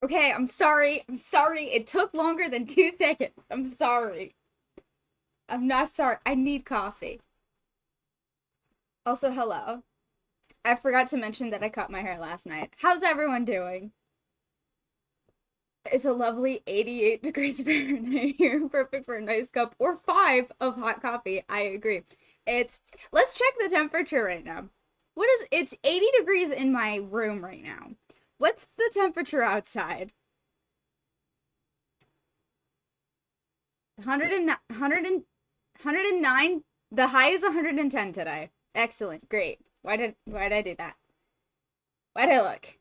Okay, I'm sorry. I'm sorry. It took longer than 2 seconds. I'm sorry. I'm not sorry. I need coffee. Also, hello. I forgot to mention that I cut my hair last night. How's everyone doing? It's a lovely 88 degrees Fahrenheit here, perfect for a nice cup or five of hot coffee. I agree. Let's check the temperature right now. It's 80 degrees in my room right now. What's the temperature outside? 109. The high is 110 today. Excellent. Great. Why did I do that? Why did I look?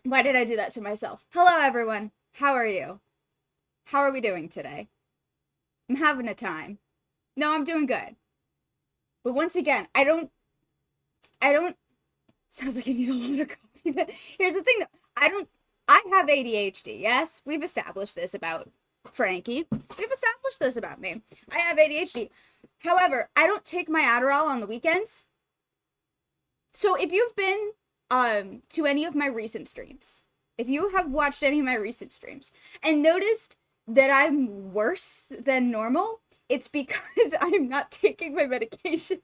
Why did I do that to myself? Hello everyone. How are you? How are we doing today? I'm having a time. No, I'm doing good. But once again, I don't sounds like you need a lot of coffee. Here's the thing though. I have ADHD. Yes, we've established this about Frankie. We've established this about me. I have ADHD. However, I don't take my Adderall on the weekends. So if you've been to any of my recent streams, if you have watched any of my recent streams and noticed that I'm worse than normal, it's because I'm not taking my medication.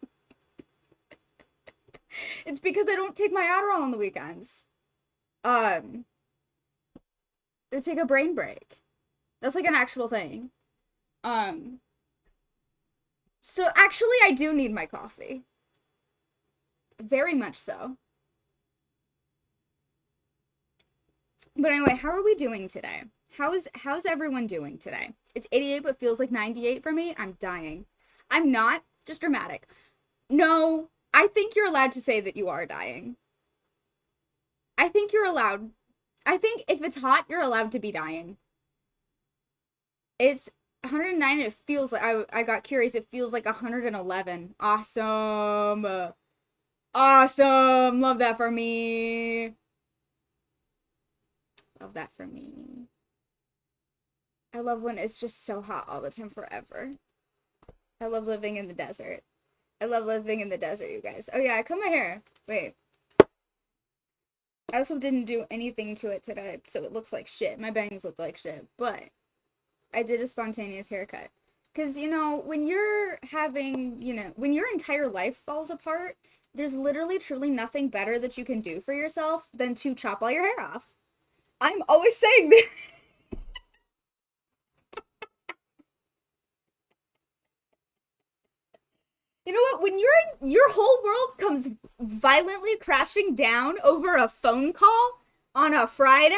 It's because I don't take my Adderall on the weekends. Um, it's like a brain break. That's like an actual thing. Um, so actually I do need my coffee. Very much so. But anyway, how are we doing today? How's everyone doing today? It's 88 but feels like 98 for me. I'm dying. I'm not, just dramatic. No, I think you're allowed to say that you are dying. I think you're allowed. I think if it's hot, you're allowed to be dying. It's 109 and it feels like I got curious. It feels like 111. Awesome. Awesome. Love that for me. Love that for me. I love when it's just so hot all the time forever. I love living in the desert. I love living in the desert, you guys. Oh yeah, I cut my hair. Wait. I also didn't do anything to it today, so it looks like shit. My bangs look like shit, but I did a spontaneous haircut. Because, when you're having, when your entire life falls apart, there's literally truly nothing better that you can do for yourself than to chop all your hair off. I'm always saying this. You know what? When your whole world comes violently crashing down over a phone call on a Friday,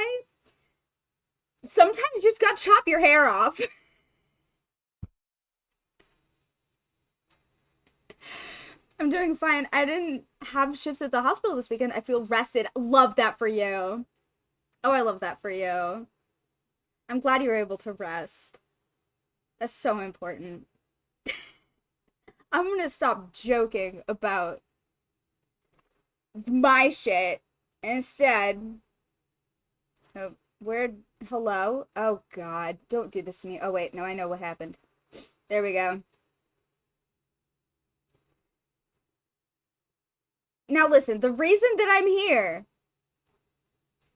sometimes you just gotta chop your hair off. I'm doing fine. I didn't have shifts at the hospital this weekend. I feel rested. Love that for you. Oh, I love that for you. I'm glad you were able to rest. That's so important. I'm gonna stop joking about my shit. Instead, oh, hello? Oh god, don't do this to me. Oh wait, no, I know what happened. There we go. Now listen, the reason that I'm here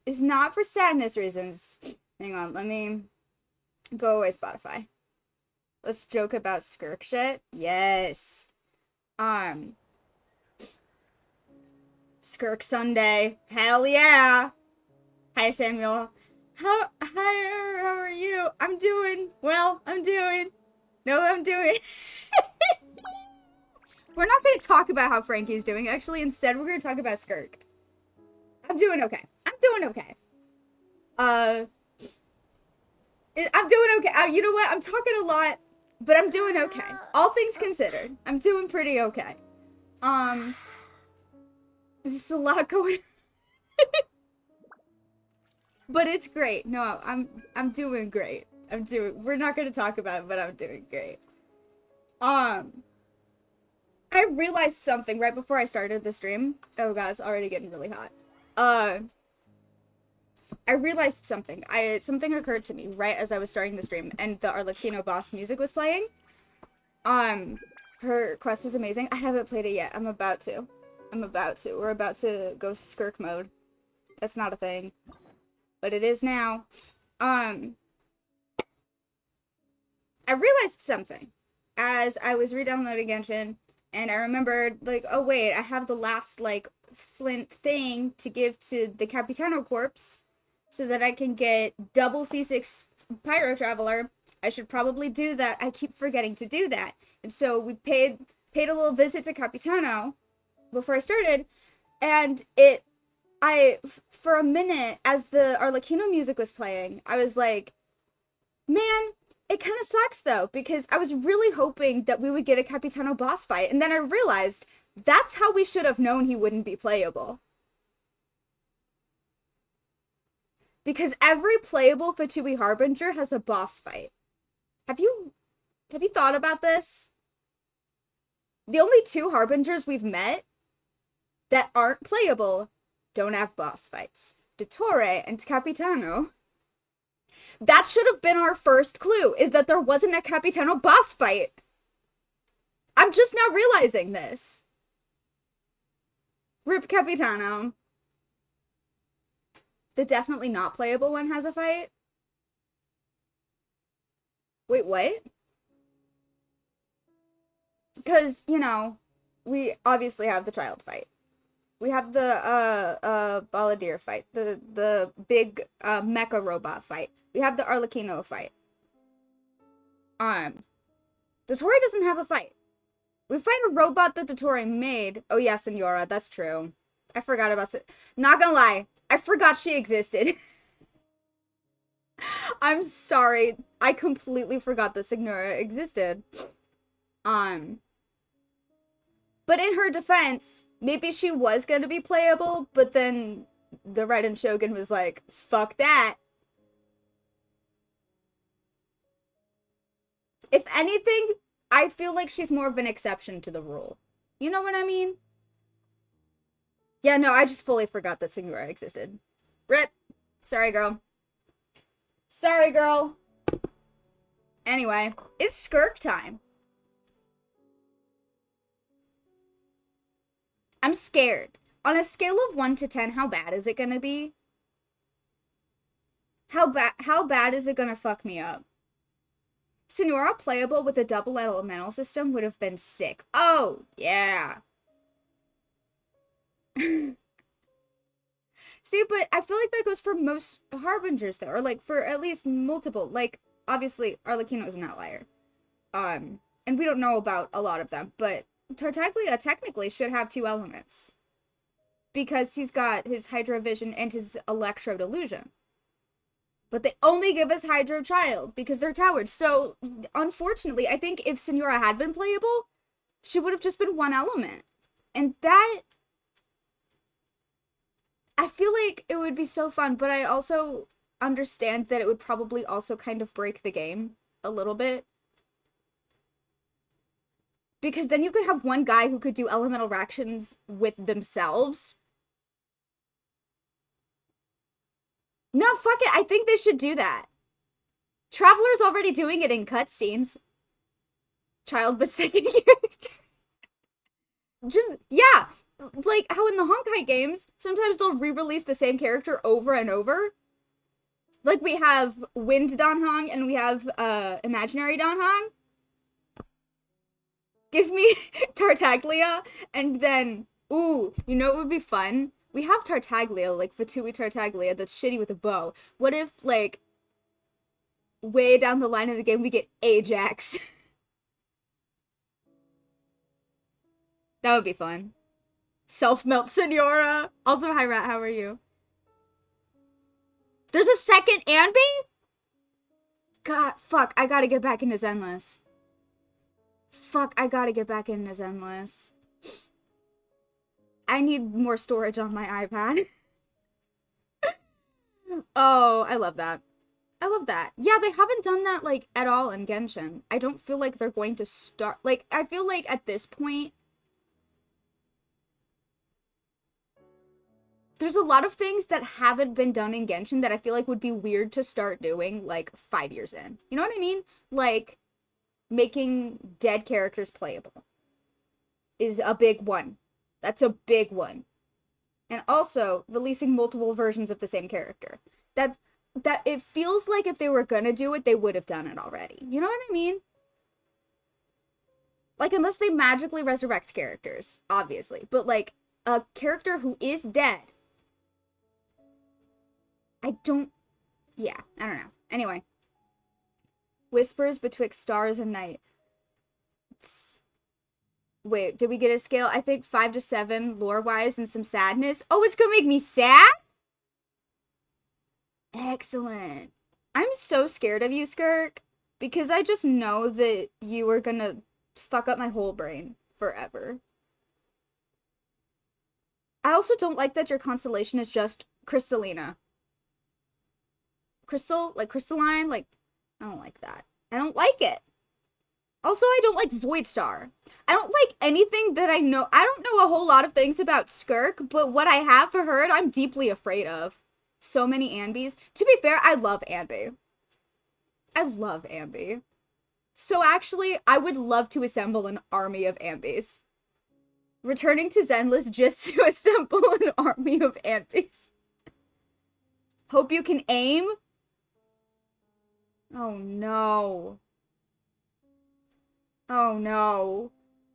is not for sadness reasons. Hang on, let me go away, Spotify. Let's joke about skirk shit. Yes. Um, Skirk Sunday. Hell yeah. Hi, Samuel. How are you? I'm doing well. I'm doing. No, I'm doing. We're not going to talk about how Frankie's doing. Actually, instead, we're going to talk about Skirk. I'm doing okay. I'm doing okay. I'm doing okay. You know what? I'm talking a lot, but I'm doing okay. All things considered, I'm doing pretty okay. There's just a lot going but it's great. No, I'm doing great. We're not gonna talk about it, but I'm doing great. Um, I realized something right before I started the stream. Oh god, it's already getting really hot. Uh, I realized something. Something occurred to me right as I was starting the stream, and the Arlecchino boss music was playing. Her quest is amazing. I haven't played it yet. I'm about to. We're about to go skirk mode. That's not a thing. but it is now. I realized something as I was re-downloading Genshin, and I remembered, like, oh wait, I have the last, like, flint thing to give to the Capitano Corpse so that I can get double C6 Pyro Traveler. I should probably do that. I keep forgetting to do that. And so we paid a little visit to Capitano before I started, and for a minute, as the Arlecchino music was playing, I was like, man, it kind of sucks though, because I was really hoping that we would get a Capitano boss fight, and then I realized that's how we should have known he wouldn't be playable. Because every playable Fatui Harbinger has a boss fight. Have you thought about this? The only two Harbingers we've met that aren't playable don't have boss fights. Dottore and Capitano. That should have been our first clue, is that there wasn't a Capitano boss fight. I'm just now realizing this. Rip Capitano. The definitely not playable one has a fight? Wait, what? Because, you know, we obviously have the child fight. We have the Balladeer fight, the big mecha robot fight. We have the Arlecchino fight. Dottore doesn't have a fight. We fight a robot that Dottore made. Oh yeah, Senora, that's true. I forgot about it. Not gonna lie, I forgot she existed. I'm sorry. I completely forgot that Senora existed. But in her defense, maybe she was going to be playable, but then the Raiden Shogun was like, fuck that. If anything, I feel like she's more of an exception to the rule. You know what I mean? Yeah, no, I just fully forgot that Senora existed. Rip. Sorry, girl. Sorry, girl. Anyway, it's SKIRK time. I'm scared. On a scale of 1 to 10, how bad is it gonna be? How bad is it gonna fuck me up? Senora playable with a double elemental system would have been sick. Oh, yeah. See, but I feel like that goes for most Harbingers, though. Or, like, for at least multiple. Like, obviously, Arlecchino is an outlier. And we don't know about a lot of them, but Tartaglia technically should have 2 elements. Because he's got his Hydro Vision and his Electro Delusion. But they only give us Hydro Child because they're cowards. So, unfortunately, I think if Senora had been playable, she would have just been 1 element. And that... I feel like it would be so fun, but I also understand that it would probably also kind of break the game a little bit. Because then you could have one guy who could do elemental reactions with themselves. No, fuck it. I think they should do that. Traveler's already doing it in cutscenes. Child but second character. Just, yeah. Like how in the Honkai games, sometimes they'll re-release the same character over and over. Like we have Wind Danhong and we have Imaginary Danhong. Give me Tartaglia, and then, ooh, you know what would be fun? We have Tartaglia, like Fatui Tartaglia, that's shitty with a bow. What if, like, way down the line of the game, we get Ajax? That would be fun. Self-melt Senora. Also, hi Rat, how are you? There's a second Anby? God, fuck, I gotta get back into Zenless. Fuck, I gotta get back into Zenless. I need more storage on my iPad. Oh, I love that. I love that. Yeah, they haven't done that, like, at all in Genshin. I don't feel like they're going to start... Like, I feel like at this point... There's a lot of things that haven't been done in Genshin that I feel like would be weird to start doing, like, 5 years in. You know what I mean? Like, making dead characters playable is a big one. That's a big one. And also, releasing multiple versions of the same character. that it feels like if they were gonna do it, they would have done it already. You know what I mean? Like, unless they magically resurrect characters, obviously. But, like, a character who is dead. I don't know. Anyway. Whispers betwixt stars and night. Wait, did we get a scale? I think 5 to 7 lore-wise and some sadness. Oh, it's gonna make me sad? Excellent. I'm so scared of you, Skirk, because I just know that you are gonna fuck up my whole brain forever. I also don't like that your constellation is just Crystallina. Crystal? Like crystalline? Like, I don't like that. I don't like it. Also, I don't like Void Star. I don't like anything that I know. I don't know a whole lot of things about Skirk, but what I have heard, I'm deeply afraid of. So many Anbys. To be fair, I love Anby. I love Anby. So actually, I would love to assemble an army of Anbys. Returning to Zenless just to assemble an army of Anbys. Hope you can aim. Oh no. Oh no.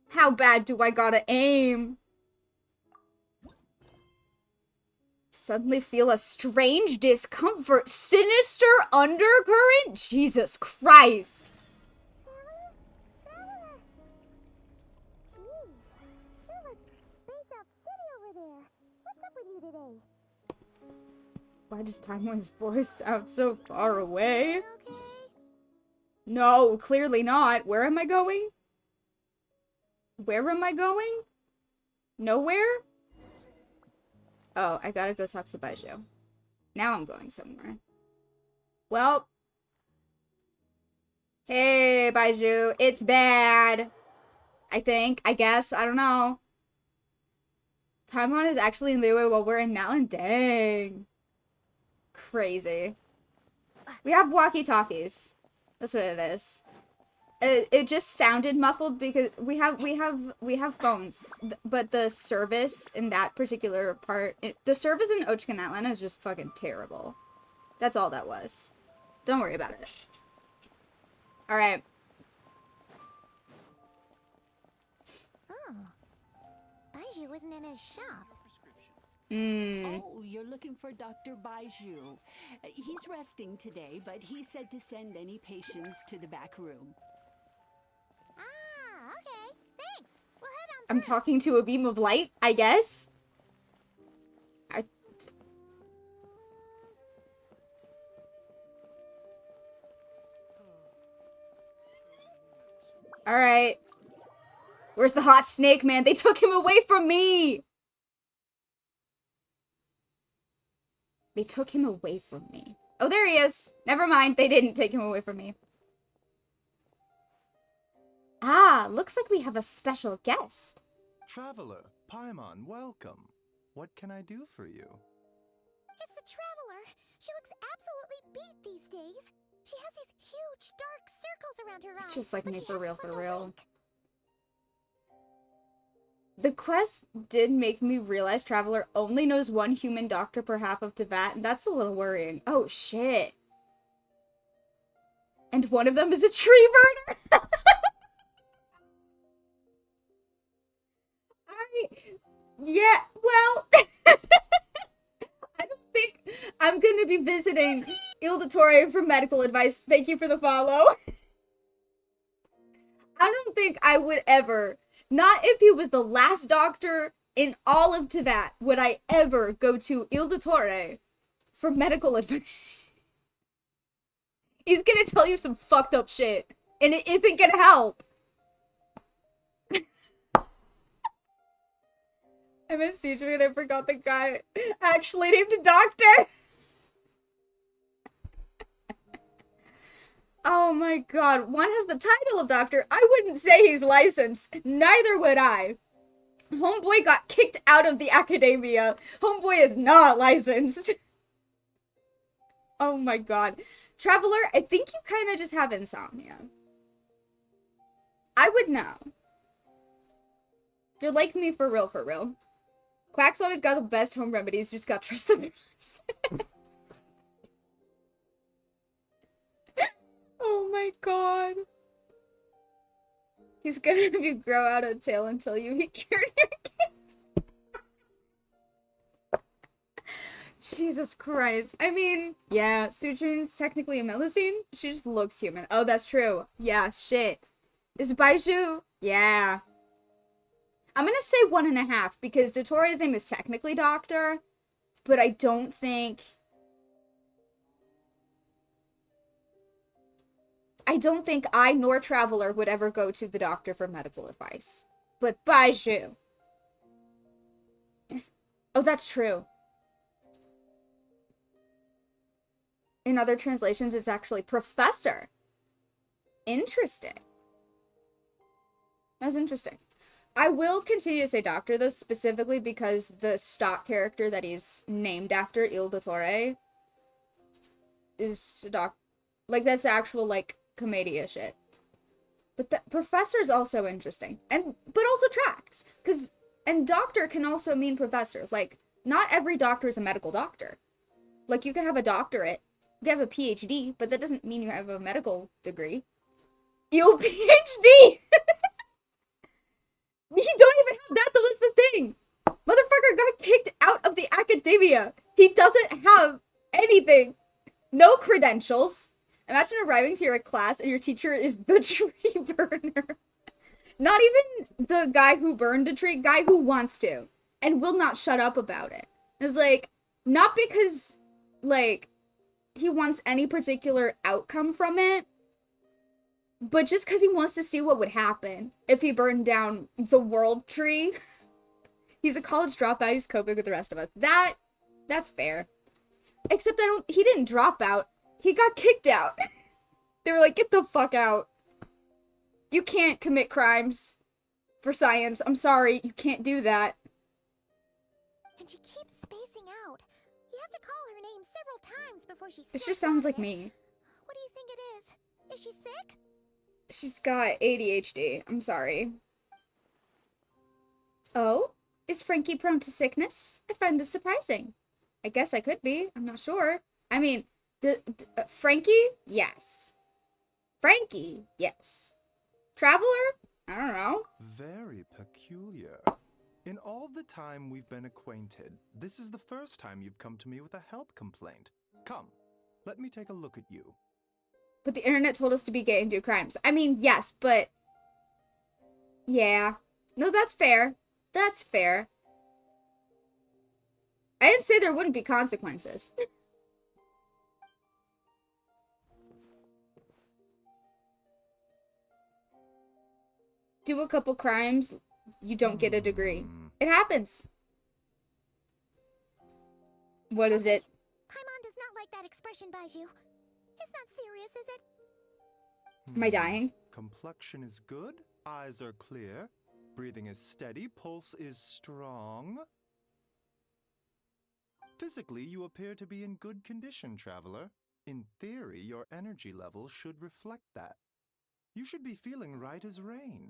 How bad do I gotta aim? Suddenly feel a strange discomfort. Sinister undercurrent? Jesus Christ. Why does Paimon's voice sound so far away? No, clearly not. Where am I going? Where am I going? Nowhere? Oh, I gotta go talk to Baiju. Now I'm going somewhere. Well. Hey, Baiju. It's bad. I think. I guess. I don't know. Paimon is actually in Liyue while we're in Nalan. Dang. Crazy. We have walkie-talkies. That's what it is. It just sounded muffled because we have phones, but the service in that particular part, the service in Ochkan Atlanta is just fucking terrible. That's all that was. Don't worry about it. All right. Oh, Baiju wasn't in his shop. Oh, you're looking for Dr. Baiju. He's resting today, but he said to send any patients to the back room. Ah, okay. Thanks. We'll head on I'm through. talking to a beam of light, I guess. All right. Where's the hot snake, man? They took him away from me. They took him away from me. Oh, there he is. Never mind. They didn't take him away from me. Ah, looks like we have a special guest. Traveler, Paimon, welcome. What can I do for you? It's the Traveler. She looks absolutely beat these days. She has these huge dark circles around her eyes. Just like me, she for has real, like for a real. wink. The quest did make me realize Traveler only knows one human doctor per half of Teyvat, and that's a little worrying. Oh, shit. And one of them is a tree burner? Yeah, well, I don't think I'm gonna be visiting Ildatore for medical advice. Thank you for the follow. I don't think I would ever, not if he was the last doctor in all of Teyvat, would I ever go to Ildatore for medical advice. He's gonna tell you some fucked up shit, and it isn't gonna help. I messaged me and I forgot the guy actually named a doctor. Oh my god, one has the title of doctor. I wouldn't say he's licensed. Neither would I. Homeboy got kicked out of the academia. Homeboy is not licensed. Oh my god. Traveler, I think you kind of just have insomnia. I would know. You're like me for real, for real. Quack's always got the best home remedies, just gotta trust the process. Oh my god. He's gonna have you grow out a tail until you cured your kids. Jesus Christ. I mean, yeah, Sutrin's technically a Melusine. She just looks human. Oh, that's true. Yeah, shit. Is Baiju? Yeah. I'm gonna say 1.5 because Dotori's name is technically Doctor, but I don't think I nor Traveler would ever go to the doctor for medical advice. But Baiju. Oh, that's true. In other translations, it's actually Professor. Interesting. That's interesting. I will continue to say Doctor, though, specifically because the stock character that he's named after, Il Dottore, is like, that's actual, like, commedia shit. But the Professor's also interesting. But also tracks. And Doctor can also mean Professor. Like, not every doctor is a medical doctor. Like, you can have a doctorate, you can have a PhD, but that doesn't mean you have a medical degree. Il PhD! You don't even have that, though, that's the thing. Motherfucker got kicked out of the academia. He doesn't have anything. No credentials. Imagine arriving to your class and your teacher is the tree burner. Not even the guy who burned a tree, guy who wants to. And will not shut up about it. It's like, not because, like, he wants any particular outcome from it, but just because he wants to see what would happen if he burned down the world tree. He's a college dropout, he's coping with the rest of us. That's fair. Except he didn't drop out. He got kicked out. They were like, get the fuck out. You can't commit crimes for science. I'm sorry, you can't do that. And she keeps spacing out. You have to call her name several times before she It snaps just sounds out like of it. me. What do you think it is? Is she sick? She's got ADHD. I'm sorry. Oh? Is Frankie prone to sickness? I find this surprising. I guess I could be. I'm not sure. I mean, Frankie? Yes. Frankie? Yes. Traveler? I don't know. Very peculiar. In all the time we've been acquainted, this is the first time you've come to me with a health complaint. Come, let me take a look at you. But the internet told us to be gay and do crimes. I mean, yes, but... yeah. No, that's fair. That's fair. I didn't say there wouldn't be consequences. Do a couple crimes, you don't get a degree. It happens. What is it? Paimon does not like that expression, Baiju. It's not serious, is it? Am I dying? Complexion is good, eyes are clear, breathing is steady, pulse is strong. Physically, you appear to be in good condition, Traveler. In theory, your energy level should reflect that. You should be feeling right as rain.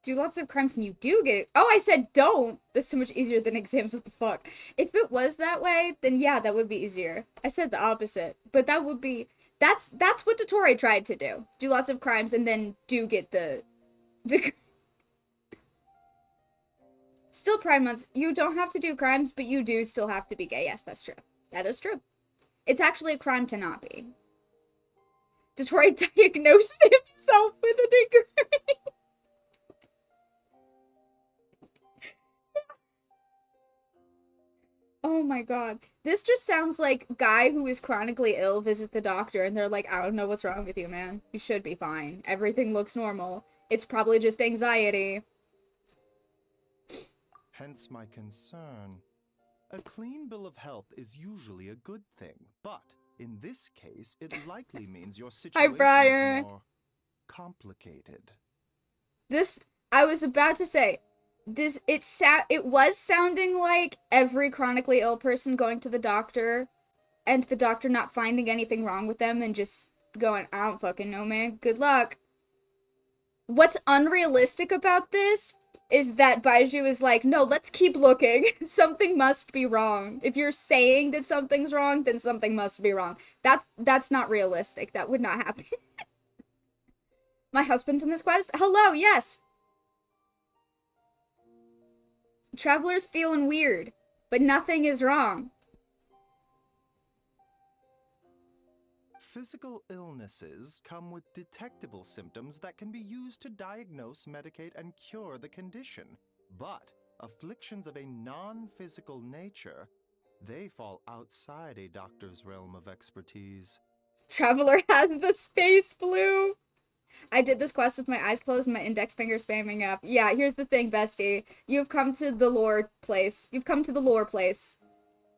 Do lots of crimes and you do get it. Oh, I said don't! That's so much easier than exams, what the fuck. If it was that way, then yeah, that would be easier. I said the opposite. But that would be... That's what Dottore tried to do. Do lots of crimes and then do get the degree. Still Pride Month. You don't have to do crimes, but you do still have to be gay. Yes, that's true. That is true. It's actually a crime to not be. Dottore diagnosed himself with a degree. Oh my god. This just sounds like guy who is chronically ill visit the doctor and they're like, I don't know what's wrong with you, man. You should be fine. Everything looks normal. It's probably just anxiety. Hence my concern. A clean bill of health is usually a good thing, but in this case, it likely means your situation Briar. is more complicated. I was about to say, it was sounding like every chronically ill person going to the doctor and the doctor not finding anything wrong with them and just going, I don't fucking know, man. Good luck. What's unrealistic about this is that Baiju is like, no, let's keep looking. Something must be wrong. If you're saying that something's wrong, then something must be wrong. That's not realistic. That would not happen. My husband's in this quest? Hello, yes. Traveler's feeling weird, but nothing is wrong. Physical illnesses come with detectable symptoms that can be used to diagnose, medicate, and cure the condition. But afflictions of a non-physical nature, they fall outside a doctor's realm of expertise. Traveler has the space blue. I did this quest with my eyes closed and my index finger spamming up. Yeah, here's the thing, bestie. You've come to the lore place. You've come to the lore place.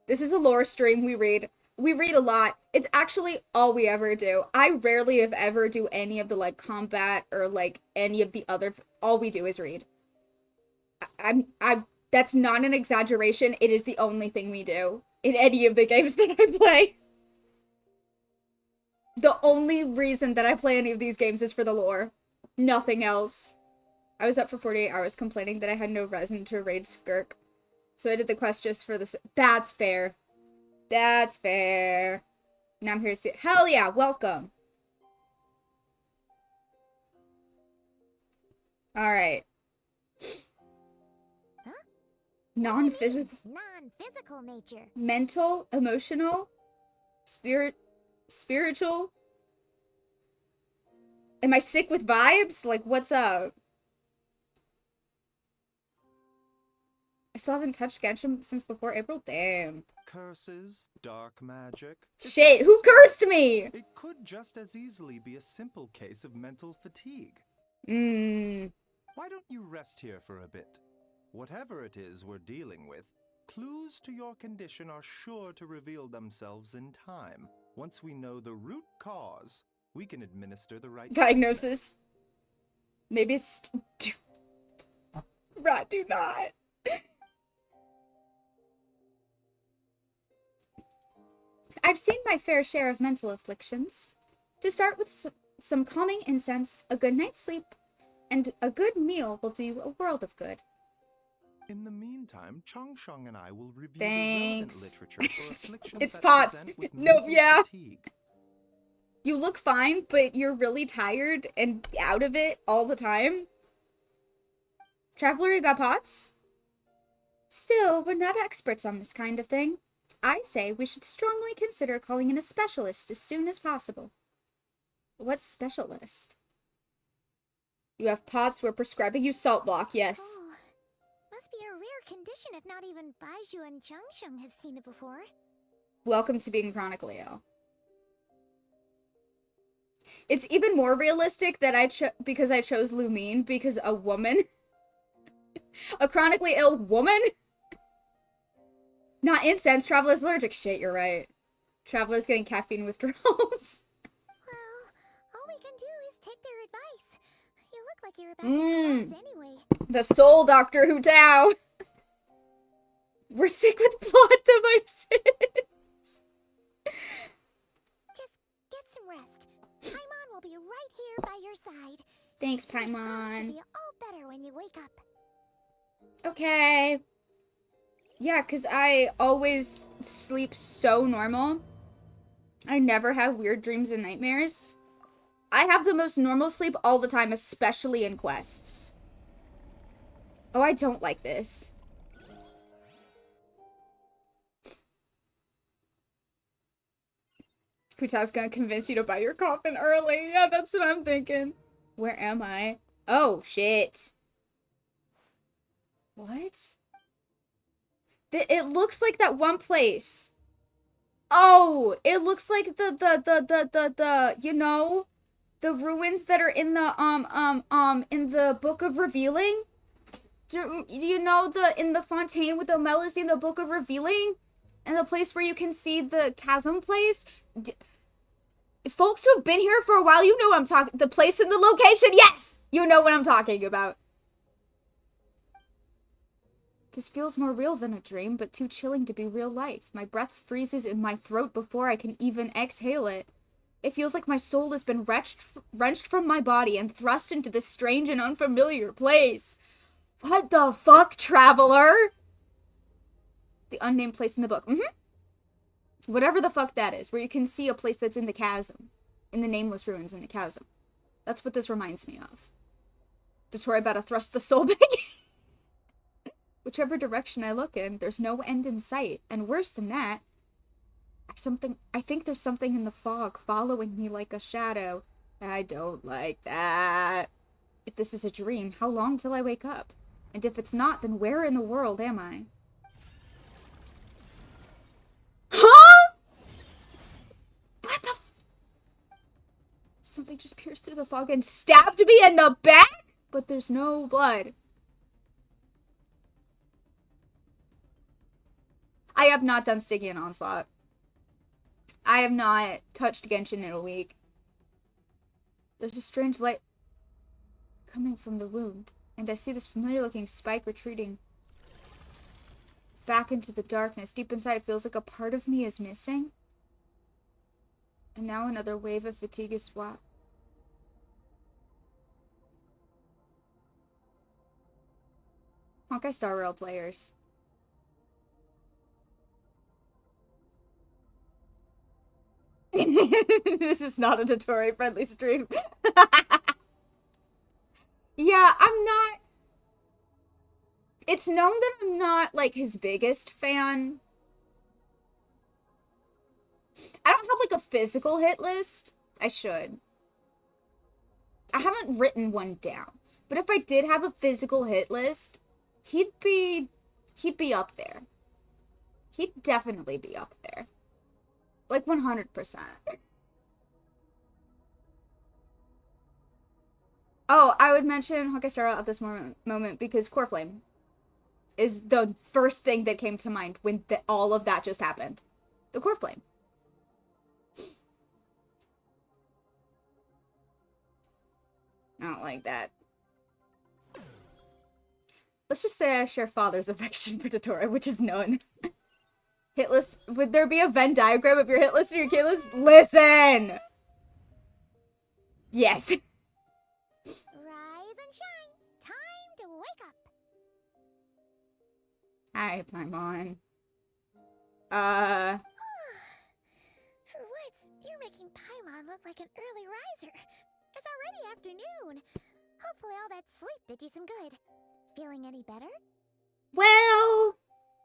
This is a lore stream we read. We read a lot. It's actually all we ever do. I rarely if ever do any of the, like, combat or, like, any of the other... All we do is read. That's not an exaggeration. It is the only thing we do in any of the games that I play. The only reason that I play any of these games is for the lore. Nothing else. I was up for 48 hours complaining that I had no resin to raid SKIRK. So I did the quest just for this. That's fair. That's fair. Now I'm here to see. Hell yeah, welcome. Alright. Huh? Non-physical. Non-physical nature. Mental, emotional, spiritual. Am I sick with vibes? Like, what's up? I still haven't touched Genshin since before April? Damn. Curses, dark magic. Shit, who cursed me? It could just as easily be a simple case of mental fatigue. Why don't you rest here for a bit? Whatever it is we're dealing with, clues to your condition are sure to reveal themselves in time. Once we know the root cause, we can administer the right diagnosis. Maybe it's... Rat, do not. I've seen my fair share of mental afflictions. To start with some calming incense, a good night's sleep, and a good meal will do you a world of good. In the meantime, Chongsheng and I will review Thanks. the relevant literature for afflictions It's that POTS. present with Nope, mental yeah. fatigue. You look fine, but you're really tired and out of it all the time. Traveler, you got POTS? Still, we're not experts on this kind of thing. I say we should strongly consider calling in a specialist as soon as possible. What specialist? You have POTS, we're prescribing you salt block, yes. Oh, must be a rare condition if not even Baiju and Changsheng have seen it before. Welcome to being chronically ill. It's even more realistic that because I chose Lumine, because a woman, a chronically ill woman, not incense, Traveler's allergic. Shit, you're right. Traveler's getting caffeine withdrawals. Well, all we can do is take their advice. You look like you're about to collapse anyway. The soul doctor Hu Tao. We're sick with plot devices. Just get some rest. Paimon will be right here by your side. Thanks, Fingers crossed Paimon. it'll be all better when you wake up. Okay. Yeah, because I always sleep so normal. I never have weird dreams and nightmares. I have the most normal sleep all the time, especially in quests. Oh, I don't like this. Kuta's gonna convince you to buy your coffin early. Yeah, that's what I'm thinking. Where am I? Oh, shit. What? It looks like that one place. Oh, it looks like the you know, the ruins that are in the Book of Revealing. Do you know in the fontaine with the Melisy in the Book of Revealing? And the place where you can see the chasm place? Folks who have been here for a while, you know what I'm talking, the place and the location, yes! You know what I'm talking about. This feels more real than a dream, but too chilling to be real life. My breath freezes in my throat before I can even exhale it. It feels like my soul has been wrenched from my body and thrust into this strange and unfamiliar place. What the fuck, Traveler? The unnamed place in the book. Whatever the fuck that is, where you can see a place that's in the chasm. In the nameless ruins in the chasm. That's what this reminds me of. Dotori about to thrust the soul back. Whichever direction I look in, there's no end in sight. And worse than that, I think there's something in the fog following me like a shadow. I don't like that. If this is a dream, how long till I wake up? And if it's not, then where in the world am I? Huh? What the Something just pierced through the fog and stabbed me in the back? But there's no blood. I have not done Stygian Onslaught. I have not touched Genshin in a week. There's a strange light coming from the wound, and I see this familiar-looking spike retreating back into the darkness. Deep inside, it feels like a part of me is missing. And now another wave of fatigue is what? Honkai Star Rail players. This is not a Dotori-friendly stream. Yeah, I'm not... It's known that I'm not, like, his biggest fan. I don't have, like, a physical hit list. I should. I haven't written one down. But if I did have a physical hit list, he'd be up there. He'd definitely be up there. Like, 100%. Oh, I would mention Honkai Star Rail at this moment because Core Flame is the first thing that came to mind when all of that just happened. The Core Flame. I don't like that. Let's just say I share father's affection for Dotori, which is none. Hit list. Would there be a Venn diagram of your hit list and your key list? Listen! Yes. Rise and shine. Time to wake up. Hi, Paimon. For once, you're making Paimon look like an early riser. It's already afternoon. Hopefully all that sleep did you some good. Feeling any better? Well,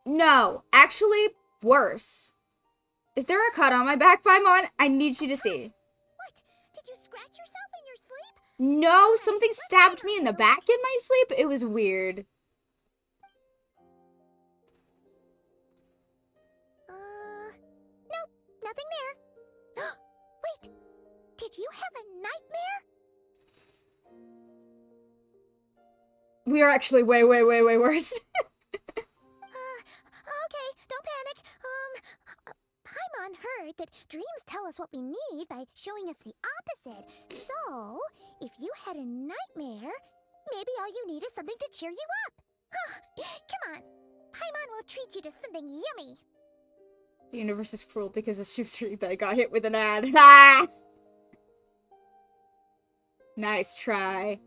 no. Actually, worse. Is there a cut on my back, Paimon? I need you to see. What? Did you scratch yourself in your sleep? No, something stabbed me in the back in my sleep. It was weird. Nope, nothing there. Wait, did you have a nightmare? We are actually way, way, way, way worse. Okay, don't panic. Paimon heard that dreams tell us what we need by showing us the opposite. So, if you had a nightmare, maybe all you need is something to cheer you up. Come on, Paimon will treat you to something yummy. The universe is cruel because of Shoestring that I got hit with an ad. Ha! Nice try.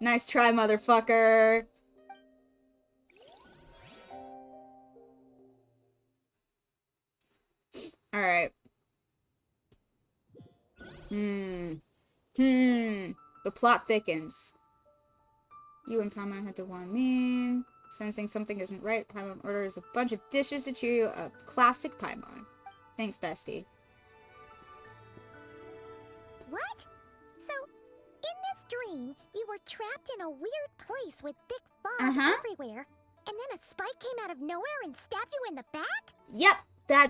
Nice try, motherfucker. Alright. The plot thickens. You and Paimon had to warn me. Sensing something isn't right, Paimon orders a bunch of dishes to cheer you up. Classic Paimon. Thanks, bestie. What? So, in this dream, you were trapped in a weird place with thick fog everywhere, and then a spike came out of nowhere and stabbed you in the back? Yep,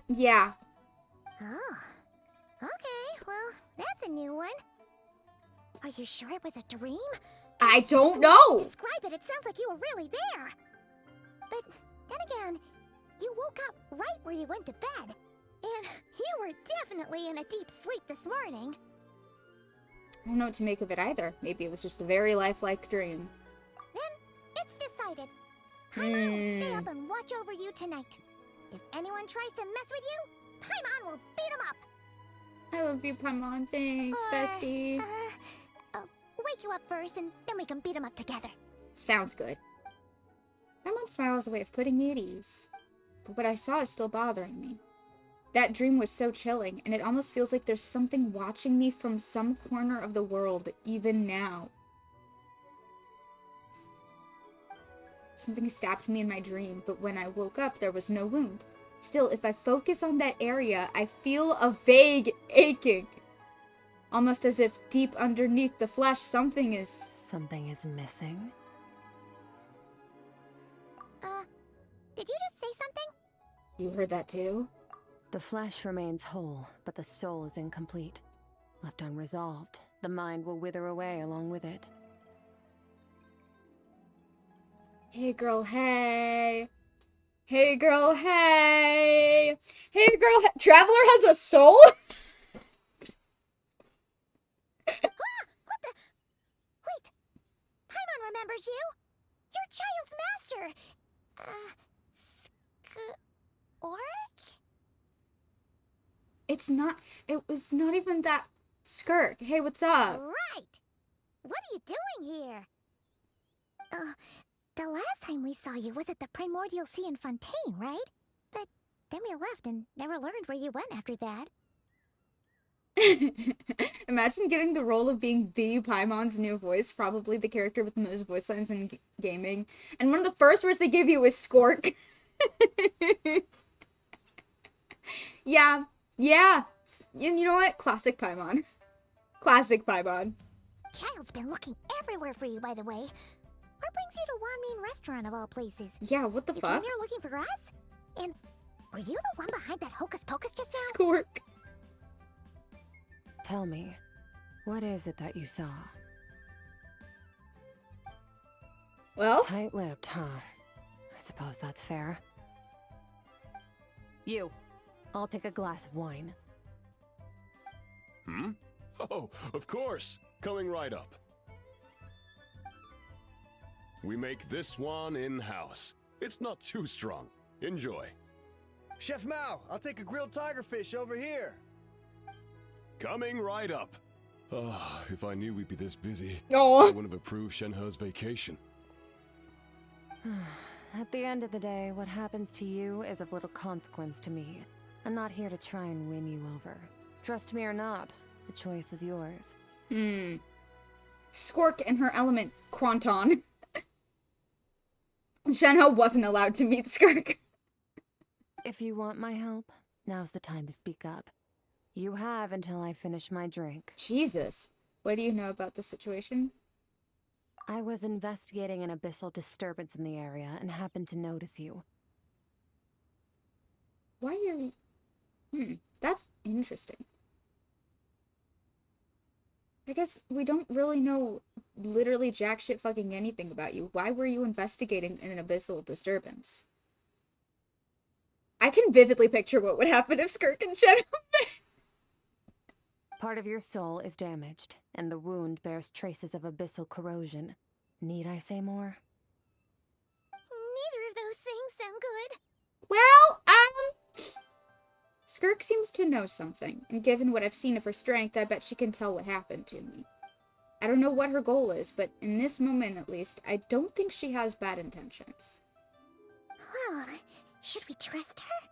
yeah. Oh. Okay, well, that's a new one. Are you sure it was a dream? I don't know. Describe it, it sounds like you were really there. But then again, you woke up right where you went to bed. And you were definitely in a deep sleep this morning. I don't know what to make of it either. Maybe it was just a very lifelike dream. Then, it's decided. Paimon will stay up and watch over you tonight. If anyone tries to mess with you, Paimon will beat him up. I love you, Paimon. Thanks, bestie. Wake you you up first, and then we can beat him up together. Sounds good. Paimon's smile is a way of putting me at ease. But what I saw is still bothering me. That dream was so chilling, and it almost feels like there's something watching me from some corner of the world, even now. Something stabbed me in my dream, but when I woke up, there was no wound. Still, if I focus on that area, I feel a vague aching. Almost as if deep underneath the flesh, something is... Something is missing? Did you just say something? You heard that too? The flesh remains whole, but the soul is incomplete. Left unresolved, the mind will wither away along with it. Hey girl, hey. Hey girl, hey. Hey girl, Traveler has a soul? What the? Wait. Paimon remembers you. You're Child's master. SKIRK? It was not even that. SKIRK, hey, what's up? Right. What are you doing here? The last time we saw you was at the Primordial Sea in Fontaine, right? But then we left and never learned where you went after that. Imagine getting the role of being the Paimon's new voice, probably the character with the most voice lines in gaming. And one of the first words they give you is SKORK. Yeah. And you know what? Classic Paimon. Classic Paimon. Child's been looking everywhere for you, by the way. What brings you to Wanmin Restaurant of all places? Yeah, what the You fuck? came here looking for us? And were you the one behind that hocus pocus just now? SKORK. Tell me, what is it that you saw? Well, Tight-lipped, huh? I suppose that's fair. You. I'll take a glass of wine. Hmm? Oh, of course. Coming right up. We make this one in-house. It's not too strong. Enjoy. Chef Mao, I'll take a grilled tigerfish over here. Coming right up. Ah, if I knew we'd be this busy, I oh, wouldn't have approved Shenhe's vacation. At the end of the day, what happens to you is of little consequence to me. I'm not here to try and win you over. Trust me or not, the choice is yours. SKORK in her element, Quanton. Shenhe wasn't allowed to meet SKIRK. If you want my help, now's the time to speak up. You have until I finish my drink. Jesus. What do you know about the situation? I was investigating an abyssal disturbance in the area and happened to notice you. Why are you... that's interesting. I guess we don't really know literally jack shit fucking anything about you. Why were you investigating an abyssal disturbance? I can vividly picture what would happen if SKIRK and Shenhe met. Part of your soul is damaged, and the wound bears traces of abyssal corrosion. Need I say more? Neither of those things sound good. Well, SKIRK seems to know something, and given what I've seen of her strength, I bet she can tell what happened to me. I don't know what her goal is, but in this moment at least, I don't think she has bad intentions. Well, should we trust her?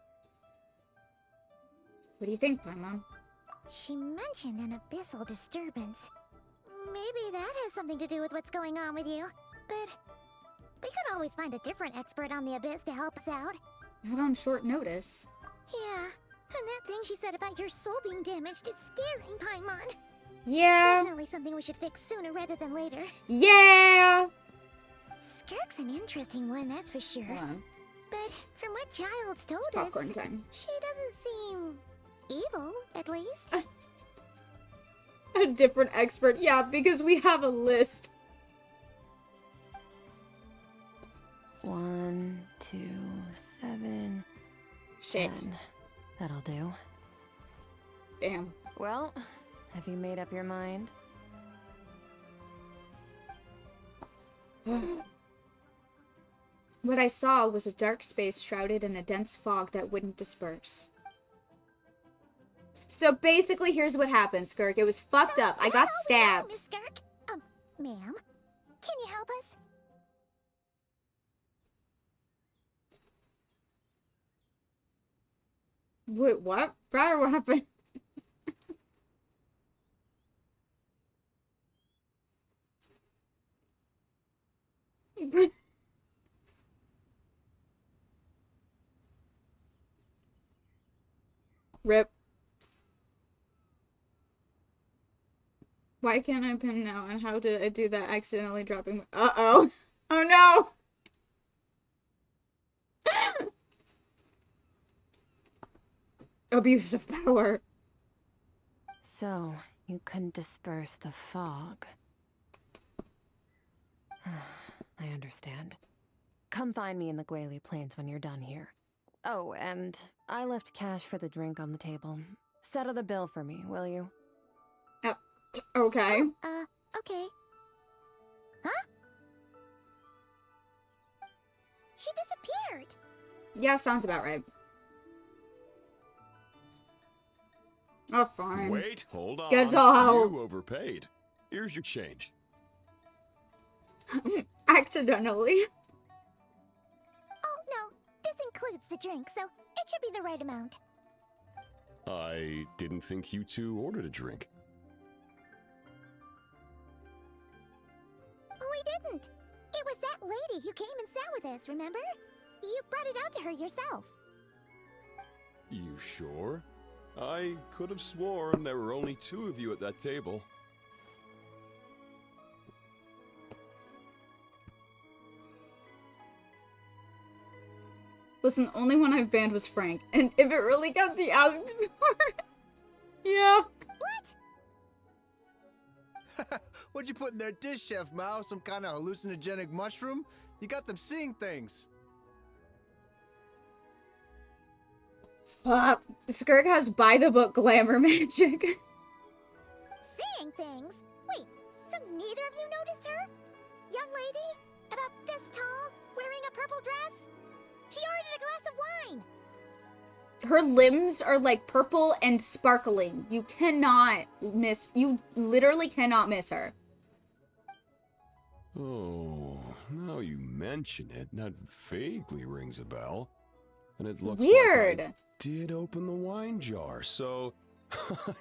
What do you think, Paimon? She mentioned an abyssal disturbance. Maybe that has something to do with what's going on with you. But we could always find a different expert on the abyss to help us out. Not on short notice. Yeah, and that thing she said about your soul being damaged is scaring, Paimon. Yeah. Definitely something we should fix sooner rather than later. Yeah! SKIRK's an interesting one, that's for sure. Hold on. But from what Child's told It's popcorn us, time. she doesn't seem evil, at least. A different expert. Yeah, because we have a list. 1, 2, 7, Shit. 10. That'll do. Damn. Well, have you made up your mind? What I saw was a dark space shrouded in a dense fog that wouldn't disperse. So basically, here's what happened, SKIRK. It was fucked up. I got stabbed. Miss SKIRK. ma'am. Can you help us? Wait, what? Brad, what happened? Rip. Why can't I pin now? And how did I do that accidentally dropping? Uh-oh. Oh no. Abuse of power. So, you couldn't disperse the fog. I understand. Come find me in the Guili Plains when you're done here. Oh, and I left cash for the drink on the table. Settle the bill for me, will you? Okay. Okay. Huh? She disappeared. Yeah, sounds about right. Oh, fine. Wait, hold on. Guess I'll- You overpaid. Here's your change. Accidentally. Oh, no. This includes the drink, so it should be the right amount. I didn't think you two ordered a drink. We didn't. It was that lady who came and sat with us, remember? You brought it out to her yourself. You sure? I could have sworn there were only 2 of you at that table. Listen, the only one I've banned was Frank. And if it really counts, he asked me for it. Yeah. What? What'd you put in their dish, Chef Mao? Some kind of hallucinogenic mushroom? You got them seeing things. Fuck. Skirk has by-the-book glamour magic. Seeing things? Wait, so neither of you noticed her? Young lady? About this tall? Wearing a purple dress? She ordered a glass of wine. Her limbs are like purple and sparkling. You cannot miss, you literally cannot miss her. Oh, now you mention it, that vaguely rings a bell. And it looks Weird. like I did open the wine jar, so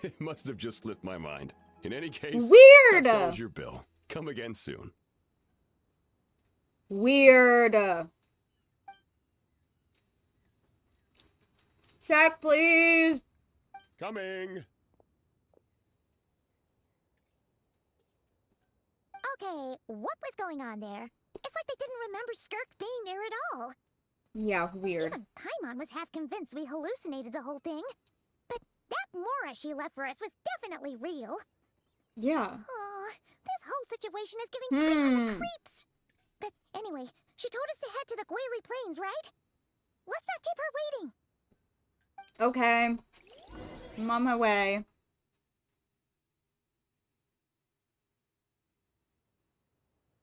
it must have just slipped my mind. In any case, Weird. that settles your bill. Come again soon. Weird. Check, please. Coming. Okay, what was going on there? It's like they didn't remember Skirk being there at all. Yeah, weird. Even Paimon was half convinced we hallucinated the whole thing. But that Mora she left for us was definitely real. Yeah. Oh, this whole situation is giving Paimon the creeps. But anyway, she told us to head to the Guili Plains, right? Let's not keep her waiting. Okay. I'm on my way.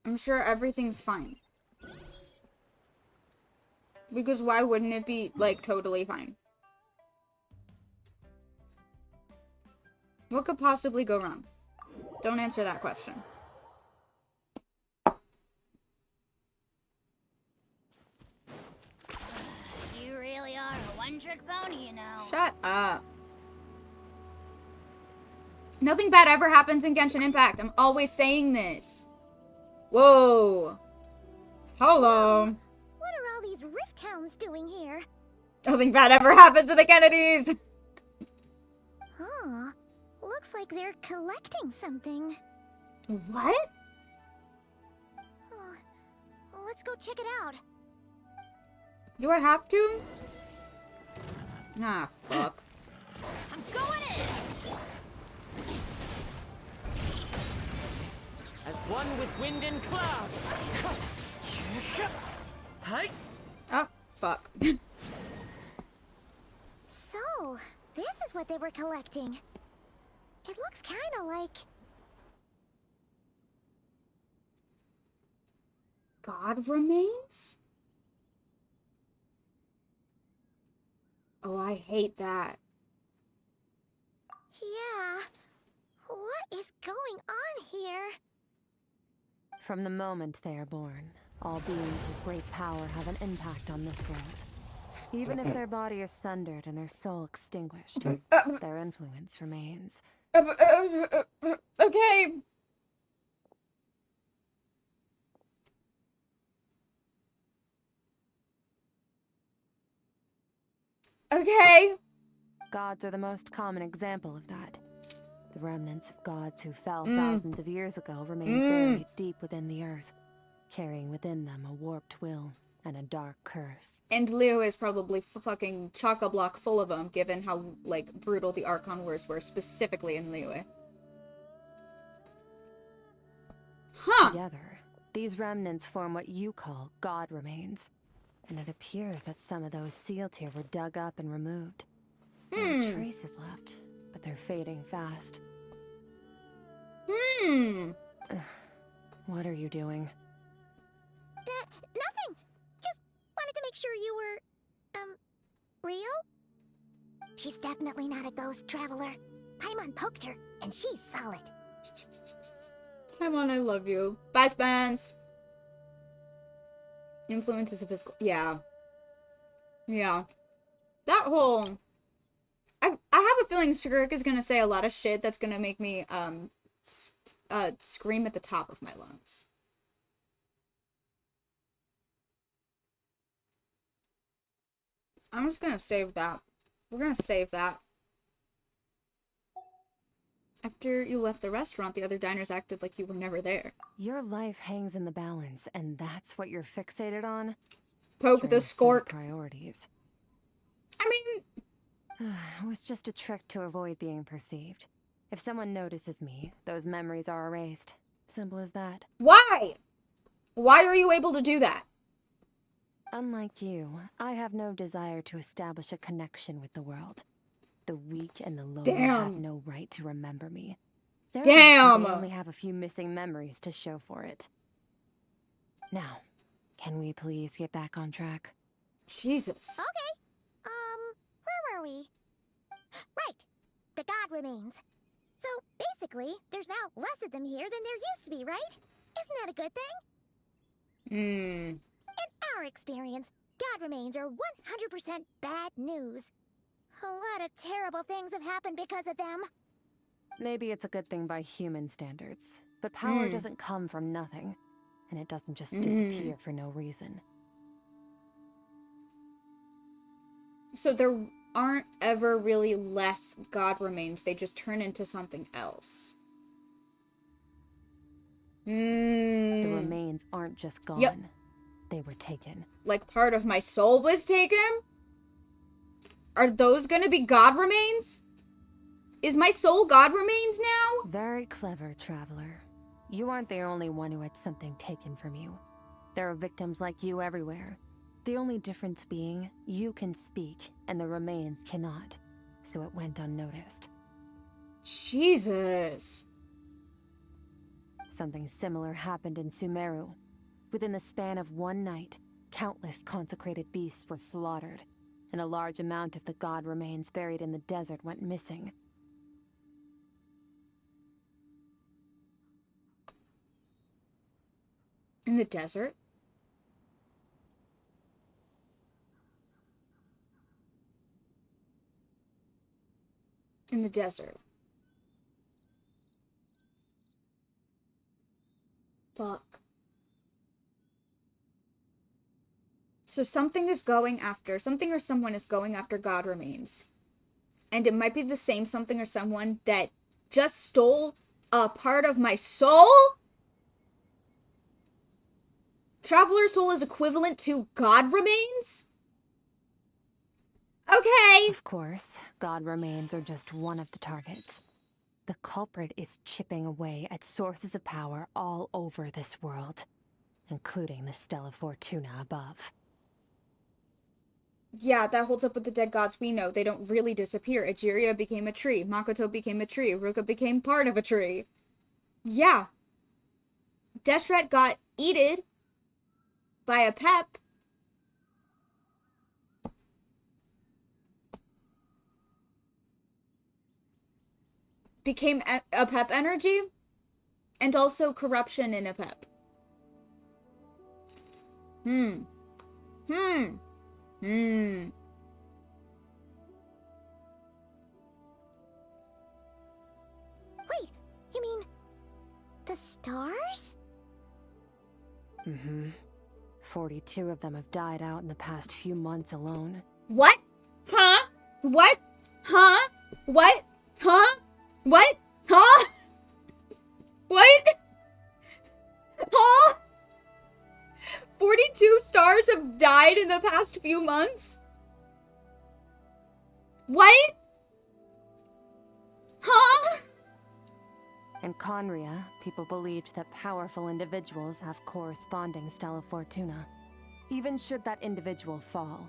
I'm sure everything's fine. Because why wouldn't it be, like, totally fine? What could possibly go wrong? Don't answer that question. You really are a one-trick pony, you know. Shut up. Nothing bad ever happens in Genshin Impact. I'm always saying this. Whoa. Hello. What are all these Rift Hounds doing here? Nothing bad ever happens to the Kennedys. Huh. Looks like they're collecting something. What? Oh, let's go check it out. Do I have to? Ah, fuck. I'm going in! As one with wind and cloud. Hi. Oh, fuck. So, this is what they were collecting. It looks kinda like... God remains? Oh, I hate that. Yeah. What is going on here? From the moment they are born, all beings with great power have an impact on this world. Even if their body is sundered and their soul extinguished, their influence remains. Okay. Okay. Gods are the most common example of that. The remnants of gods who fell thousands of years ago remain buried deep within the earth, carrying within them a warped will and a dark curse. And Leo is probably fucking chock-a-block full of them, given how, like, brutal the Archon Wars were, specifically in Liyue. Huh. Together, these remnants form what you call god remains. And it appears that some of those sealed here were dug up and removed. There are traces left, but they're fading fast. What are you doing? Nothing. Just wanted to make sure you were, real? She's definitely not a ghost traveler. Paimon poked her, and she's solid. Paimon, I love you. Bye, Spence. Influences of physical. Yeah. Yeah. That whole. I have a feeling SKIRK is gonna say a lot of shit that's gonna make me, scream at the top of my lungs. I'm just gonna save that. We're gonna save that. After you left the restaurant, the other diners acted like you were never there. Your life hangs in the balance, and that's what you're fixated on? Poke the Strange set of skork. priorities. I mean, It was just a trick to avoid being perceived. If someone notices me, those memories are erased. Simple as that. why? Why are you able to do that? Unlike you, I have no desire to establish a connection with the world. The weak and the lonely have no right to remember me. They're lucky they only have a few missing memories to show for it. Now, can we please get back on track? Jesus. Okay. Where were we? Right. The god remains. So, basically, there's now less of them here than there used to be, right? Isn't that a good thing? In our experience, god remains are 100% bad news. A lot of terrible things have happened because of them. Maybe it's a good thing by human standards, but power doesn't come from nothing, and it doesn't just disappear for no reason. So there aren't ever really less god remains, they just turn into something else. The remains aren't just gone. Yep. They were taken. Like part of my soul was taken? Are those gonna be god remains? Is my soul god remains now? Very clever, traveler. You aren't the only one who had something taken from you. There are victims like you everywhere. The only difference being, you can speak, and the remains cannot. So it went unnoticed. Jesus. Something similar happened in Sumeru. Within the span of one night, countless consecrated beasts were slaughtered, and a large amount of the god remains buried in the desert went missing. In the desert? In the desert. Fuck. So something is going after, something or someone is going after god remains. And it might be the same something or someone that just stole a part of my soul? Traveler soul is equivalent to god remains? Okay. Of course, god remains are just one of the targets. The culprit is chipping away at sources of power all over this world, including the Stella Fortuna above. Yeah, that holds up with the dead gods we know. They don't really disappear. Egeria became a tree. Makoto became a tree. Ruka became part of a tree. Yeah. Deshret got eaten by a pep. Became a pep energy. And also corruption in a pep. Hmm. Hmm. Hmm. Wait, you mean the stars? Mm-hmm. 42 of them have died out in the past few months alone. What? Huh? What? Huh? What? Huh? What? Huh? What? Huh? 42 stars have died in the past few months? What? Huh? In Conria, people believed that powerful individuals have corresponding Stella Fortuna. Even should that individual fall,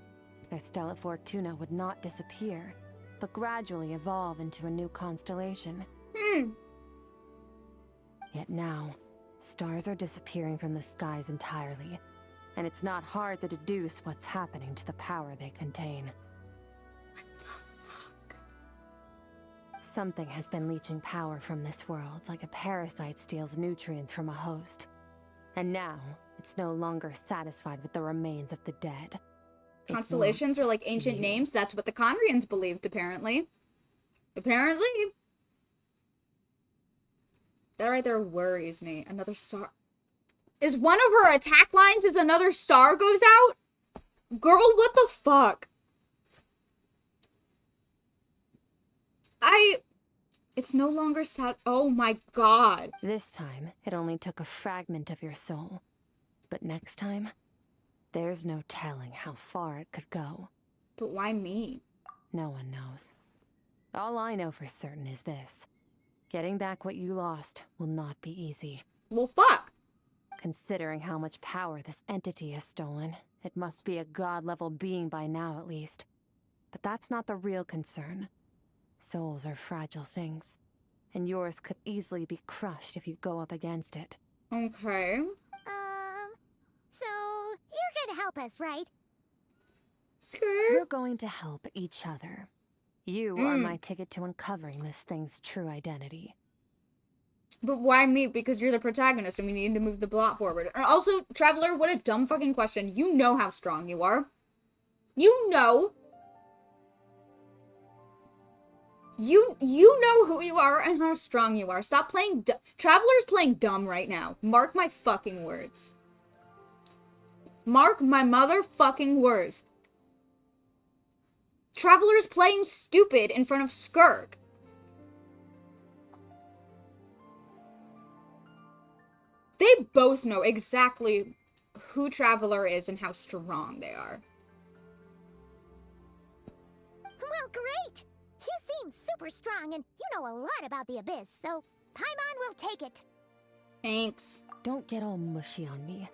their Stella Fortuna would not disappear, but gradually evolve into a new constellation. Yet now, stars are disappearing from the skies entirely, and it's not hard to deduce what's happening to the power they contain. Something has been leeching power from this world like a parasite steals nutrients from a host. And now, it's no longer satisfied with the remains of the dead. It Constellations are wants like ancient you. names. That's what the Conrians believed, apparently. Apparently. That right there worries me. Another star. Is one of her attack lines is another star goes out? Girl, what the fuck? It's no longer oh my god. This time, it only took a fragment of your soul. But next time, there's no telling how far it could go. But why me? No one knows. All I know for certain is this. Getting back what you lost will not be easy. Well, fuck. Considering how much power this entity has stolen, it must be a god-level being by now at least. But that's not the real concern. Souls are fragile things, and yours could easily be crushed if you go up against it. Okay. So you're gonna help us, right? We're going to help each other. You are my ticket to uncovering this thing's true identity. But why me? Because you're the protagonist and we need to move the plot forward. And also, Traveler, what a dumb fucking question. You know how strong you are. You know. You know who you are and how strong you are. Stop playing Traveler's playing dumb right now. Mark my fucking words. Mark my motherfucking words. Traveler's playing stupid in front of SKIRK. They both know exactly who Traveler is and how strong they are. Well, great! You seem super strong and you know a lot about the Abyss, so Paimon will take it. Thanks. Don't get all mushy on me.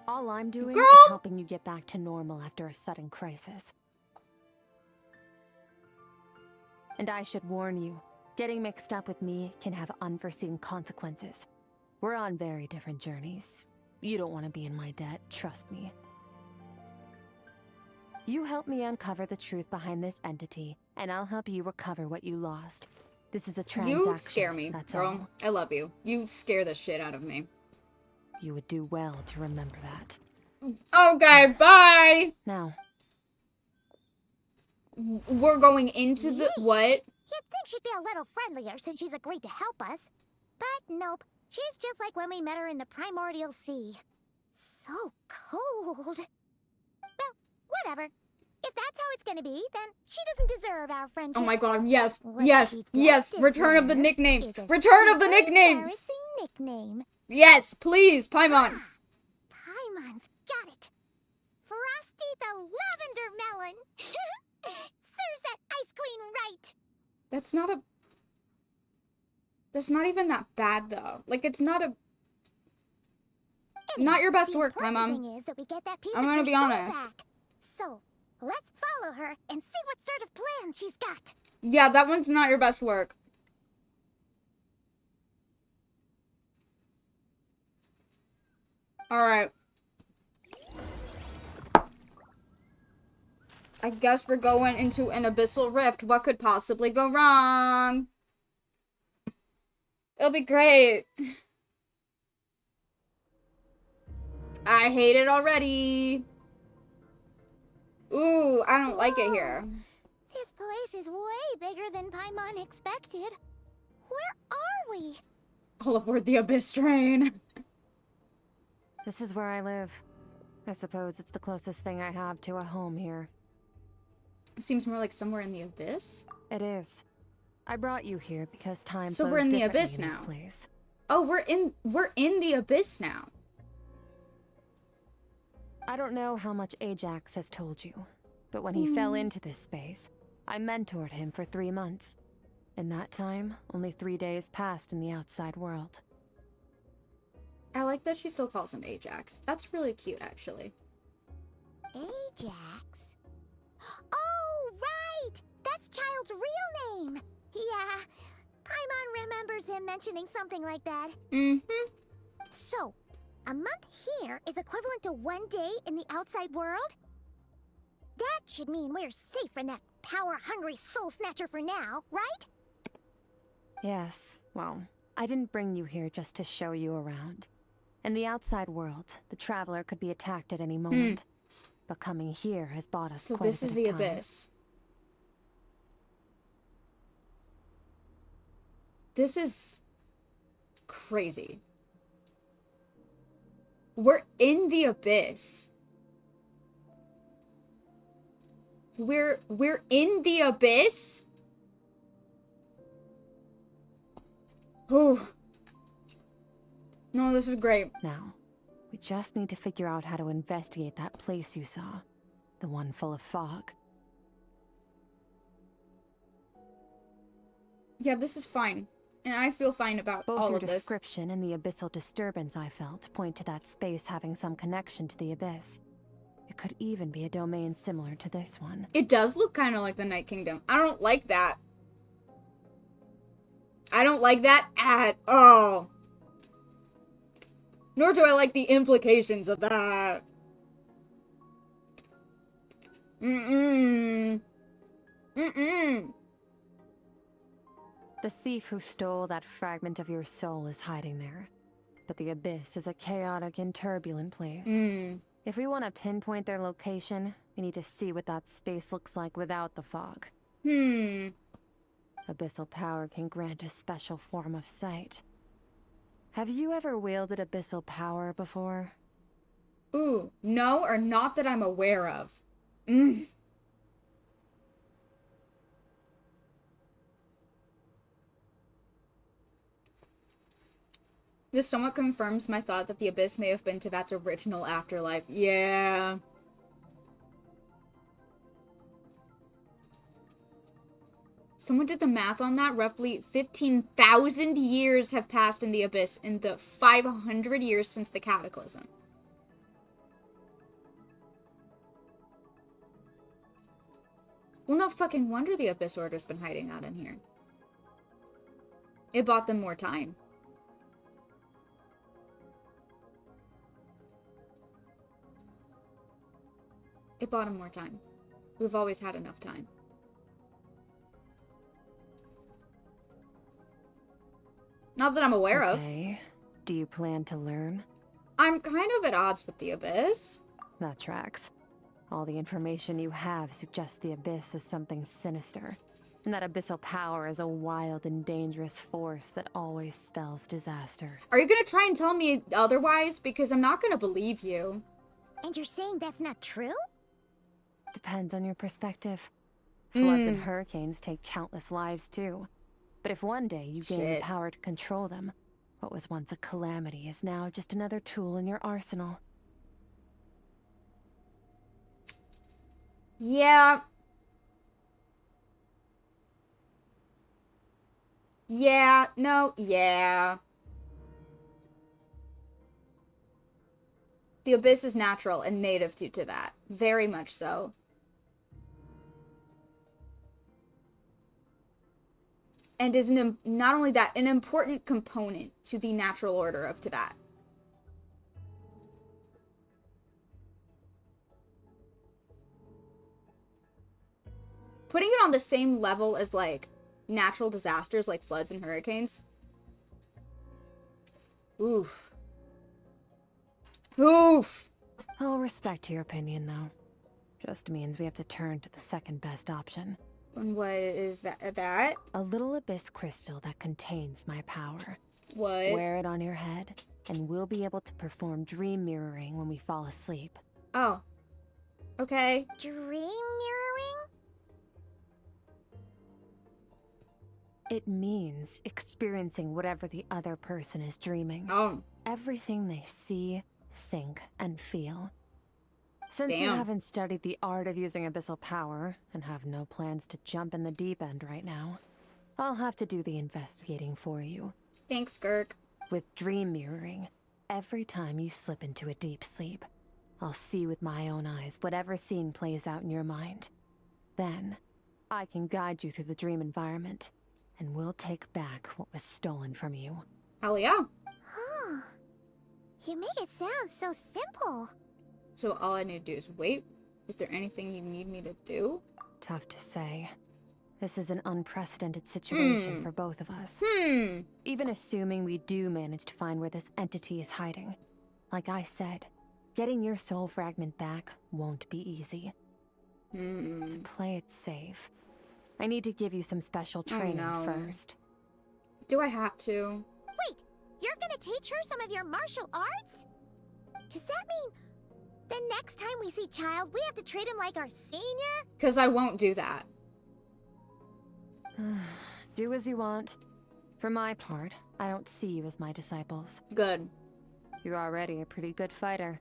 All I'm doing Girl! is helping you get back to normal after a sudden crisis. And I should warn you, getting mixed up with me can have unforeseen consequences. We're on very different journeys. You don't want to be in my debt, trust me. You help me uncover the truth behind this entity, and I'll help you recover what you lost. This is a transaction. You scare me, that's girl. all. I love you. You scare the shit out of me. You would do well to remember that. Okay, bye! Now, We're going into the... What? You'd think she'd be a little friendlier since she's agreed to help us. But nope, she's just like when we met her in the Primordial Sea. So cold. Well, whatever. If that's how it's gonna be, then she doesn't deserve our friendship. Oh my god, yes, What yes, she does yes! Return of the deserve nicknames! is a Return of the super nicknames! embarrassing nickname. Yes, please, Paimon! Paimon's got it. Frosty the Lavender Melon. Serves that Ice Queen right. That's not a... That's not even that bad, though. Like, it's not a... Not your best The work, important Paimon. thing is that we get that piece I'm of gonna her be soul honest. back. So, let's follow her and see what sort of plan she's got. Yeah, that one's not your best work. Alright. I guess we're going into an abyssal rift. What could possibly go wrong? It'll be great. I hate it already. Ooh, I don't like it here. This place is way bigger than Paimon expected. Where are we? All aboard the Abyss train. This is where I live. I suppose it's the closest thing I have to a home here. Seems more like somewhere in the Abyss. It is. I brought you here because time So flows we're in the differently Abyss in this now. place. Oh, we're in the Abyss now. I don't know how much Ajax has told you, but when he fell into this space, I mentored him for 3 months. In that time, only 3 days passed in the outside world. I like that she still calls him Ajax. That's really cute, actually. Ajax? Oh, right! That's Child's real name! Yeah, Paimon remembers him mentioning something like that. Mm-hmm. So, a month here is equivalent to 1 day in the outside world? That should mean we're safe from that power-hungry soul snatcher for now, right? Yes, well, I didn't bring you here just to show you around. In the outside world, the traveler could be attacked at any moment. But coming here has bought us So quite a this bit is of the time. Abyss. This is crazy. We're in the Abyss. We're in the Abyss? Ooh. No, this is great. Now, we just need to figure out how to investigate that place you saw. The one full of fog. Yeah, this is fine. And I feel fine about Both all your of this. description and the abyssal disturbance I felt point to that space having some connection to the abyss. It could even be a domain similar to this one. It does look kind of like the Night Kingdom. I don't like that. I don't like that at all. Nor do I like the implications of that. Mm-mm. Mm-mm. The thief who stole that fragment of your soul is hiding there. But the abyss is a chaotic and turbulent place. If we want to pinpoint their location, we need to see what that space looks like without the fog. Abyssal power can grant a special form of sight. Have you ever wielded abyssal power before? Ooh, no, or not that I'm aware of. This somewhat confirms my thought that the Abyss may have been Tevat's original afterlife. Yeah. Someone did the math on that. Roughly 15,000 years have passed in the Abyss in the 500 years since the Cataclysm. Well, no fucking wonder the Abyss Order's been hiding out in here. It bought them more time. It bought them more time. We've always had enough time. Not that I'm aware of. Okay. Do you plan to learn? I'm kind of at odds with the Abyss. That tracks. All the information you have suggests the abyss is something sinister. And that abyssal power is a wild and dangerous force that always spells disaster. Are you gonna try and tell me otherwise? Because I'm not gonna believe you. And you're saying that's not true? Depends on your perspective. Floods and hurricanes take countless lives too. But if one day you gain the power to control them, what was once a calamity is now just another tool in your arsenal. Yeah. Yeah, no, yeah. The Abyss is natural and native to that. Very much so. And is not only that, an important component to the natural order of Tibet. Putting it on the same level as, like, natural disasters like floods and hurricanes. Oof. Oof. I'll respect your opinion, though. Just means we have to turn to the second best option. And what is that? A little abyss crystal that contains my power. What? Wear it on your head, and we'll be able to perform dream mirroring when we fall asleep. Oh. Okay. Dream mirroring? It means experiencing whatever the other person is dreaming. Oh. Everything they see, think, and feel. Since you Damn. haven't studied the art of using abyssal power, and have no plans to jump in the deep end right now, I'll have to do the investigating for you. Thanks, Skirk. With dream mirroring, every time you slip into a deep sleep, I'll see with my own eyes whatever scene plays out in your mind. Then, I can guide you through the dream environment, and we'll take back what was stolen from you. Hell yeah. Huh. You make it sound so simple. So all I need to do is wait? Is there anything you need me to do? Tough to say. This is an unprecedented situation for both of us. Even assuming we do manage to find where this entity is hiding. Like I said, getting your soul fragment back won't be easy. To play it safe, I need to give you some special training first. Do I have to? Wait, you're gonna teach her some of your martial arts? Does that mean the next time we see Child, we have to treat him like our senior? Because I won't do that. Do as you want. For my part, I don't see you as my disciples. Good. You're already a pretty good fighter.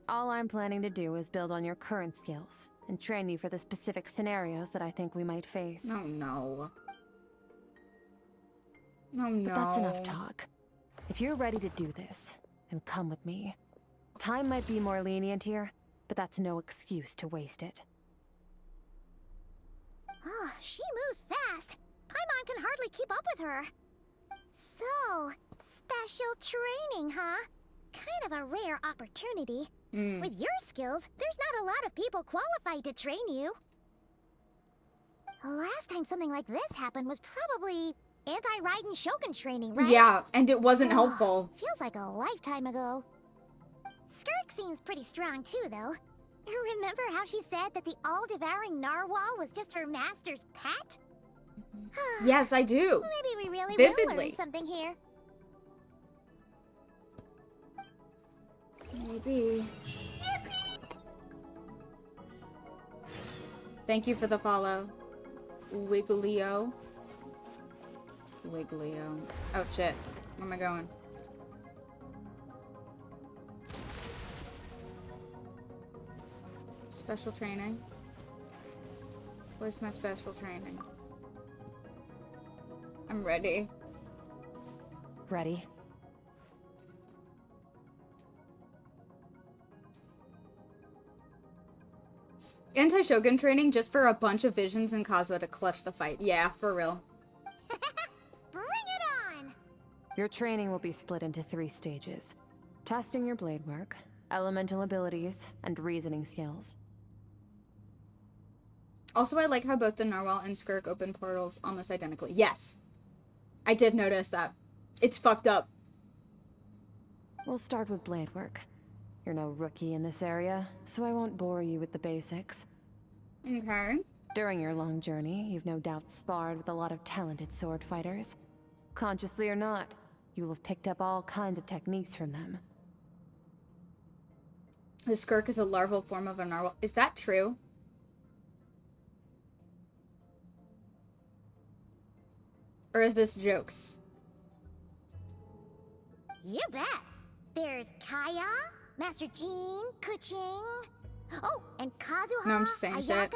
All I'm planning to do is build on your current skills and train you for the specific scenarios that I think we might face. Oh no. Oh no. But that's enough talk. If you're ready to do this, then come with me. Time might be more lenient here, but that's no excuse to waste it. Oh, she moves fast. Paimon can hardly keep up with her. So, special training, huh? Kind of a rare opportunity. With your skills, there's not a lot of people qualified to train you. The last time something like this happened was probably anti-Raiden Shogun training, right? Yeah, and it wasn't helpful. Feels like a lifetime ago. Skirk seems pretty strong too, though. Remember how she said that the all-devouring narwhal was just her master's pet? Yes, I do. Maybe we really will Vividly. learn something here. Maybe. Thank you for the follow. Wigglio. Wigglio. Oh shit. Where am I going? Special training. Where's my special training? I'm ready. Ready? Anti-Shogun training just for a bunch of visions and Kazuha to clutch the fight. Yeah, for real. Bring it on! Your training will be split into 3 stages. Testing your blade work, elemental abilities, and reasoning skills. Also, I like how both the Narwhal and Skirk open portals almost identically. Yes! I did notice that. It's fucked up. We'll start with blade work. You're no rookie in this area, so I won't bore you with the basics. Okay. During your long journey, you've no doubt sparred with a lot of talented sword fighters. Consciously or not, you'll have picked up all kinds of techniques from them. The Skirk is a larval form of a Narwhal. Is that true? Or is this jokes? You bet. There's Kaya, Master Jean, Kuching. Oh, and Kazuha, No, I'm just saying Ayaka. shit.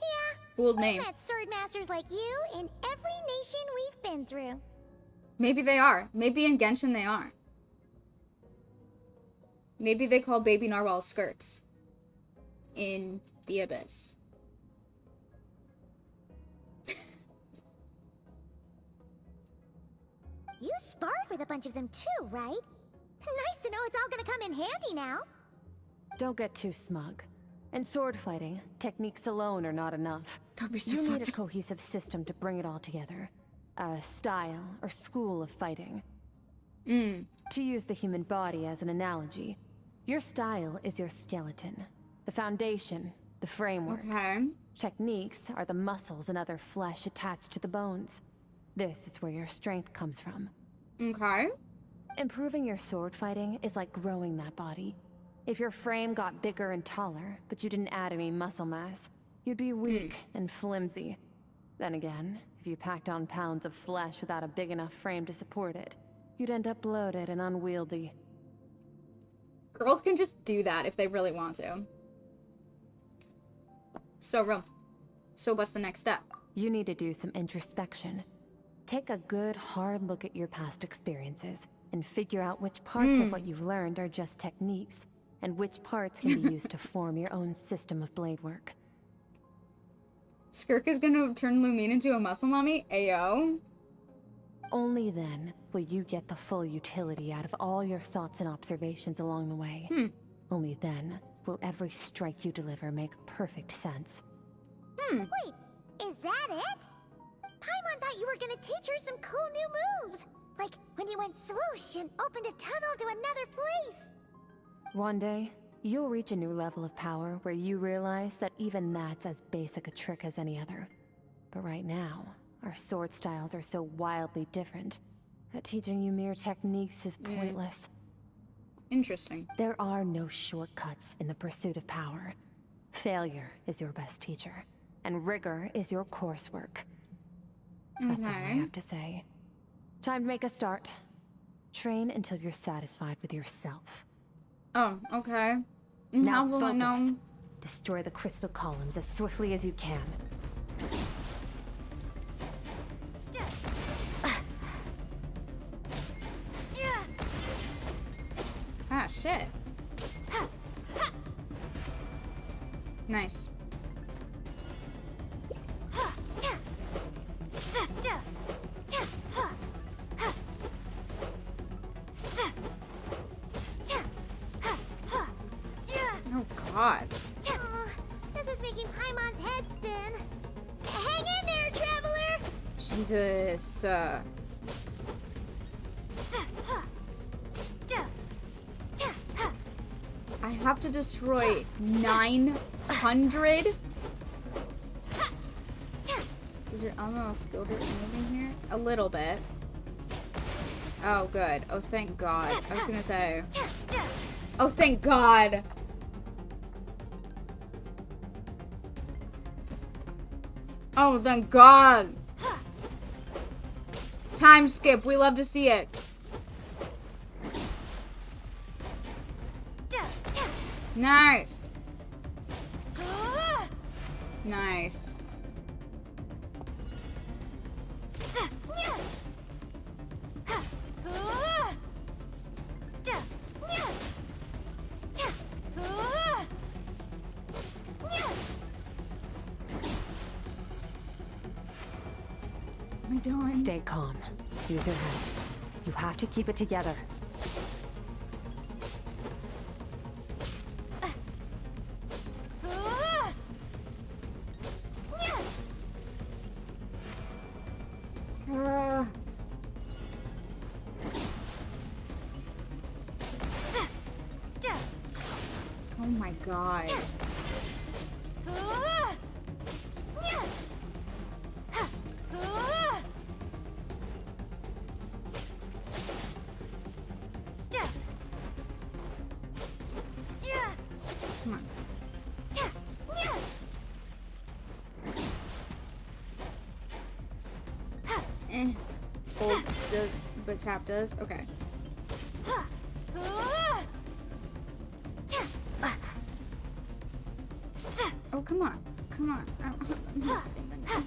Yeah, Fooled we've name. met sword masters like you in every nation we've been through. Maybe they are. Maybe in Genshin they are. Maybe they call baby narwhals skirks. In the abyss. You sparred with a bunch of them too, right? Nice to know it's all gonna come in handy now. Don't get too smug. In sword fighting, techniques alone are not enough. Don't be so You need a fucked. cohesive system to bring it all together. A style or school of fighting. To use the human body as an analogy, your style is your skeleton, the foundation, the framework. Okay. Techniques are the muscles and other flesh attached to the bones. This is where your strength comes from. Okay. Improving your sword fighting is like growing that body. If your frame got bigger and taller, but you didn't add any muscle mass, you'd be weak and flimsy. Then again, if you packed on pounds of flesh without a big enough frame to support it, you'd end up bloated and unwieldy. Girls can just do that if they really want to. So what's the next step? You need to do some introspection. Take a good, hard look at your past experiences and figure out which parts of what you've learned are just techniques, and which parts can be used to form your own system of blade work. Skirk is gonna turn Lumine into a muscle mommy? Ayo. Only then will you get the full utility out of all your thoughts and observations along the way. Only then will every strike you deliver make perfect sense. Wait, is that it? Paimon thought you were gonna teach her some cool new moves. Like when you went swoosh and opened a tunnel to another place. One day, you'll reach a new level of power where you realize that even that's as basic a trick as any other. But right now, our sword styles are so wildly different that teaching you mere techniques is pointless. Interesting. There are no shortcuts in the pursuit of power. Failure is your best teacher, and rigor is your coursework. That's all I have to say. Time to make a start. Train until you're satisfied with yourself. Oh, okay. Now How will I focus. know? Destroy the crystal columns as swiftly as you can. Ah, shit. Nice. Oh, God. Oh, this is making Paimon's head spin. Hang in there, traveler! Jesus. I have to destroy 900? Is your elemental skill different moving here? A little bit. Oh, good. Oh, thank God. I was gonna say. Oh, thank God. Oh, thank God. Time skip. We love to see it. Nice. Nice. What am I doing? Stay calm. Use your head. You have to keep it together. Oh my God. Come on. Hold does, but tap does? Okay. Oh, come on. Come on. I'm missing the name.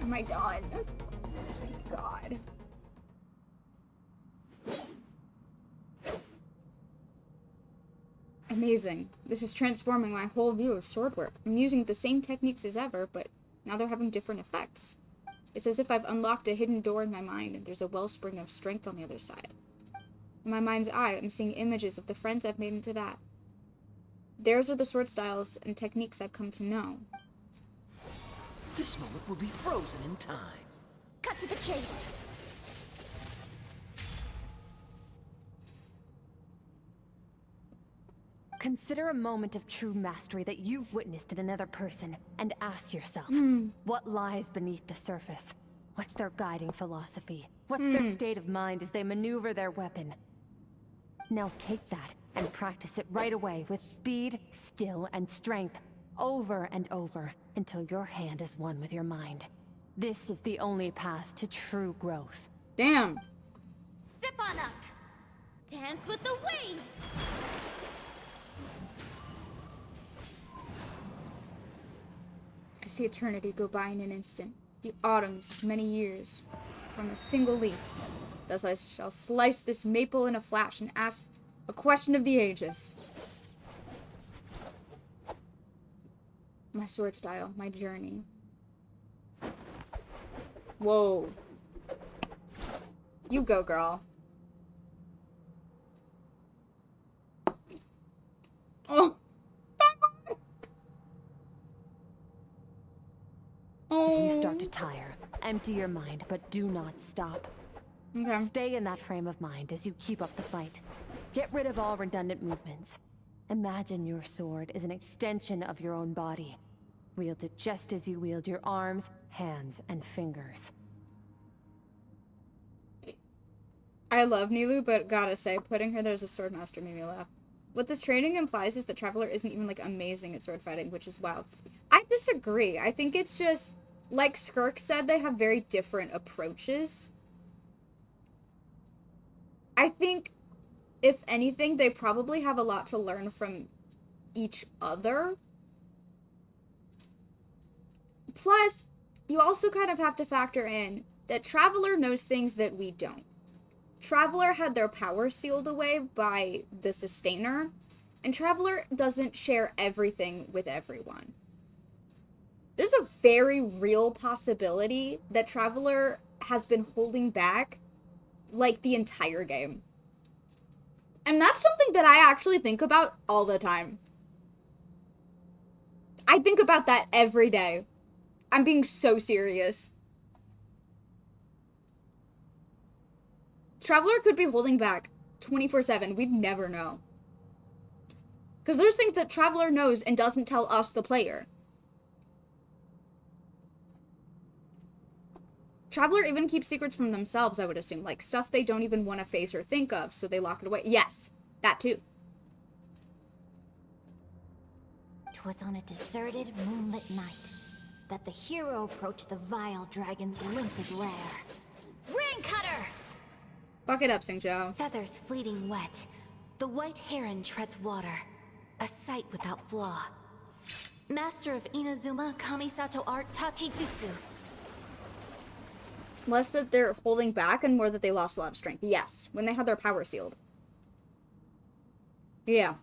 Oh my God. Oh my God. Amazing. This is transforming my whole view of sword work. I'm using the same techniques as ever, but now they're having different effects. It's as if I've unlocked a hidden door in my mind and there's a wellspring of strength on the other side. In my mind's eye, I'm seeing images of the friends I've made into that. Theirs are the sword styles and techniques I've come to know. This moment will be frozen in time. Cut to the chase. Consider a moment of true mastery that you've witnessed in another person, and ask yourself, what lies beneath the surface? What's their guiding philosophy? What's their state of mind as they maneuver their weapon? Now take that and practice it right away with speed, skill, and strength, over and over, until your hand is one with your mind. This is the only path to true growth. Damn. Step on up. Dance with the waves. I see eternity go by in an instant. The autumns of many years. From a single leaf. Thus I shall slice this maple in a flash and ask a question of the ages. My sword style, my journey. Whoa. You go, girl. Oh. If you start to tire, empty your mind, but do not stop. Okay. Stay in that frame of mind as you keep up the fight. Get rid of all redundant movements. Imagine your sword is an extension of your own body. Wield it just as you wield your arms, hands, and fingers. I love Nilu, but gotta say, putting her there as a sword master made me laugh. What this training implies is that Traveler isn't even, like, amazing at sword fighting, which is wow. I disagree. I think it's just, like Skirk said, they have very different approaches. I think, if anything, they probably have a lot to learn from each other. Plus, you also kind of have to factor in that Traveler knows things that we don't. Traveler had their power sealed away by the Sustainer, and Traveler doesn't share everything with everyone. There's a very real possibility that Traveler has been holding back, like, the entire game. And that's something that I actually think about all the time. I think about that every day. I'm being so serious. Traveler could be holding back 24/7. We'd never know. Because there's things that Traveler knows and doesn't tell us, the player. Traveler even keeps secrets from themselves, I would assume. Like, stuff they don't even want to face or think of, so they lock it away. Yes, that too. 'Twas on a deserted, moonlit night that the hero approached the vile dragon's limpid lair. Rain Cutter! Fuck it up, Xingqiao. Feathers fleeting wet, the white heron treads water, a sight without flaw. Master of Inazuma Kamisato art Tachijutsu. Less that they're holding back and more that they lost a lot of strength. Yes, when they had their power sealed. Yeah.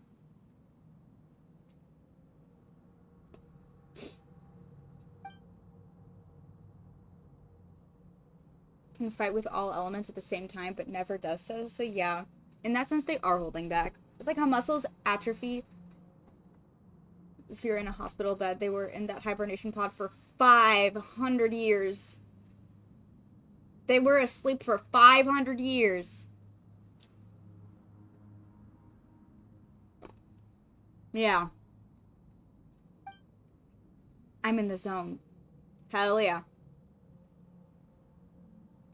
Can fight with all elements at the same time, but never does so. So yeah, in that sense, they are holding back. It's like how muscles atrophy if you're in a hospital bed. They were in that hibernation pod for 500 years. They were asleep for 500 years. Yeah. I'm in the zone. Hell yeah.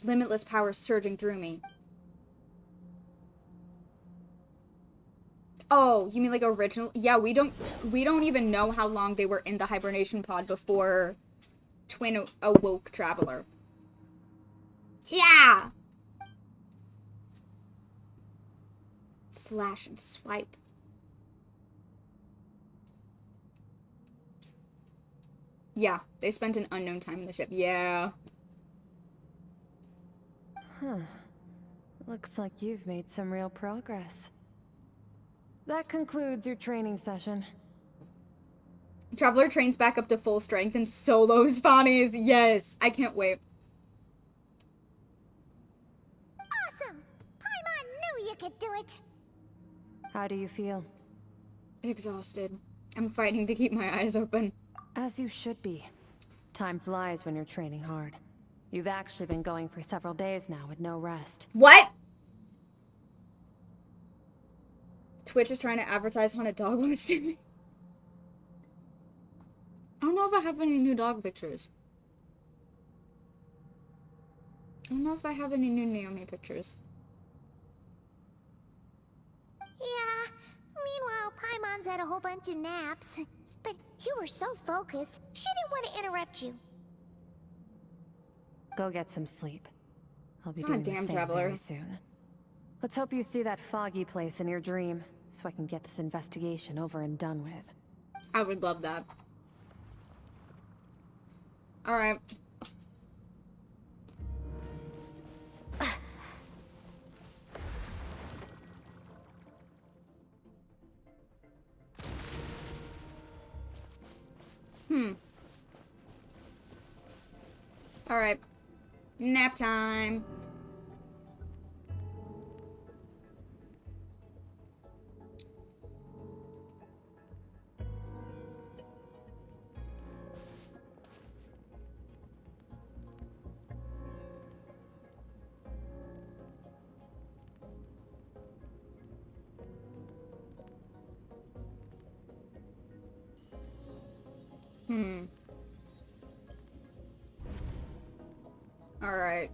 Limitless power surging through me. Oh, you mean like original? Yeah, we don't even know how long they were in the hibernation pod before Twin awoke Traveler. Yeah! Slash and swipe. Yeah, they spent an unknown time in the ship. Yeah. Huh. Looks like you've made some real progress. That concludes your training session. Traveler trains back up to full strength and solos Fanny's. Yes, I can't wait. Awesome! Paimon knew you could do it. How do you feel? Exhausted. I'm fighting to keep my eyes open. As you should be. Time flies when you're training hard. You've actually been going for several days now with no rest. What? Twitch is trying to advertise Haunted Dog Watch to me. I don't know if I have any new dog pictures. I don't know if I have any new Naomi pictures. Yeah. Meanwhile, Paimon's had a whole bunch of naps. But you were so focused, she didn't want to interrupt you. Go get some sleep. I'll be God doing the damn, same Traveler. very soon. Let's hope you see that foggy place in your dream, so I can get this investigation over and done with. I would love that. Alright. Alright. Nap time. All right.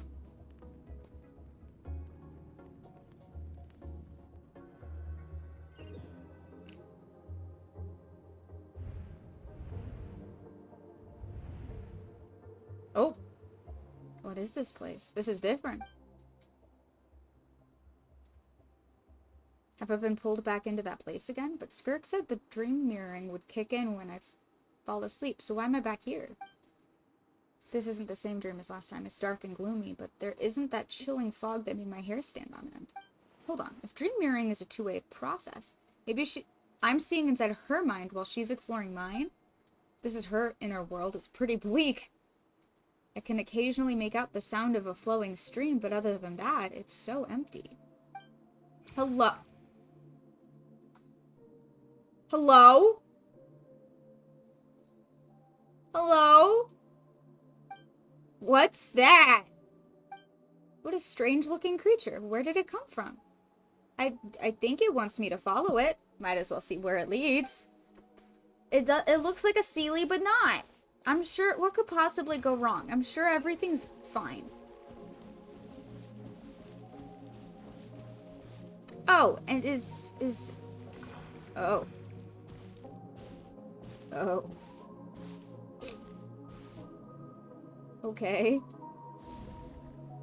Oh. What is this place? This is different. Have I been pulled back into that place again? But Skirk said the dream mirroring would kick in when I fall asleep, so why am I back here? This isn't the same dream as last time. It's dark and gloomy, but there isn't that chilling fog that made my hair stand on end. Hold on. If dream mirroring is a two-way process, maybe I'm seeing inside her mind while she's exploring mine. This is her inner world. It's pretty bleak. I can occasionally make out the sound of a flowing stream, but other than that, it's so empty. Hello? Hello? Hello? What's that? What a strange looking creature. Where did it come from? I think it wants me to follow it. Might as well see where it leads. It looks like a Sealy, but not. I'm sure, what could possibly go wrong? I'm sure everything's fine. Oh, and oh. Oh. Okay.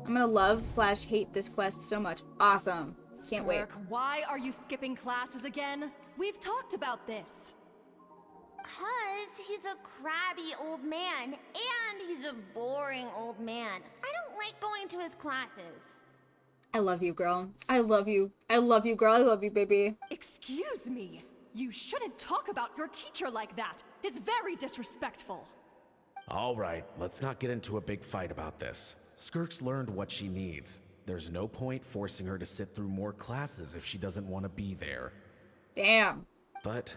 I'm gonna love/hate this quest so much. Awesome. Can't wait. SKIRK, why are you skipping classes again? We've talked about this. 'Cause he's a crabby old man, and he's a boring old man. I don't like going to his classes. I love you, girl. I love you. I love you, girl. I love you, baby. Excuse me. You shouldn't talk about your teacher like that. It's very disrespectful. All right, let's not get into a big fight about this. SKIRK's learned what she needs. There's no point forcing her to sit through more classes if she doesn't want to be there. Damn. But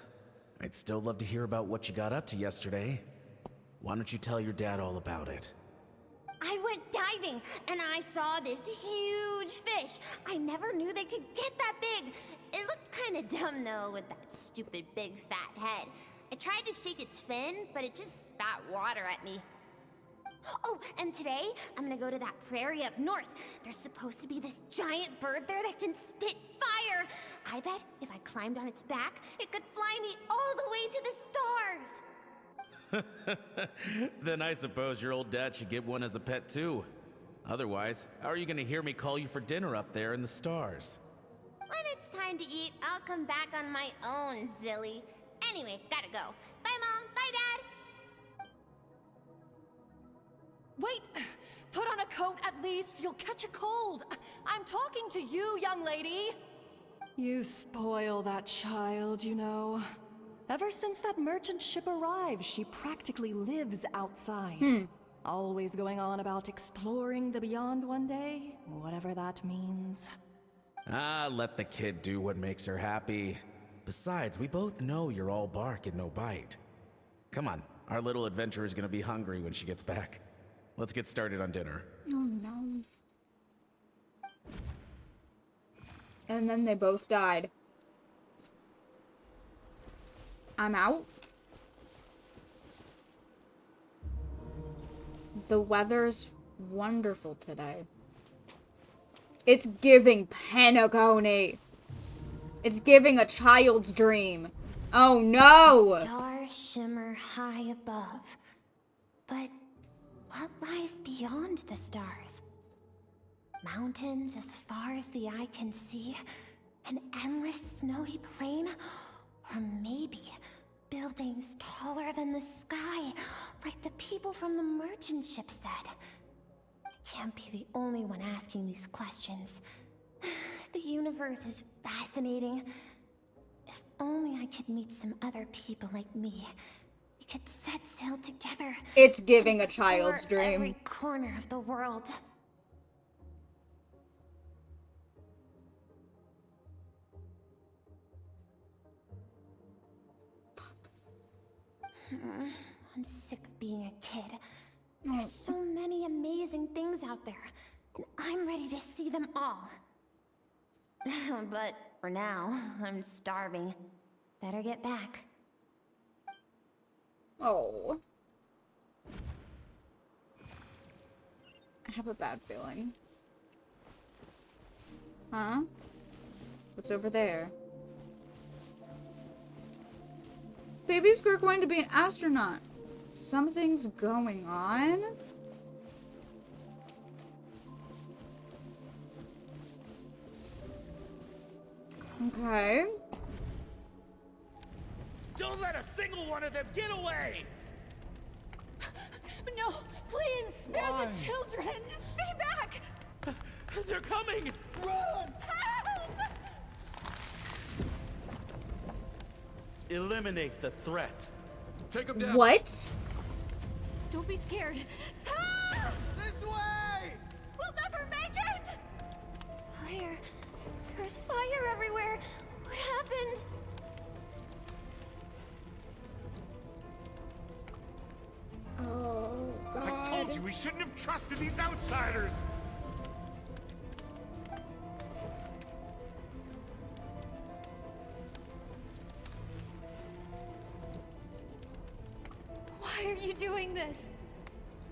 I'd still love to hear about what you got up to yesterday. Why don't you tell your dad all about it? I went diving, and I saw this huge fish. I never knew they could get that big. It looked kind of dumb, though, with that stupid big fat head. I tried to shake its fin, but it just spat water at me. Oh, and today, I'm gonna go to that prairie up north. There's supposed to be this giant bird there that can spit fire. I bet if I climbed on its back, it could fly me all the way to the stars. Then I suppose your old dad should get one as a pet too. Otherwise, how are you gonna hear me call you for dinner up there in the stars? When it's time to eat, I'll come back on my own, Zilly. Anyway, gotta go. Bye, Mom. Bye, Dad. Wait! Put on a coat at least. You'll catch a cold. I'm talking to you, young lady. You spoil that child, you know. Ever since that merchant ship arrived, she practically lives outside. Always going on about exploring the beyond one day, whatever that means. Ah, let the kid do what makes her happy. Besides, we both know you're all bark and no bite. Come on, our little adventurer's gonna be hungry when she gets back. Let's get started on dinner. Oh no. And then they both died. I'm out. The weather's wonderful today. It's giving Pentagonate. It's giving a child's dream. Oh no! Stars shimmer high above. But what lies beyond the stars? Mountains as far as the eye can see? An endless snowy plain? Or maybe buildings taller than the sky, like the people from the merchant ship said? I can't be the only one asking these questions. The universe is fascinating. If only I could meet some other people like me. We could set sail together. It's giving a child's dream. Every corner of the world. I'm sick of being a kid. There's so many amazing things out there, and I'm ready to see them all. But for now, I'm starving. Better get back. Oh. I have a bad feeling. Huh? What's over there? Baby Skirk wanting to be an astronaut. Something's going on. Okay. Don't let a single one of them get away! No, please, spare the children! Stay back! They're coming! Help! Eliminate the threat. Take them down. What? Don't be scared. This way! We'll never make it! Fire. There's fire everywhere. What happened? Oh, God. I told you we shouldn't have trusted these outsiders! Why are you doing this?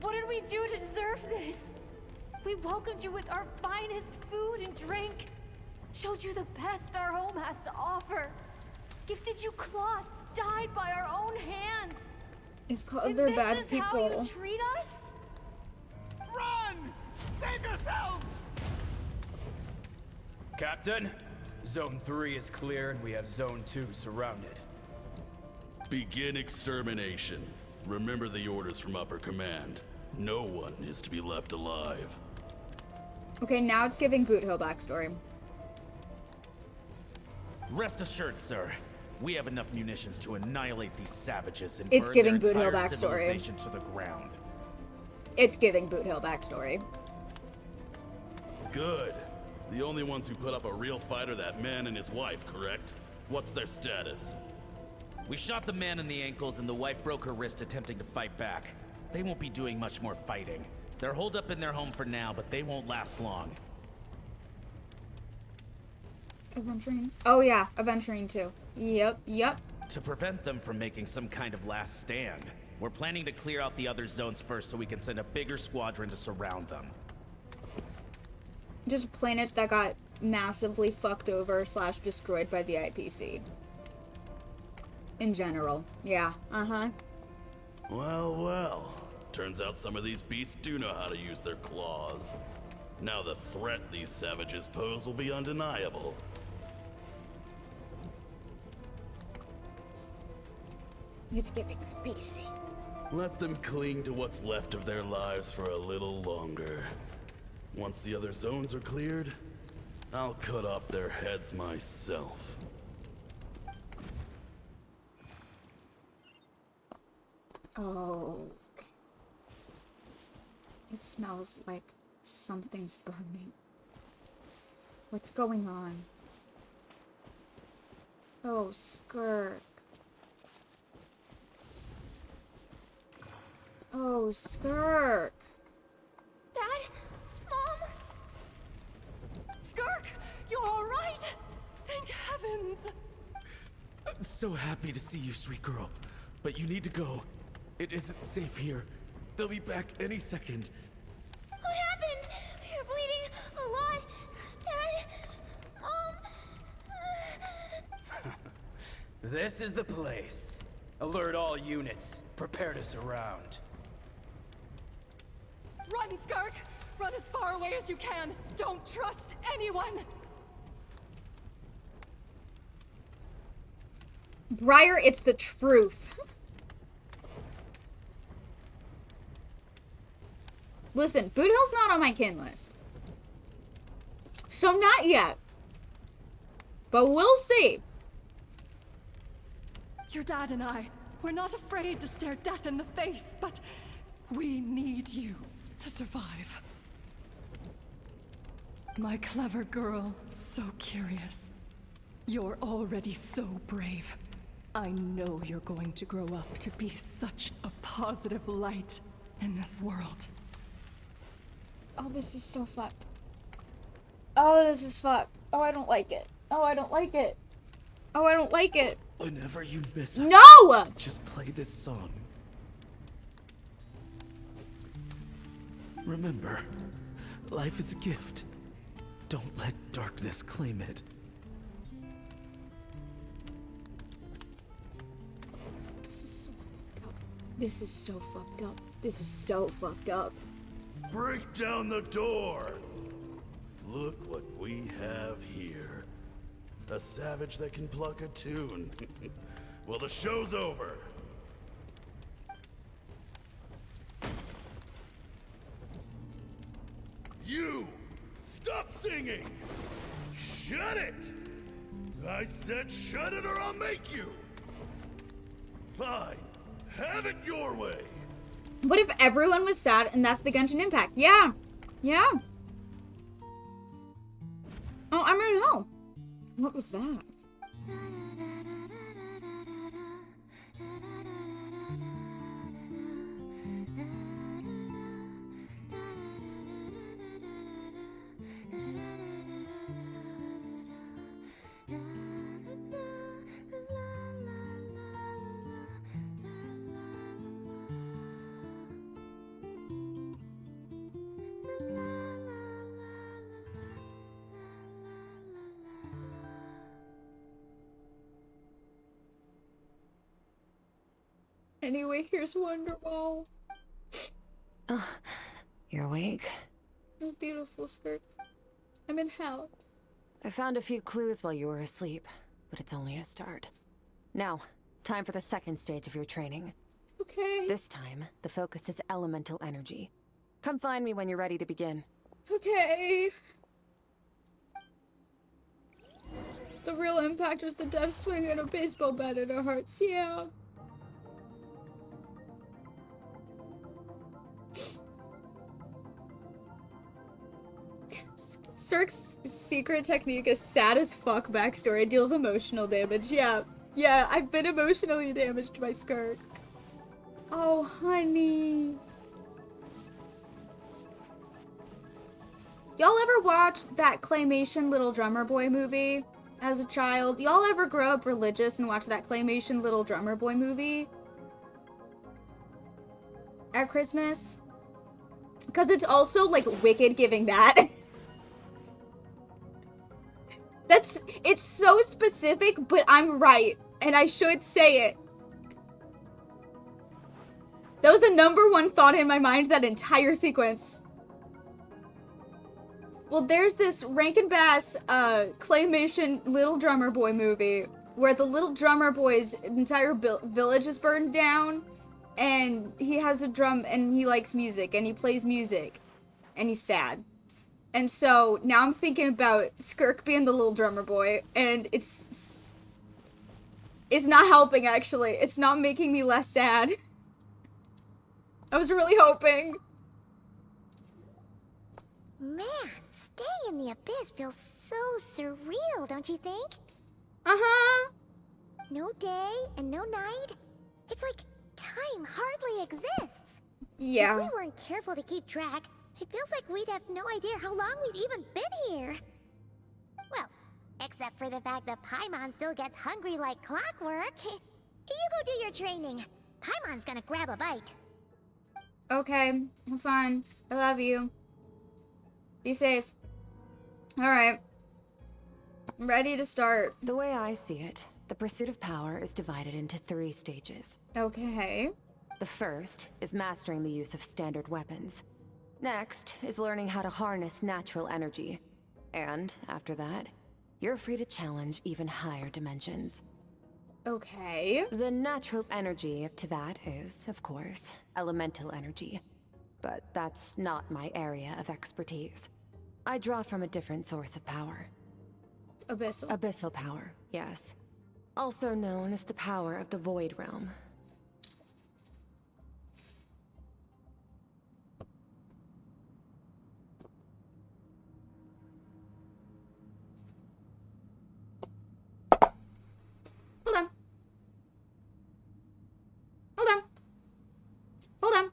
What did we do to deserve this? We welcomed you with our finest food and drink, showed you the best our home has to offer, gifted you cloth dyed by our own hands. It's called And they're this bad is people. how you treat us? Run! Save yourselves! Captain, Zone 3 is clear and we have Zone 2 surrounded. Begin extermination. Remember the orders from upper command. No one is to be left alive. Okay, now it's giving Boot Hill backstory. Rest assured, sir. We have enough munitions to annihilate these savages and It's burn giving their Boot Hill entire backstory. civilization to the ground. It's giving Boot Hill backstory. Good. The only ones who put up a real fight are that man and his wife, correct? What's their status? We shot the man in the ankles and the wife broke her wrist attempting to fight back. They won't be doing much more fighting. They're holed up in their home for now, but they won't last long. Aventurine. Oh yeah, Aventurine too. Yep. To prevent them from making some kind of last stand, we're planning to clear out the other zones first so we can send a bigger squadron to surround them. Just planets that got massively fucked over / destroyed by the IPC. In general. Yeah, Well, well. Turns out some of these beasts do know how to use their claws. Now the threat these savages pose will be undeniable. He's giving IPC. Let them cling to what's left of their lives for a little longer. Once the other zones are cleared, I'll cut off their heads myself. Oh. It smells like something's burning. What's going on? Oh, Skirk. Oh, Skirk. Dad? Mom? Skirk, you're all right? Thank heavens. I'm so happy to see you, sweet girl. But you need to go. It isn't safe here. They'll be back any second. What happened? You're bleeding a lot. Dad? Mom? This is the place. Alert all units. Prepare to surround. Run, Skirk! Run as far away as you can! Don't trust anyone! Briar, it's the truth. Listen, Boot Hill's not on my kin list. So not yet. But we'll see. Your dad and I, we're not afraid to stare death in the face, but we need you to survive. My clever girl, so curious. You're already so brave. I know you're going to grow up to be such a positive light in this world. Oh, this is so fucked. Oh, this is fucked. Oh, I don't like it. Oh, I don't like it. Oh, I don't like it. Whenever you miss us, No! just play this song. Remember, life is a gift. Don't let darkness claim it. This is so fucked up. This is so fucked up. This is so fucked up. Break down the door! Look what we have here. A savage that can pluck a tune. Well, the show's over. You! Stop singing! Shut it! I said shut it or I'll make you! Fine. Have it your way! What if everyone was sad and that's the Genshin Impact? Yeah. Yeah. Oh, I'm right home. What was that? Anyway, here's Wonderwall. Oh, you're awake? Oh, beautiful skirt. I'm in hell. I found a few clues while you were asleep, but it's only a start. Now, time for the second stage of your training. Okay. This time, the focus is elemental energy. Come find me when you're ready to begin. Okay. The real impact was the death swing and a baseball bat in our hearts, yeah. Cirque's secret technique is sad as fuck backstory. It deals emotional damage. Yeah. Yeah, I've been emotionally damaged by Skirk. Oh, honey. Y'all ever watched that claymation Little Drummer Boy movie as a child? Y'all ever grow up religious and watch that claymation Little Drummer Boy movie at Christmas? Because it's also, like, wicked giving that. It's so specific, but I'm right. And I should say it. That was the #1 thought in my mind that entire sequence. Well, there's this Rankin Bass claymation Little Drummer Boy movie where the Little Drummer Boy's entire village is burned down, and he has a drum and he likes music and he plays music and he's sad. And so now I'm thinking about Skirk being the Little Drummer Boy, and it's not helping, actually. It's not making me less sad. I was really hoping. Man, staying in the abyss feels So surreal, don't you think? Uh-huh. No day and no night. It's like time hardly exists. Yeah. If we weren't careful to keep track, it feels like we'd have no idea how long we've even been here. Well, except for the fact that Paimon still gets hungry like clockwork. You go do your training. Paimon's gonna grab a bite. Okay, have fun. I love you. Be safe. Alright. I'm ready to start. The way I see it, the pursuit of power is divided into 3 stages. Okay. The first is mastering the use of standard weapons. Next is learning how to harness natural energy. And after that, you're free to challenge even higher dimensions. Okay. The natural energy of Teyvat is, of course, elemental energy. But that's not my area of expertise. I draw from a different source of power. Abyssal. Abyssal power, yes. Also known as the power of the Void Realm. Hold on. Hold on. Hold on.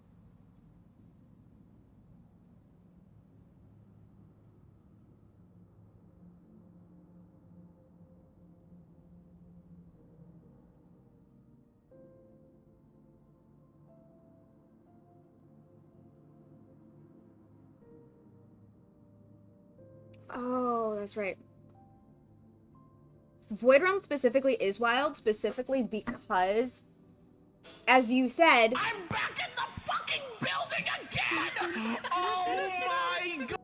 Oh, that's right. Void Realm specifically is wild, specifically because, as you said... I'm back in the fucking building again! Oh my god!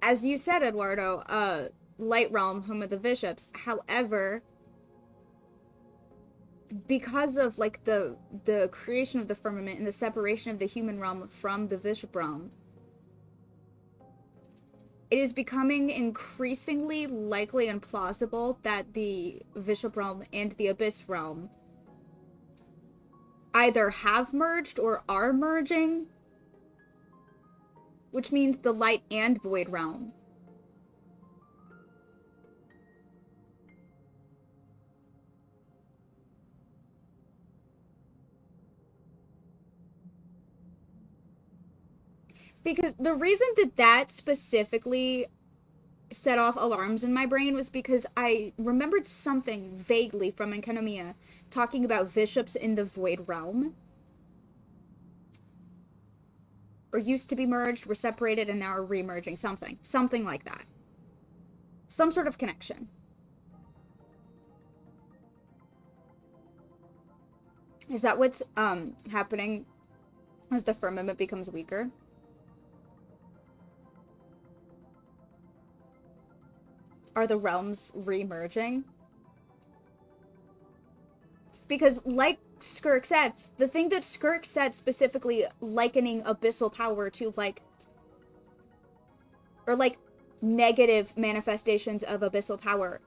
As you said, Eduardo, Light Realm, home of the Bishops. However, because of, like, the creation of the firmament and the separation of the human realm from the Bishop realm, it is becoming increasingly likely and plausible that the Bishop realm and the Abyss realm either have merged or are merging, which means the Light and Void realm. Because the reason that specifically set off alarms in my brain was because I remembered something vaguely from Enkanomiya talking about bishops in the Void Realm. Or used to be merged, were separated, and now are re-merging. Something like that. Some sort of connection. Is that what's happening as the firmament becomes weaker? Are the realms re-merging? Because, like Skirk said, the thing that Skirk said specifically likening abyssal power to, like, or, like, negative manifestations of abyssal power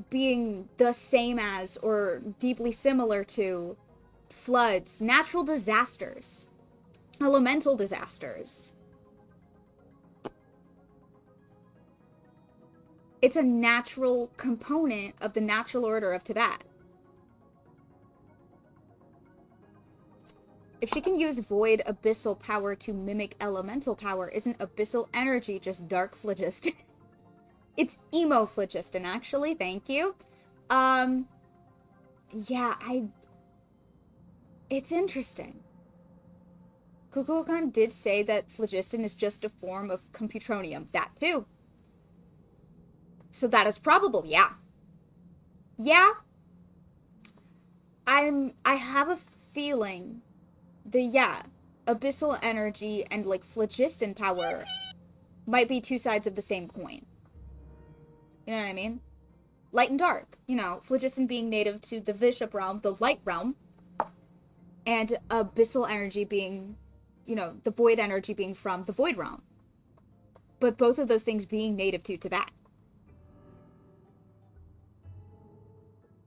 being the same as or deeply similar to floods, natural disasters, elemental disasters. It's a natural component of the natural order of Teyvat. If she can use void abyssal power to mimic elemental power, isn't abyssal energy just dark phlogiston? It's emo phlogiston, actually. Thank you. Yeah, it's interesting. Kukulkan did say that phlogiston is just a form of computronium. That too. So that is probable, yeah. Yeah. I have a feeling that, yeah, abyssal energy and, like, phlogiston power might be 2 sides of the same coin. You know what I mean? Light and dark. You know, phlogiston being native to the Bishop realm, the light realm, and abyssal energy being, you know, the void energy being from the void realm. But both of those things being native to Teyvat.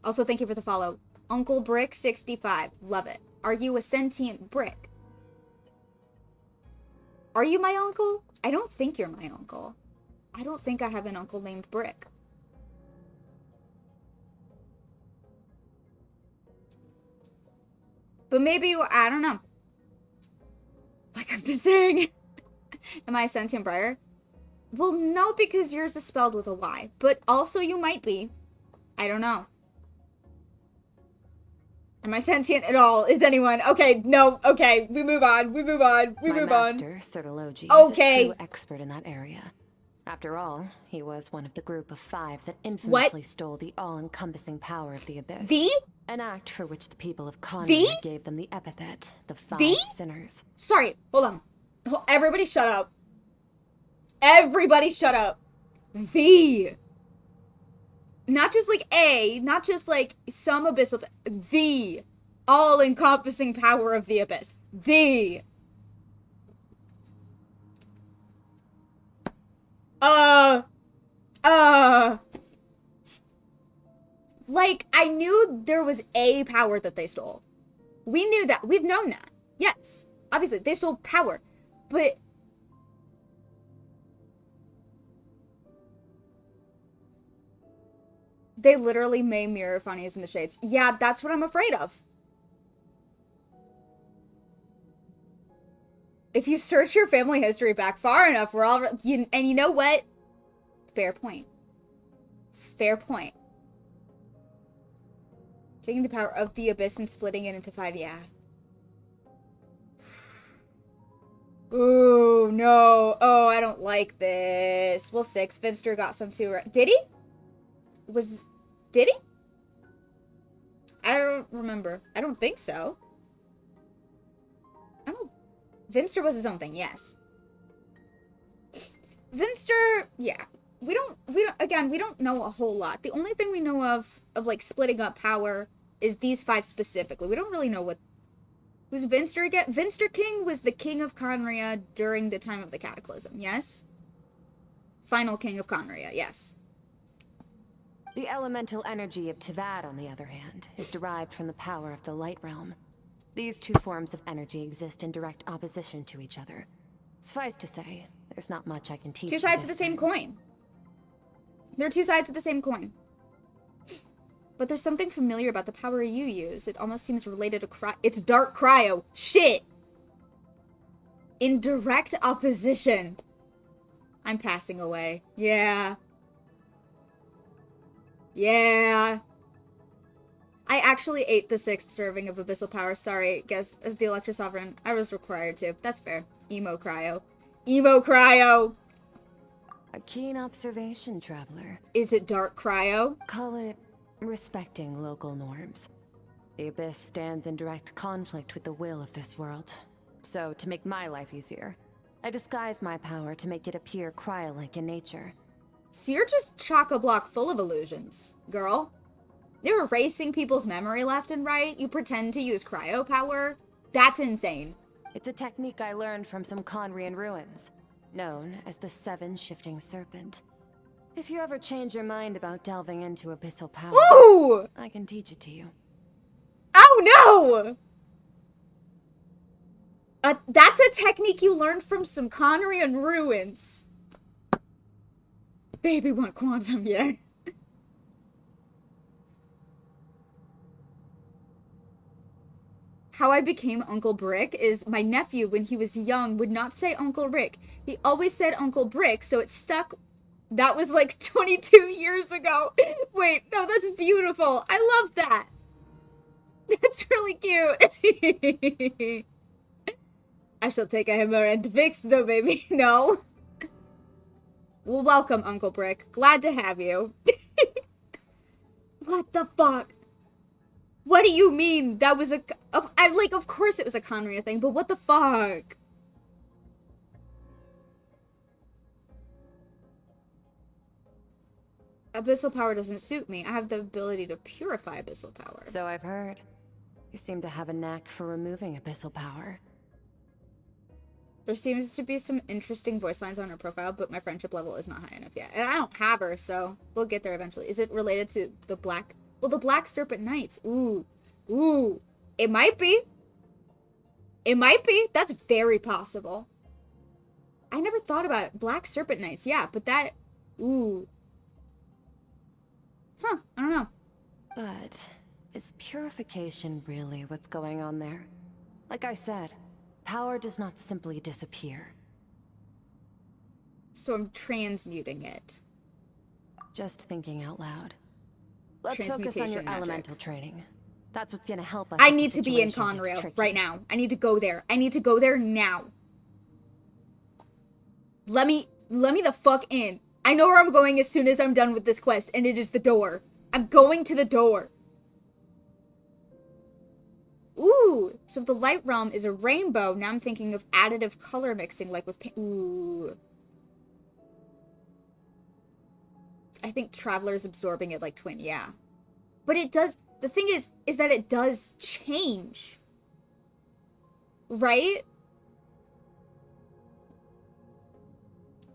Also, thank you for the follow. Uncle Brick 65. Love it. Are you a sentient brick? Are you my uncle? I don't think you're my uncle. I don't think I have an uncle named Brick. But maybe, I don't know. Like I've been saying. Am I a sentient briar? Well, no, because yours is spelled with a Y. But also you might be. I don't know. Am I sentient at all? Is anyone? Okay, no, okay. We move on. We move on. We move on. My master, Sertology, okay. is a true expert in that area. After all, he was one of the group of 5 that infamously stole the all-encompassing power of the Abyss. An act for which the people of Conrad gave them the epithet, the 5 Sinners. Sorry, hold on. Everybody shut up. Everybody shut up. Not just like not just like some abyssal, the all-encompassing power of the Abyss. Like, I knew there was a power that they stole. We knew that. We've known that. Yes. Obviously, they stole power. But... they literally may mirror Funnies in the Shades. Yeah, that's what I'm afraid of. If you search your family history back far enough, we're all... and you know what? Fair point. Fair point. Taking the power of the Abyss and splitting it into 5, yeah. Ooh, no. Oh, I don't like this. Well, 6. Finster got some too, right? Did he? Did he? I don't remember. I don't think so. Vinster was his own thing, yes. Vinster, yeah. We don't, again, we don't know a whole lot. The only thing we know of like splitting up power is these 5 specifically. We don't really know what, who's Vinster again? Vinster King was the king of Conria during the time of the Cataclysm, yes? Final king of Conria, yes. The elemental energy of Tivad, on the other hand, is derived from the power of the Light Realm. These 2 forms of energy exist in direct opposition to each other. Suffice to say, there's not much I can teach you. 2 sides of the same coin. They're 2 sides of the same coin. But there's something familiar about the power you use. It almost seems related to it's dark cryo. Shit! In direct opposition. I'm passing away. Yeah. Yeah. I actually ate the 6th serving of Abyssal Power. Sorry, guess, as the Electro Sovereign, I was required to. That's fair. Emo cryo. Emo cryo! A keen observation, traveler. Is it dark cryo? Call it respecting local norms. The Abyss stands in direct conflict with the will of this world. So, to make my life easier, I disguise my power to make it appear cryo-like in nature. So you're just chock-a-block full of illusions, girl. You're erasing people's memory left and right. You pretend to use cryo power. That's insane. It's a technique I learned from some Conrian ruins, known as the 7 Shifting Serpent. If you ever change your mind about delving into abyssal power, ooh! I can teach it to you. Oh no! That's a technique you learned from some Conrian ruins. Baby want quantum, yeah. How I became Uncle Brick is my nephew, when he was young, would not say Uncle Rick. He always said Uncle Brick, so it stuck. That was like 22 years ago. Wait, no, that's beautiful. I love that. That's really cute. I shall take a hammer and fix though, baby. No. Well, welcome, Uncle Brick. Glad to have you. What the fuck? What do you mean? That was of course it was a Conria thing, but what the fuck? Abyssal power doesn't suit me. I have the ability to purify abyssal power. So I've heard. You seem to have a knack for removing abyssal power. There seems to be some interesting voice lines on her profile, but my friendship level is not high enough yet. And I don't have her, so we'll get there eventually. Is it related to the black... well, the Black Serpent Knights. Ooh. Ooh. It might be. It might be. That's very possible. I never thought about it. Black Serpent Knights. Yeah, but that... Ooh. Huh. I don't know. But is purification really what's going on there? Like I said, power does not simply disappear. So I'm transmuting it. Just thinking out loud. Let's focus on your elemental training. That's what's gonna help us. I need to be in Conrail right now. I need to go there. I need to go there now. Let me the fuck in. I know where I'm going as soon as I'm done with this quest, and it is the door. I'm going to the door. Ooh, so if the light realm is a rainbow, now I'm thinking of additive color mixing, like with ooh. I think Traveler's absorbing it like Twin, yeah. But it does, the thing is that it does change. Right?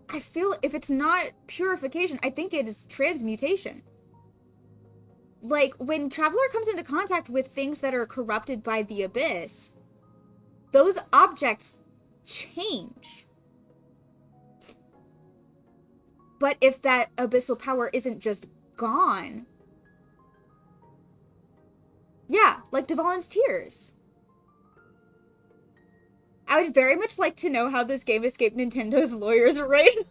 I feel if it's not purification, I think it is transmutation. Like, when Traveler comes into contact with things that are corrupted by the Abyss, those objects change. But if that abyssal power isn't just gone... Yeah, like Dvalin's Tears. I would very much like to know how this game escaped Nintendo's lawyers' right.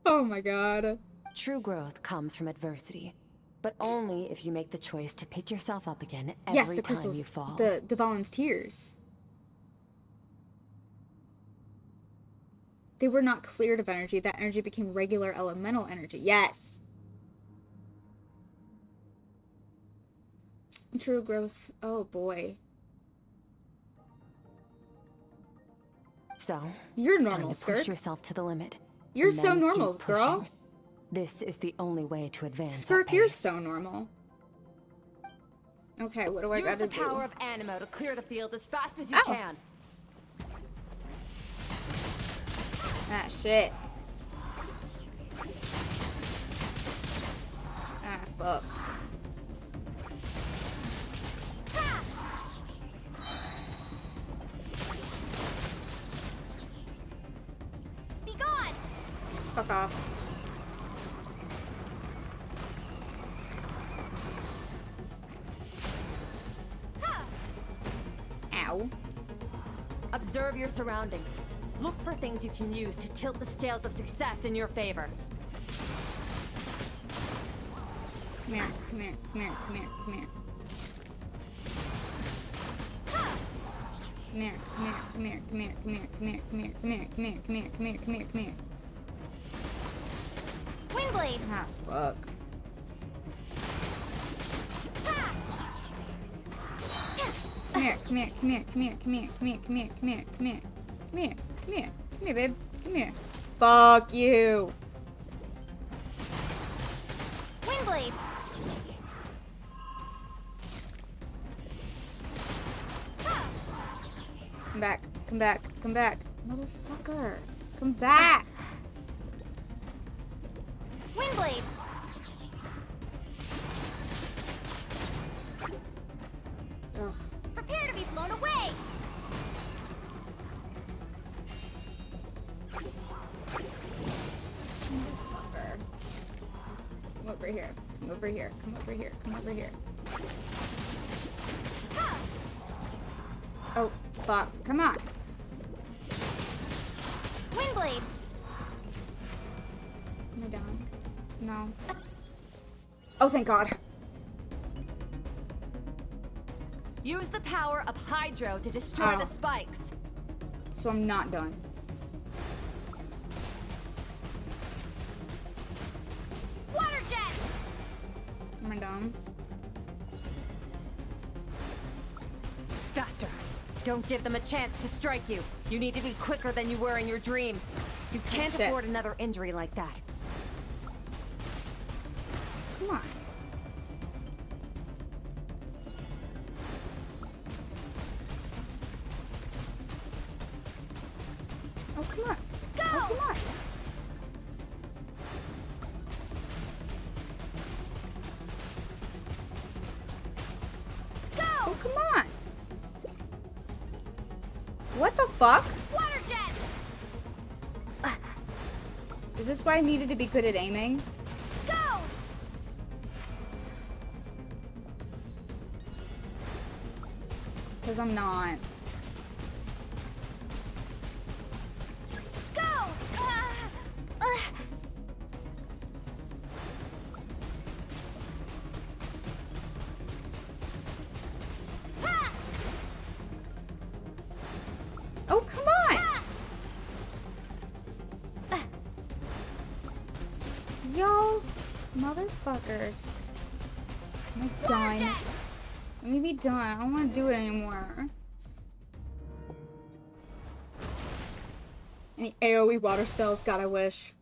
Oh my god. True growth comes from adversity, but only if you make the choice to pick yourself up again every time you fall. The Dvalin's Tears. They were not cleared of energy. That energy became regular elemental energy. Yes. True growth. Oh boy. So you're it's normal, time to push Skirk. yourself to the limit. You're so normal, girl. This is the only way to advance. Skirk, you're so normal. Okay, what do I gotta do? Use the power of Animo to clear the field as fast as you can. Ah, shit. Ah, fuck. Be gone! Fuck off. Ow. Observe your surroundings. Look for things you can use to tilt the scales of success in your favor. Come here, come here, come here, come here, come here. Come here, come here, come here, come here, come here, come here, come here, come here, come here, come here, come here, come here. Windblade! Ah, fuck. Come here, come here, come here, come here, come here, come here, come here, come here, come here, come here, come here, come here, babe, come here. Fuck you. Windblade! Come back, come back, come back. Motherfucker. Come back. Windblade! Ugh. Prepare to be blown away! Motherfucker. Come over here. Come over here. Come over here. Come over here. Oh, fuck. Come on. Windblade! Am I down? No. Oh, thank God. Use the power of Hydro to destroy the spikes. So I'm not done. Water jet! Am I done? Faster. Don't give them a chance to strike you. You need to be quicker than you were in your dream. You can't afford another injury like that. Come on. Oh, come on. Go! Oh, come on. Go! Oh, come on. What the fuck? Water jet! Is this why I needed to be good at aiming? Go! Because I'm not. Go! Oh, come on! Y'all, motherfuckers. I'm done. Let me be done. I don't want to do it anymore. Any AoE water spells? God, I wish.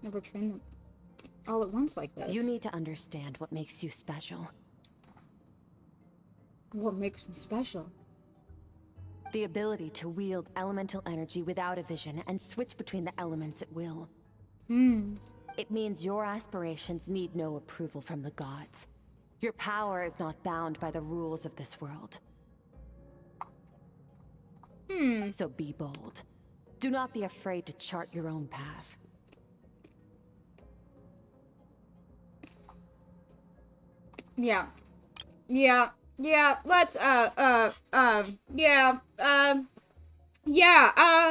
Never trained them all at once like this. You need to understand what makes you special. What makes me special? The ability to wield elemental energy without a vision and switch between the elements at will. It means your aspirations need no approval from the gods. Your power is not bound by the rules of this world. So be bold. Do not be afraid to chart your own path. Yeah. Yeah. Yeah. Let's, yeah. Yeah. Yeah.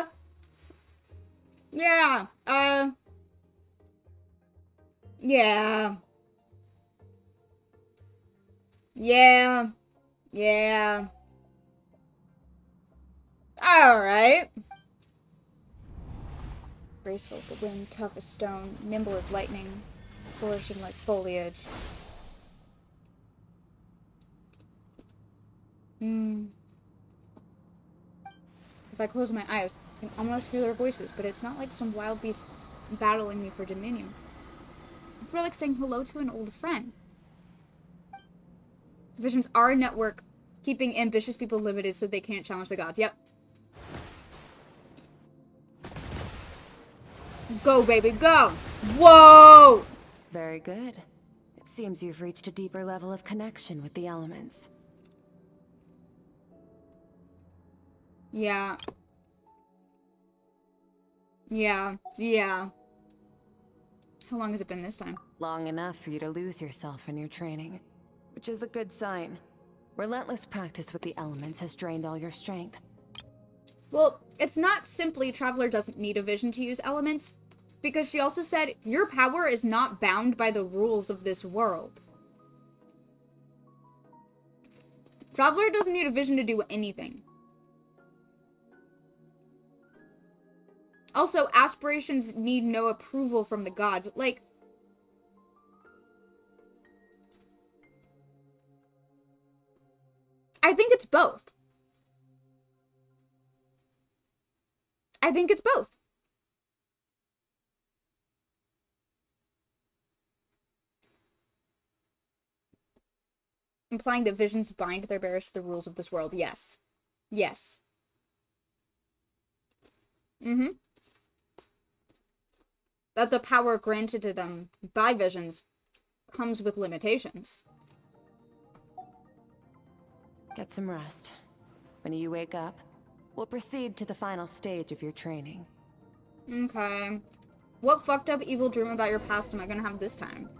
Yeah. Yeah. Yeah. Alright. Graceful as the wind, tough as stone, nimble as lightning, flourishing like foliage. If I close my eyes, I can almost hear their voices, but it's not like some wild beast battling me for dominion. It's more like saying hello to an old friend. Visions are a network, keeping ambitious people limited so they can't challenge the gods. Yep. Go, baby, go! Whoa! Very good. It seems you've reached a deeper level of connection with the elements. Yeah. Yeah. Yeah. How long has it been this time? Long enough for you to lose yourself in your training, which is a good sign. Relentless practice with the elements has drained all your strength. Well, it's not simply Traveler doesn't need a vision to use elements, because she also said, your power is not bound by the rules of this world. Traveler doesn't need a vision to do anything. Also, aspirations need no approval from the gods. Like, I think it's both. I think it's both. Implying that visions bind their bearers to the rules of this world. Yes. Yes. That the power granted to them by visions comes with limitations. Get some rest. When you wake up, we'll proceed to the final stage of your training. Okay. What fucked up evil dream about your past am I gonna have this time?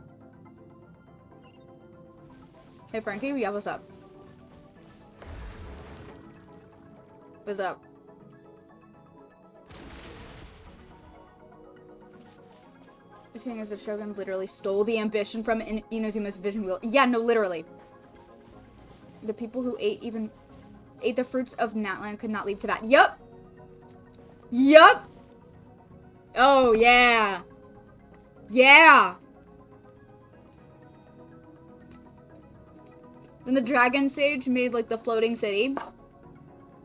Hey Frankie, yeah, what's up? What's up? Seeing as the Shogun literally stole the ambition from Inazuma's vision wheel. Yeah, no, literally. The people who ate the fruits of Natlan could not leave Tibet. Yup! Yup! Oh, yeah. Yeah! When the Dragon Sage made, like, the floating city,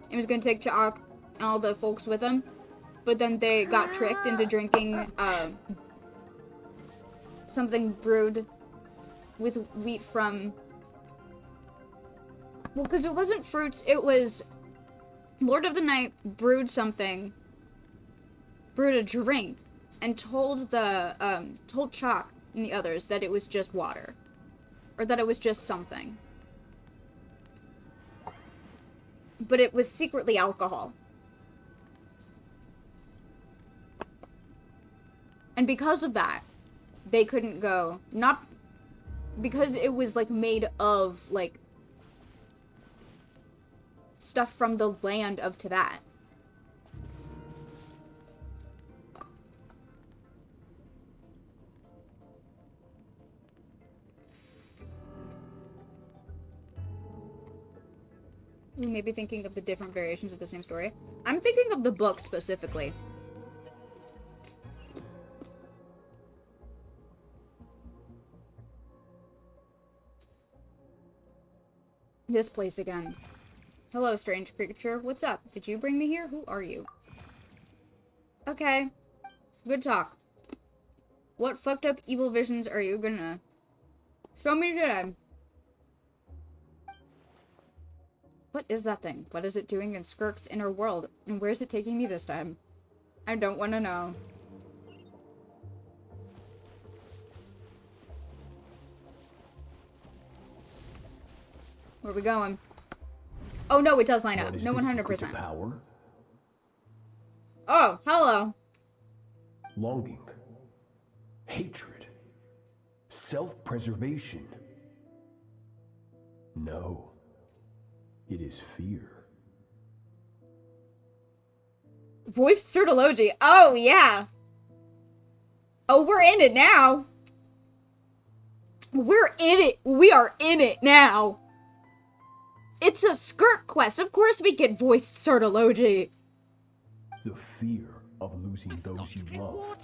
it was gonna take Cha'ak and all the folks with him, but then they got tricked into drinking, something brewed with wheat from... Well, because it wasn't fruits, it was... Lord of the Night brewed something, brewed a drink, and told told Cha'ak and the others that it was just water. Or that it was just something. But it was secretly alcohol. And because of that, they couldn't go. Not because it was, like, made of, like, stuff from the land of Tibet. We may be thinking of the different variations of the same story. I'm thinking of the book specifically. This place again. Hello, strange creature. What's up? Did you bring me here? Who are you? Okay. Good talk. What fucked up evil visions are you gonna show me today? What is that thing? What is it doing in Skirk's inner world? And where's it taking me this time? I don't want to know. Where are we going? Oh no, it does line up. No, 100%. Power? Oh, hello. Longing. Hatred. Self-preservation. No. It is fear. Voice Certology. Oh, yeah. Oh, we're in it now. We're in it. We are in it now. It's a Skirk quest. Of course we get voiced Certology. The fear of losing those you love.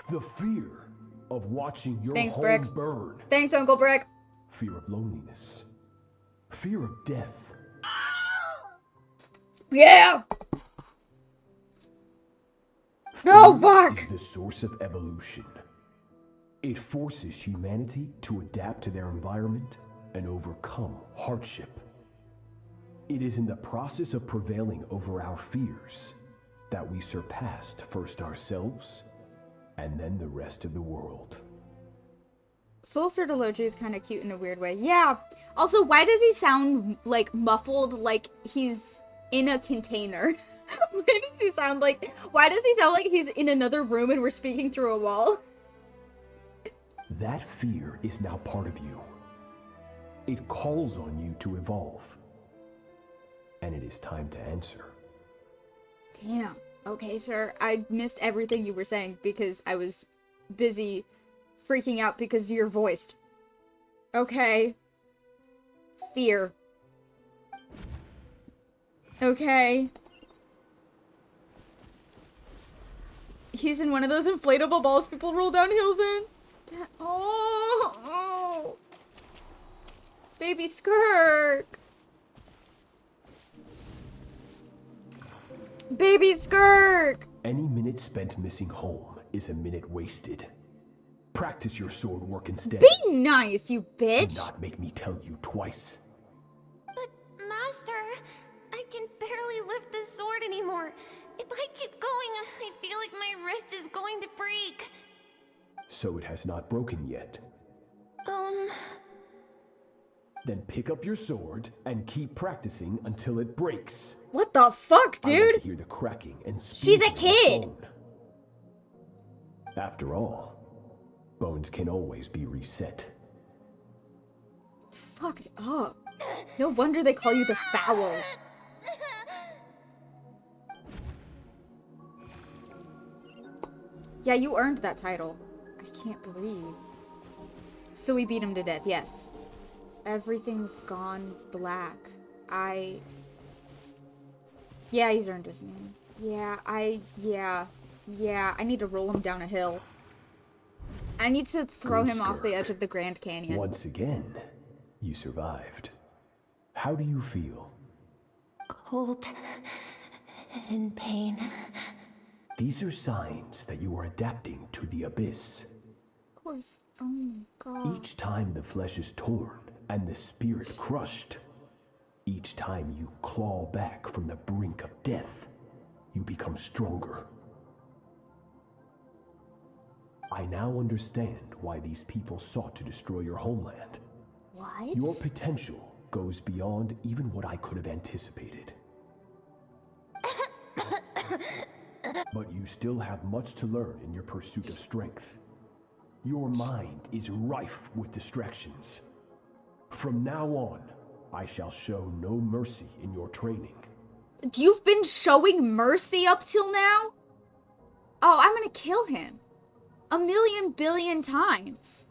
The fear of watching your home Brick. burn. Thanks, Uncle Brick. Fear of loneliness. Fear of death. Yeah! No, fuck! Is the source of evolution. It forces humanity to adapt to their environment and overcome hardship. It is in the process of prevailing over our fears that we surpassed first ourselves and then the rest of the world. Soul Certology is kind of cute in a weird way. Yeah. Also, why does he sound, like, muffled, like he's in a container? Why does he sound like he's in another room and we're speaking through a wall? That fear is now part of you. It calls on you to evolve. And it is time to answer. Damn. Okay, sir. I missed everything you were saying because I was busy freaking out because you're voiced. Okay. Fear. Okay. He's in one of those inflatable balls people roll down hills in. Oh. Baby Skirk. Baby Skirk. Any minute spent missing home is a minute wasted. Practice your sword work instead. Be nice, you bitch. Do not make me tell you twice. But, Master, I can barely lift the sword anymore. If I keep going, I feel like my wrist is going to break. So it has not broken yet. Then pick up your sword and keep practicing until it breaks. What the fuck, dude? I want to hear the cracking and she's a squeaking of kid. bone. After all, bones can always be reset. Fucked up. No wonder they call you the Fowl. Yeah, you earned that title. I can't breathe. So we beat him to death, yes. Everything's gone black. Yeah, he's earned his name. Yeah, I need to roll him down a hill. I need to throw him off the edge of the Grand Canyon. Once again, you survived. How do you feel? Cold and pain. These are signs that you are adapting to the abyss. Of course. Oh my god. Each time the flesh is torn and the spirit crushed, each time you claw back from the brink of death, you become stronger. I now understand why these people sought to destroy your homeland. What? Your potential goes beyond even what I could have anticipated. But you still have much to learn in your pursuit of strength. Your mind is rife with distractions. From now on, I shall show no mercy in your training. You've been showing mercy up till now? Oh, I'm gonna kill him. 1,000,000,000,000 times.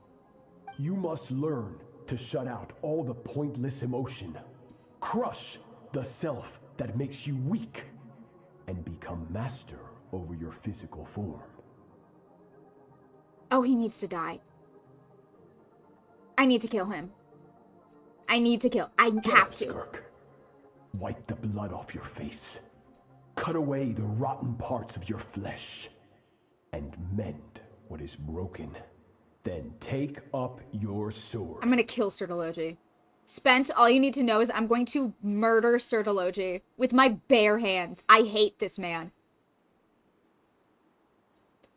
You must learn to shut out all the pointless emotion. Crush the self that makes you weak. And become master over your physical form. Oh, he needs to die. I need to kill him. I need to kill. I have to. SKIRK. Wipe the blood off your face. Cut away the rotten parts of your flesh. And mend what is broken. Then take up your sword. I'm gonna kill Sertology. Spence, all you need to know is I'm going to murder Sertology with my bare hands. I hate this man.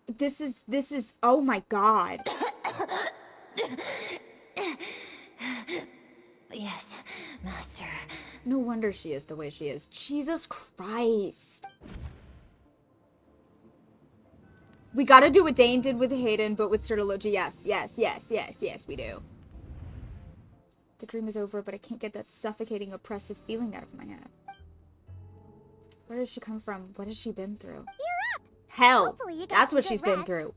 This is, oh my god. Yes, master. No wonder she is the way she is. Jesus Christ. We gotta do what Dane did with Hayden, but with Sertology, yes, we do. The dream is over, but I can't get that suffocating, oppressive feeling out of my head. Where did she come from? What has she been through? You're up! Hell. Hopefully you got That's what good she's been rest. through.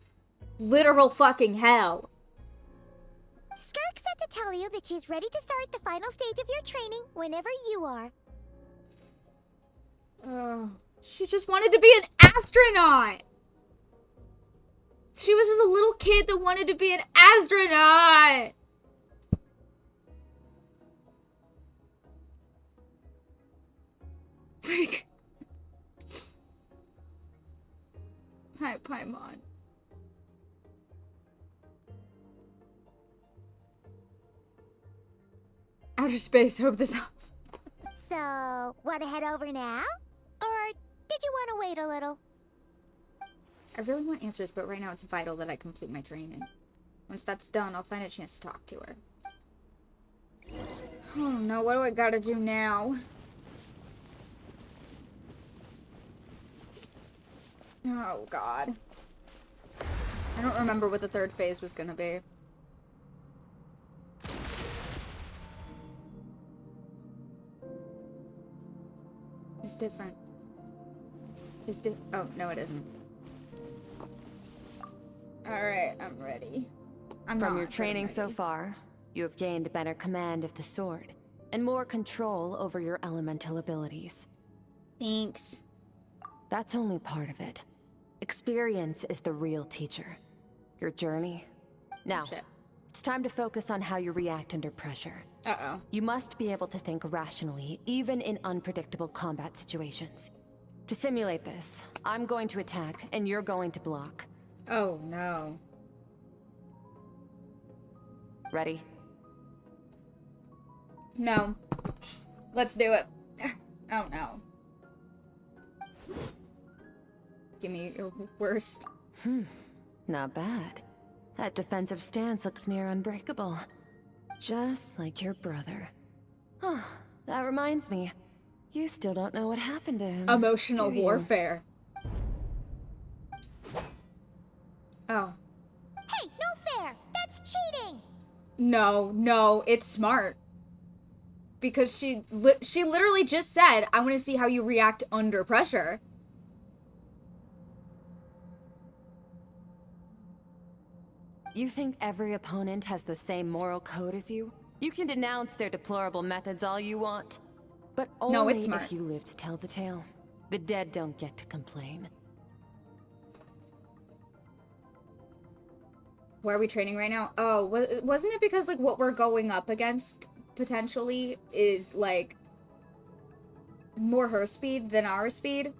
Literal fucking hell. Skirk said to tell you that she's ready to start the final stage of your training whenever you are. Oh, she just wanted to be an astronaut. She was just a little kid that wanted to be an astronaut. Hi, Paimon. Outer space, hope this helps. So, want to head over now? Or did you want to wait a little? I really want answers, but right now it's vital that I complete my training. Once that's done, I'll find a chance to talk to her. Oh no, what do I gotta do now? Oh god. I don't remember what the third phase was gonna be. It's different. Oh, no it isn't. Alright, I'm ready. From your training so far, you have gained better command of the sword, and more control over your elemental abilities. Thanks. That's only part of it. Experience is the real teacher. Your journey. Now, it's time to focus on how you react under pressure. Uh-oh. You must be able to think rationally, even in unpredictable combat situations. To simulate this, I'm going to attack, and you're going to block. Oh, no. Ready? No. Let's do it. Oh, no. Give me your worst. Not bad. That defensive stance looks near unbreakable. Just like your brother. Oh, that reminds me. You still don't know what happened to him. Emotional do you? warfare. Oh. Hey, no fair! That's cheating! No, no, it's smart. Because she literally just said, I want to see how you react under pressure. You think every opponent has the same moral code as you? You can denounce their deplorable methods all you want. But only No, it's smart. if you live to tell the tale. The dead don't get to complain. Where are we training right now? Oh, wasn't it because, like, what we're going up against, potentially, is, like, more her speed than our speed?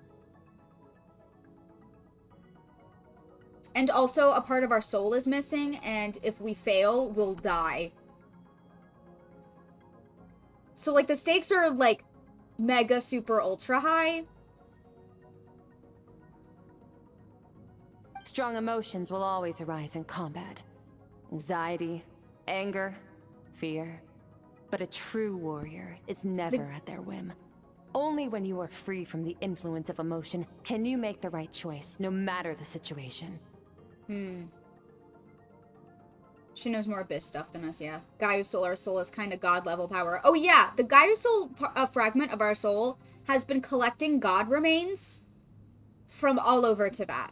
And also, a part of our soul is missing, and if we fail, we'll die. So, like, the stakes are, like, mega, super, ultra high. Strong emotions will always arise in combat. Anxiety, anger, fear. But a true warrior is never at their whim. Only when you are free from the influence of emotion can you make the right choice, no matter the situation. She knows more Abyss stuff than us, yeah. Guy who stole our soul is kind of god-level power. Oh yeah, the guy who stole a fragment of our soul has been collecting god remains from all over Tibet.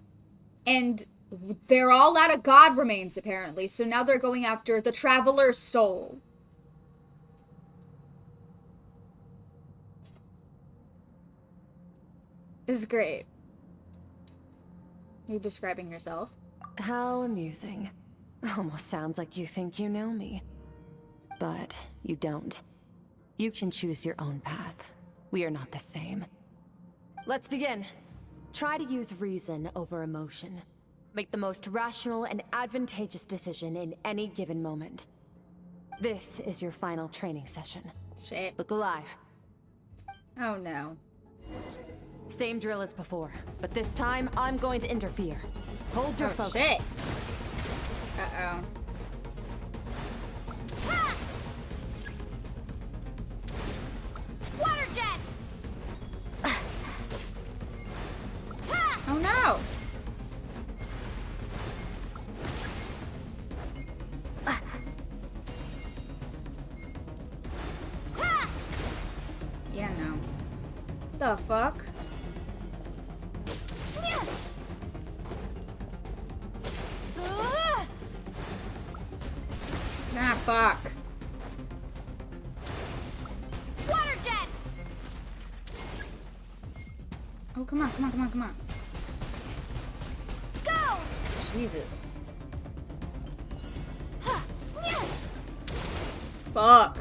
And they're all out of god remains, apparently. So now they're going after the traveler's soul. This is great. Are you describing yourself? How amusing. Almost sounds like you think you know me. But you don't. You can choose your own path. We are not the same. Let's begin. Try to use reason over emotion. Make the most rational and advantageous decision in any given moment. This is your final training session. Shit. Look alive. Oh no. Same drill as before, but this time I'm going to interfere. Hold your focus. Shit. Uh-oh. Water jet! Oh no! Yeah, no. The fuck? Ah, fuck. Water jet! Oh, come on, come on, come on, come on. Go! Jesus. Fuck.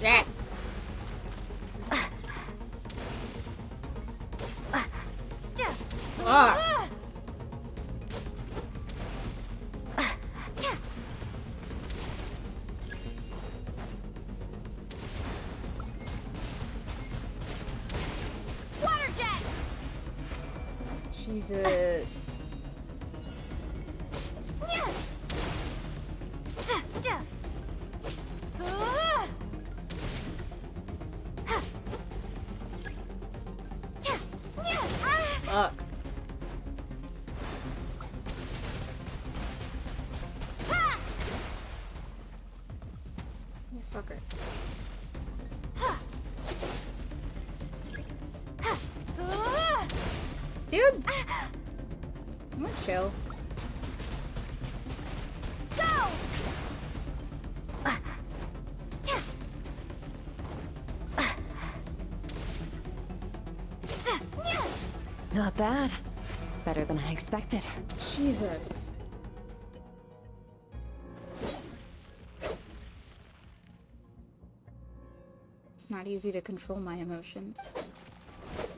Shit. Fuck. Water jet! Jesus. Fuck. Oh, fucker. Dude! I'm gonna chill. Go! Not bad. Better than I expected. Jesus. It's not easy to control my emotions.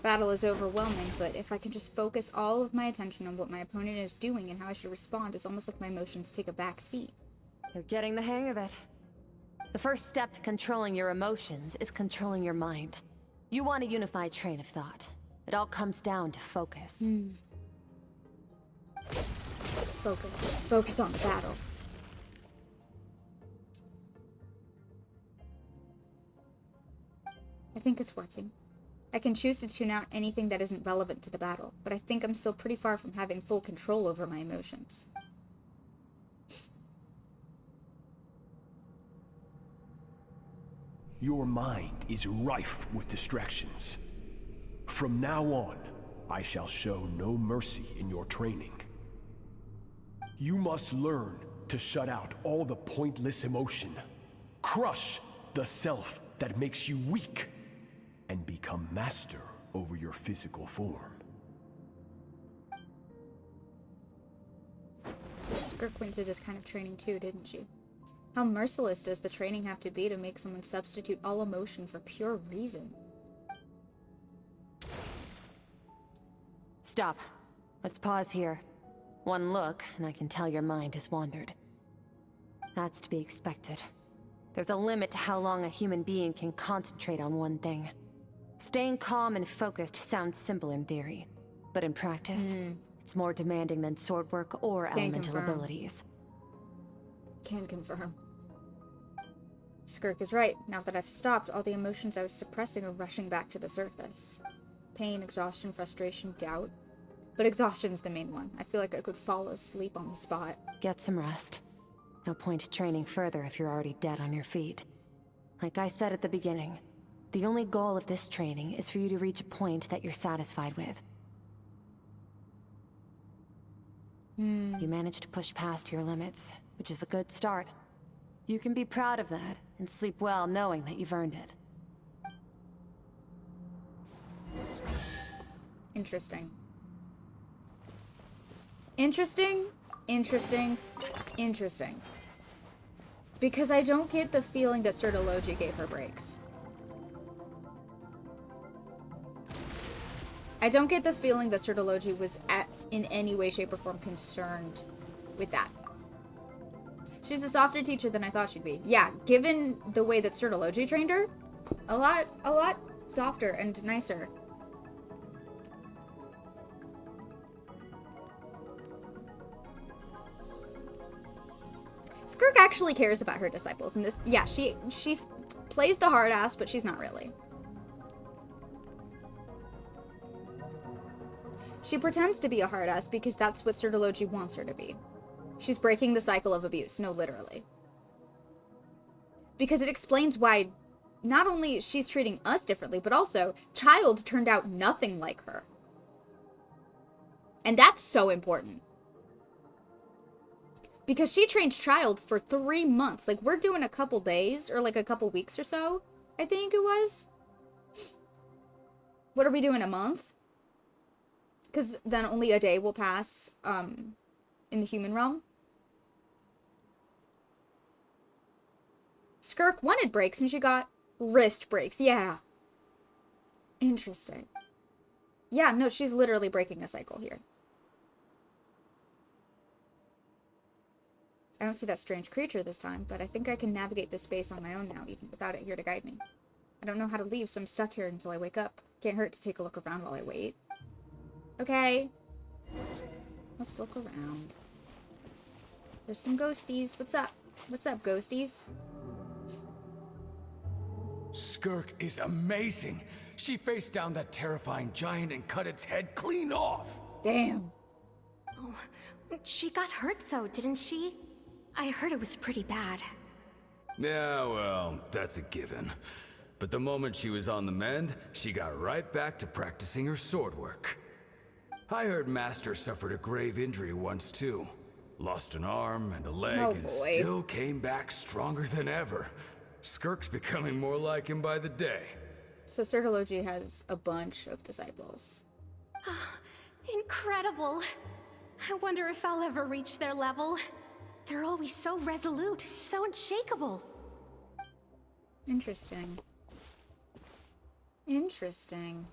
Battle is overwhelming, but if I can just focus all of my attention on what my opponent is doing and how I should respond, it's almost like my emotions take a back seat. You're getting the hang of it. The first step to controlling your emotions is controlling your mind. You want a unified train of thought. It all comes down to focus. Focus. Focus on battle. I think it's working. I can choose to tune out anything that isn't relevant to the battle, but I think I'm still pretty far from having full control over my emotions. Your mind is rife with distractions. From now on, I shall show no mercy in your training. You must learn to shut out all the pointless emotion. Crush the self that makes you weak, and become master over your physical form. SKIRK went through this kind of training too, didn't she? How merciless does the training have to be to make someone substitute all emotion for pure reason? Stop. Let's pause here. One look, and I can tell your mind has wandered. That's to be expected. There's a limit to how long a human being can concentrate on one thing. Staying calm and focused sounds simple in theory, but in practice, it's more demanding than sword work or elemental abilities. Can confirm. Skirk is right. Now that I've stopped, all the emotions I was suppressing are rushing back to the surface. Pain, exhaustion, frustration, doubt. But exhaustion's the main one. I feel like I could fall asleep on the spot. Get some rest. No point training further if you're already dead on your feet. Like I said at the beginning, the only goal of this training is for you to reach a point that you're satisfied with. You managed to push past your limits, which is a good start. You can be proud of that, and sleep well knowing that you've earned it. Interesting. Interesting, interesting, interesting. Because I don't get the feeling that Sertology gave her breaks. I don't get the feeling that Sertology was in any way, shape, or form concerned with that. She's a softer teacher than I thought she'd be. Yeah, given the way that Sertology trained her, a lot softer and nicer. Skirk actually cares about her disciples, and this, yeah, she plays the hard ass, but she's not really. She pretends to be a hard ass because that's what Sertology wants her to be. She's breaking the cycle of abuse, no, literally. Because it explains why not only she's treating us differently, but also Child turned out nothing like her. And that's so important. Because she trained Child for 3 months. Like, we're doing a couple days, or like a couple weeks or so, I think it was. What are we doing, a month? Because then only a day will pass in the human realm. Skirk wanted breaks and she got wrist breaks. Yeah. Interesting. Yeah, no, she's literally breaking a cycle here. I don't see that strange creature this time, but I think I can navigate this space on my own now, even without it here to guide me. I don't know how to leave, so I'm stuck here until I wake up. Can't hurt to take a look around while I wait. Okay. Let's look around. There's some ghosties. What's up? What's up, ghosties? Skirk is amazing. She faced down that terrifying giant and cut its head clean off. Damn. Oh, she got hurt though, didn't she? I heard it was pretty bad. Yeah, well, that's a given. But the moment she was on the mend, she got right back to practicing her sword work. I heard Master suffered a grave injury once too. Lost an arm and a leg and still came back stronger than ever. Skirk's becoming more like him by the day. So Sertology has a bunch of disciples. Incredible. I wonder if I'll ever reach their level. They're always so resolute, so unshakable. Interesting. Interesting.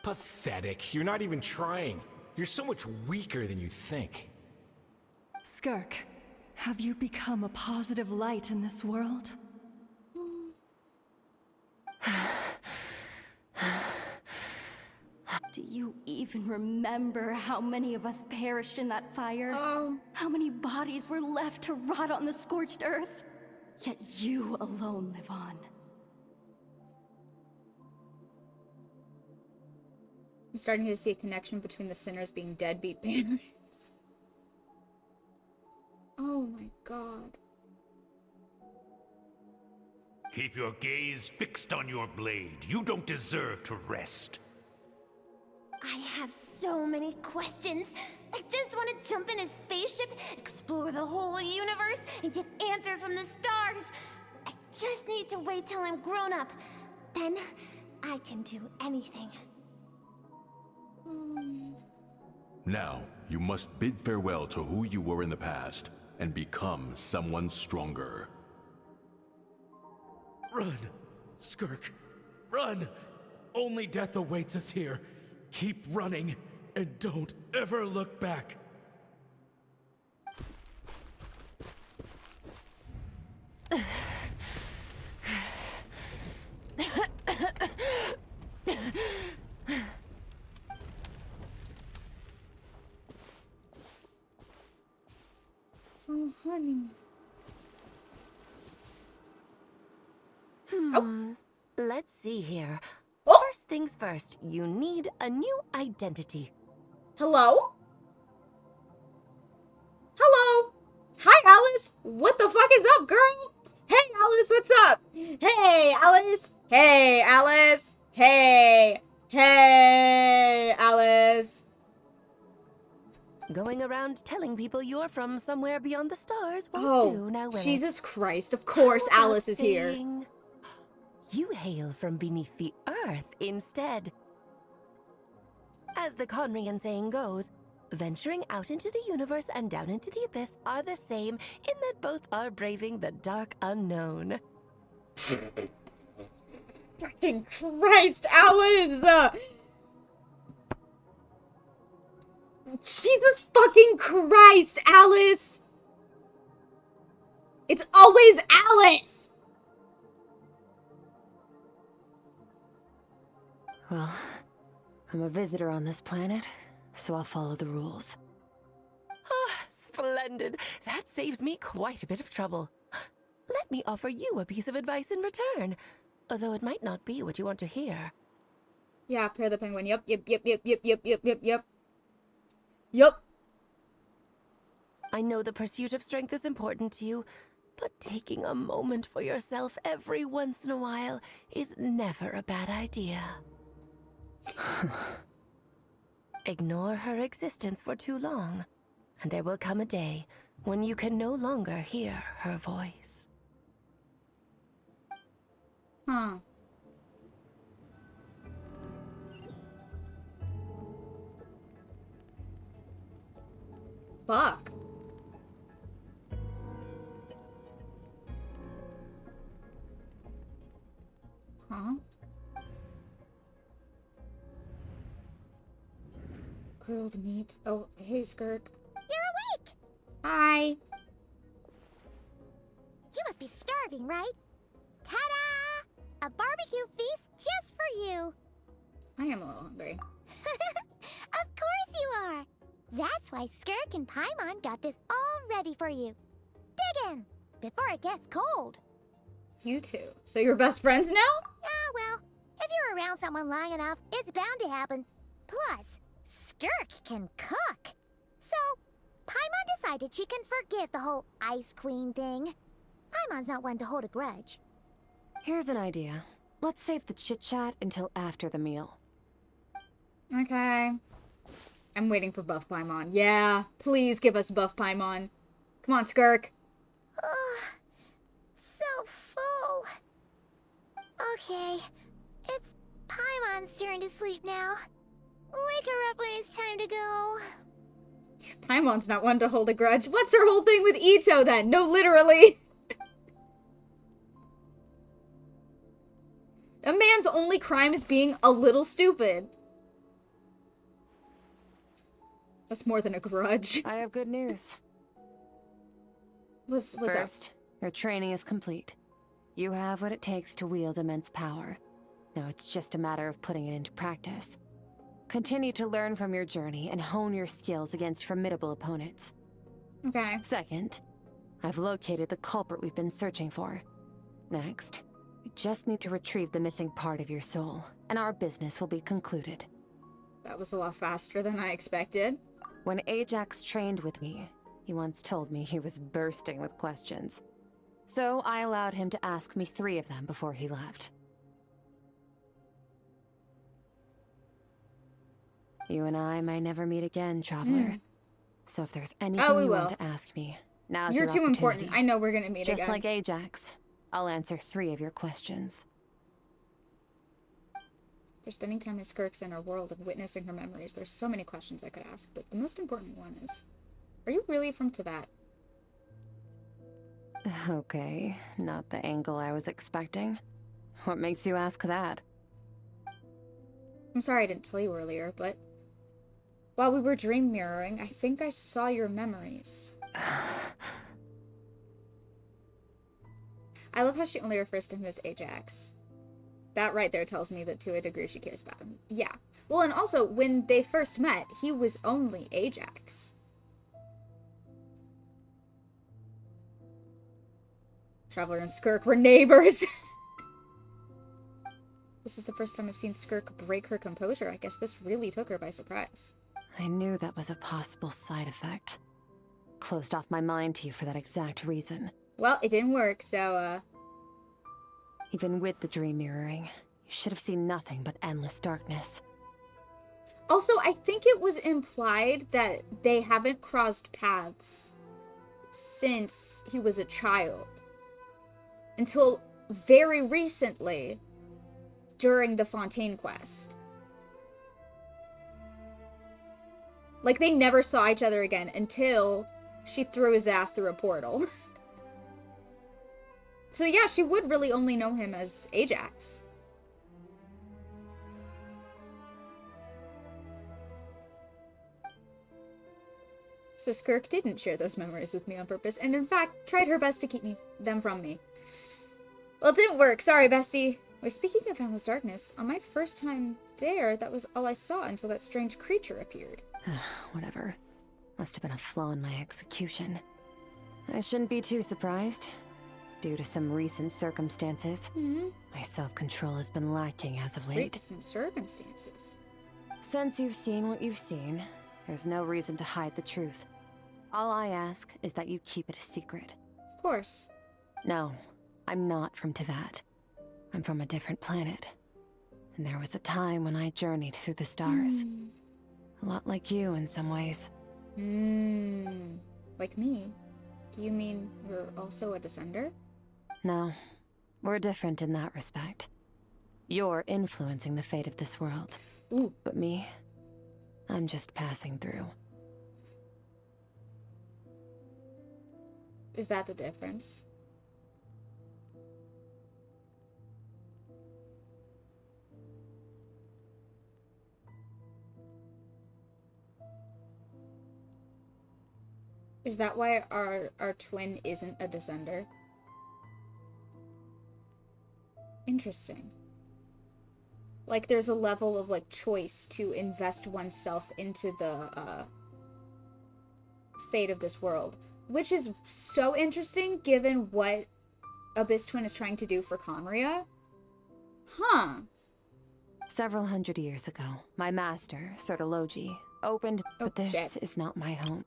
Pathetic. You're not even trying. You're so much weaker than you think. Skirk, have you become a positive light in this world? Do you even remember how many of us perished in that fire? Oh. How many bodies were left to rot on the scorched earth? Yet you alone live on. I'm starting to see a connection between the sinners being deadbeat parents. Oh my god. Keep your gaze fixed on your blade. You don't deserve to rest. I have so many questions. I just want to jump in a spaceship, explore the whole universe, and get answers from the stars. I just need to wait till I'm grown up. Then I can do anything. Now, you must bid farewell to who you were in the past and become someone stronger. Run, Skirk, run! Only death awaits us here. Keep running, and don't ever look back. let's see here. Oh! First things first, you need a new identity. Hello? Hello? Hi, Alice. What the fuck is up, girl? Hey, Alice, what's up? Hey, Alice. Hey, Alice. Hey. Hey, Alice. Going around telling people you're from somewhere beyond the stars won't Oh, do, now will Jesus it? Christ. Of course How about Alice is here. saying, you hail from beneath the earth instead. As the Conrian saying goes, venturing out into the universe and down into the abyss are the same in that both are braving the dark unknown. Fucking Christ, Alice! Jesus fucking Christ, Alice! It's always Alice! Well, I'm a visitor on this planet, so I'll follow the rules. Ah, splendid. That saves me quite a bit of trouble. Let me offer you a piece of advice in return, although it might not be what you want to hear. Yeah, pair the penguin. Yep. Yup. I know the pursuit of strength is important to you, but taking a moment for yourself every once in a while is never a bad idea. Ignore her existence for too long, and there will come a day when you can no longer hear her voice. Huh. Fuck. Huh? Grilled meat. Oh, hey, Skirk. You're awake! Hi. You must be starving, right? Ta-da! A barbecue feast just for you. I am a little hungry. Of course you are. That's why Skirk and Paimon got this all ready for you. Dig in, before it gets cold. You two. So you're best friends now? Ah, well, if you're around someone long enough, it's bound to happen. Plus, Skirk can cook. So, Paimon decided she can forgive the whole Ice Queen thing. Paimon's not one to hold a grudge. Here's an idea. Let's save the chit-chat until after the meal. Okay. I'm waiting for Buff Paimon. Yeah, please give us Buff Paimon. Come on, Skirk. Ugh, so full. Okay, it's Paimon's turn to sleep now. Wake her up when it's time to go. Paimon's not one to hold a grudge. What's her whole thing with Ito then? No, literally. A man's only crime is being a little stupid. That's more than a grudge. I have good news. What's First, up? your training is complete. You have what it takes to wield immense power. Now it's just a matter of putting it into practice. Continue to learn from your journey and hone your skills against formidable opponents. Okay. Second, I've located the culprit we've been searching for. Next, we just need to retrieve the missing part of your soul, and our business will be concluded. That was a lot faster than I expected. When Ajax trained with me, he once told me he was bursting with questions. So I allowed him to ask me 3 of them before he left. You and I may never meet again, Traveler. So if there's anything you want to ask me, now's your opportunity. You're too important. I know we're gonna meet again. Just like Ajax, I'll answer 3 of your questions. For spending time in Skirk's inner world and witnessing her memories, there's so many questions I could ask, but the most important one is, are you really from Tibet? Okay, not the angle I was expecting. What makes you ask that? I'm sorry I didn't tell you earlier, but while we were dream mirroring, I think I saw your memories. I love how she only refers to him as Ajax. That right there tells me that to a degree she cares about him. Yeah. Well, and also, when they first met, he was only Ajax. Traveler and Skirk were neighbors. This is the first time I've seen Skirk break her composure. I guess this really took her by surprise. I knew that was a possible side effect. Closed off my mind to you for that exact reason. Well, it didn't work, so, Even with the dream mirroring, you should have seen nothing but endless darkness. Also, I think it was implied that they haven't crossed paths since he was a child. Until very recently, during the Fontaine quest. Like, they never saw each other again until she threw his ass through a portal. So yeah, she would really only know him as Ajax. So Skirk didn't share those memories with me on purpose, and in fact, tried her best to keep them from me. Well, it didn't work. Sorry, bestie. Wait, speaking of Endless Darkness, on my first time there, that was all I saw until that strange creature appeared. Whatever. Must have been a flaw in my execution. I shouldn't be too surprised. Due to some recent circumstances, my self-control has been lacking as of late. Recent circumstances? Since you've seen what you've seen, there's no reason to hide the truth. All I ask is that you keep it a secret. Of course. No, I'm not from Teyvat. I'm from a different planet. And there was a time when I journeyed through the stars. A lot like you in some ways. Like me? Do you mean you're also a descender? No, we're different in that respect. You're influencing the fate of this world. Ooh. But me, I'm just passing through. Is that the difference? Is that why our twin isn't a descender? Interesting. Like, there's a level of, like, choice to invest oneself into the, fate of this world. Which is so interesting, given what Abyss Twin is trying to do for Conria. Huh. Several hundred years ago, my master, Sertologi, opened... but this shit. is not my home.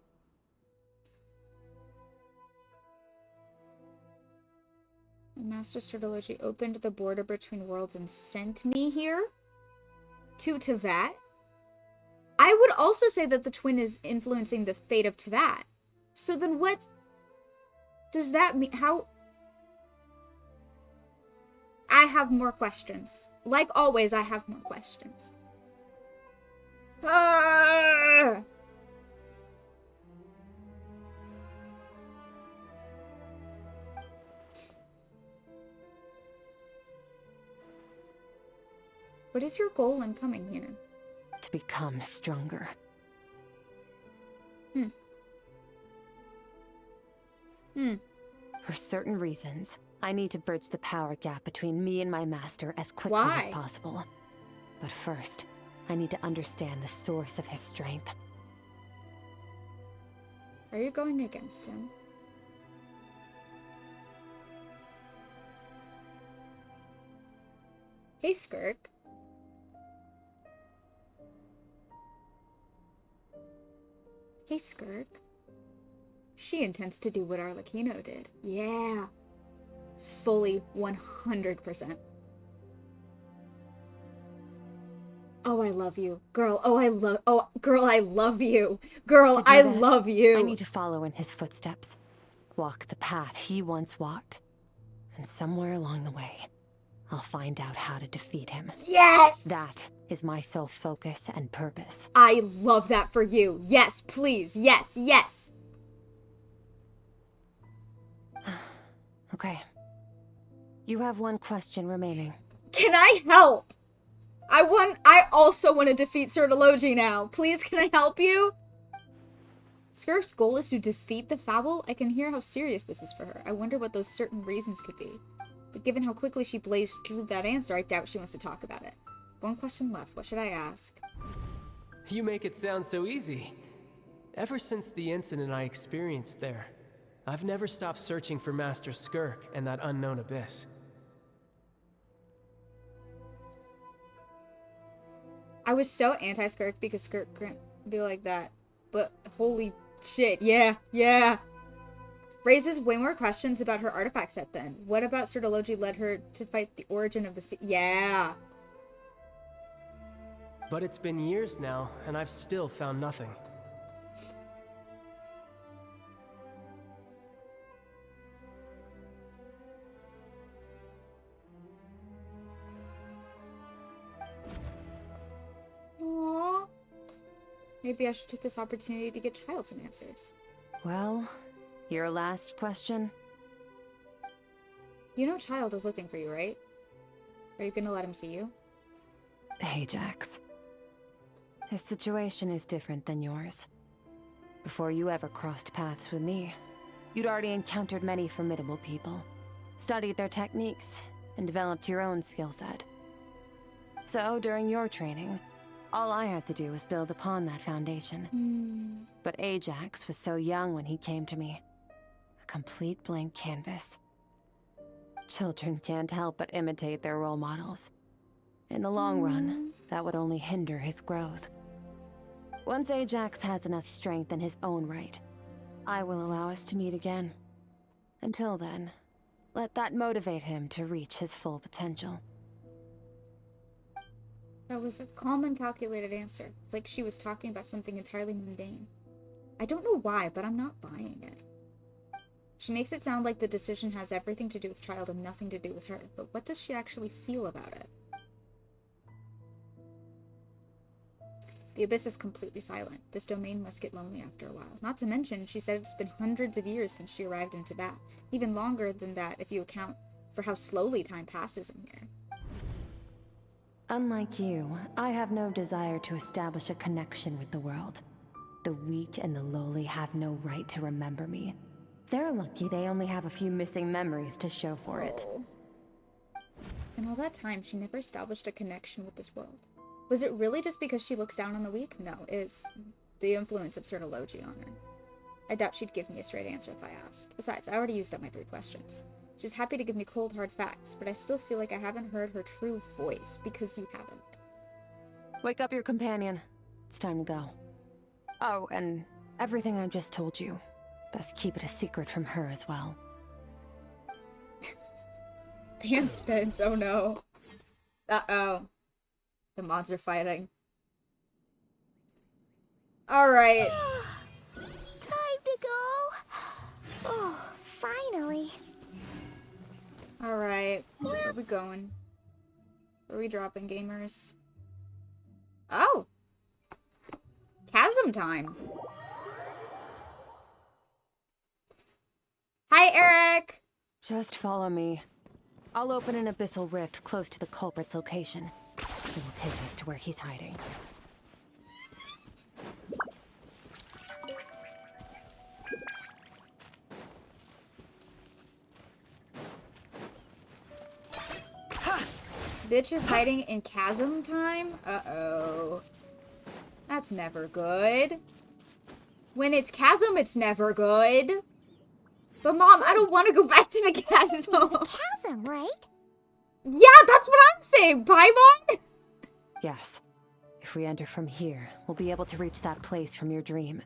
Master Sertologi opened the border between worlds and sent me here? To Teyvat? I would also say that the twin is influencing the fate of Teyvat. So then what does that mean? How? I have more questions. Like always, I have more questions. What is your goal in coming here? To become stronger. For certain reasons, I need to bridge the power gap between me and my master as quickly as possible. But first, I need to understand the source of his strength. Are you going against him? Hey, Skirk. Hey, Skirk. She intends to do what Arlecchino did. Yeah. Fully 100%. Oh, I love you. Girl, girl, I love you. Girl, I love you. I need to follow in his footsteps. Walk the path he once walked. And somewhere along the way, I'll find out how to defeat him. Yes! That is my sole focus and purpose. I love that for you. Yes, please. Yes, yes. Okay. You have one question remaining. Can I help? I also want to defeat Sertologi now. Please, can I help you? Skirk's goal is to defeat the Fable. I can hear how serious this is for her. I wonder what those certain reasons could be. But given how quickly she blazed through that answer, I doubt she wants to talk about it. One question left. What should I ask? You make it sound so easy. Ever since the incident I experienced there, I've never stopped searching for Master Skirk and that unknown abyss. I was so anti-Skirk because Skirk couldn't be like that. But holy shit, yeah, yeah. Raises way more questions about her artifact set then. What about Surdology led her to fight the origin of the sea? Yeah. But it's been years now, and I've still found nothing. Aww. Maybe I should take this opportunity to get Child some answers. Well, your last question? You know Child is looking for you, right? Are you gonna let him see you? Ajax. His situation is different than yours. Before you ever crossed paths with me, you'd already encountered many formidable people, studied their techniques, and developed your own skill set. So, during your training, all I had to do was build upon that foundation. But Ajax was so young when he came to me. A complete blank canvas. Children can't help but imitate their role models. In the long run, that would only hinder his growth. Once Ajax has enough strength in his own right, I will allow us to meet again. Until then, let that motivate him to reach his full potential. That was a calm and calculated answer. It's like she was talking about something entirely mundane. I don't know why, but I'm not buying it. She makes it sound like the decision has everything to do with Child and nothing to do with her, but what does she actually feel about it? The Abyss is completely silent. This domain must get lonely after a while. Not to mention, she said it's been hundreds of years since she arrived in Tibet. Even longer than that if you account for how slowly time passes in here. Unlike you, I have no desire to establish a connection with the world. The weak and the lowly have no right to remember me. They're lucky they only have a few missing memories to show for it. In all that time, she never established a connection with this world. Was it really just because she looks down on the weak? No, it's the influence of Surdology on her. I doubt she'd give me a straight answer if I asked. Besides, I already used up my 3 questions. She was happy to give me cold, hard facts, but I still feel like I haven't heard her true voice, because you haven't. Wake up your companion. It's time to go. Oh, and everything I just told you. Best keep it a secret from her as well. Pan spins, oh no. Uh-oh. The mods are fighting. Alright. Time to go. Oh, finally. Alright. Where are we going? Where are we dropping, gamers? Oh! Chasm time. Hi, Eric! Just follow me. I'll open an abyssal rift close to the culprit's location. It will take us to where he's hiding. Bitch is hiding in chasm time? Uh-oh. That's never good. When it's chasm, it's never good. But Mom, I don't want to go back to the chasm. Chasm, right? Yeah, that's what I'm saying, Paimon! Yes. If we enter from here, we'll be able to reach that place from your dream.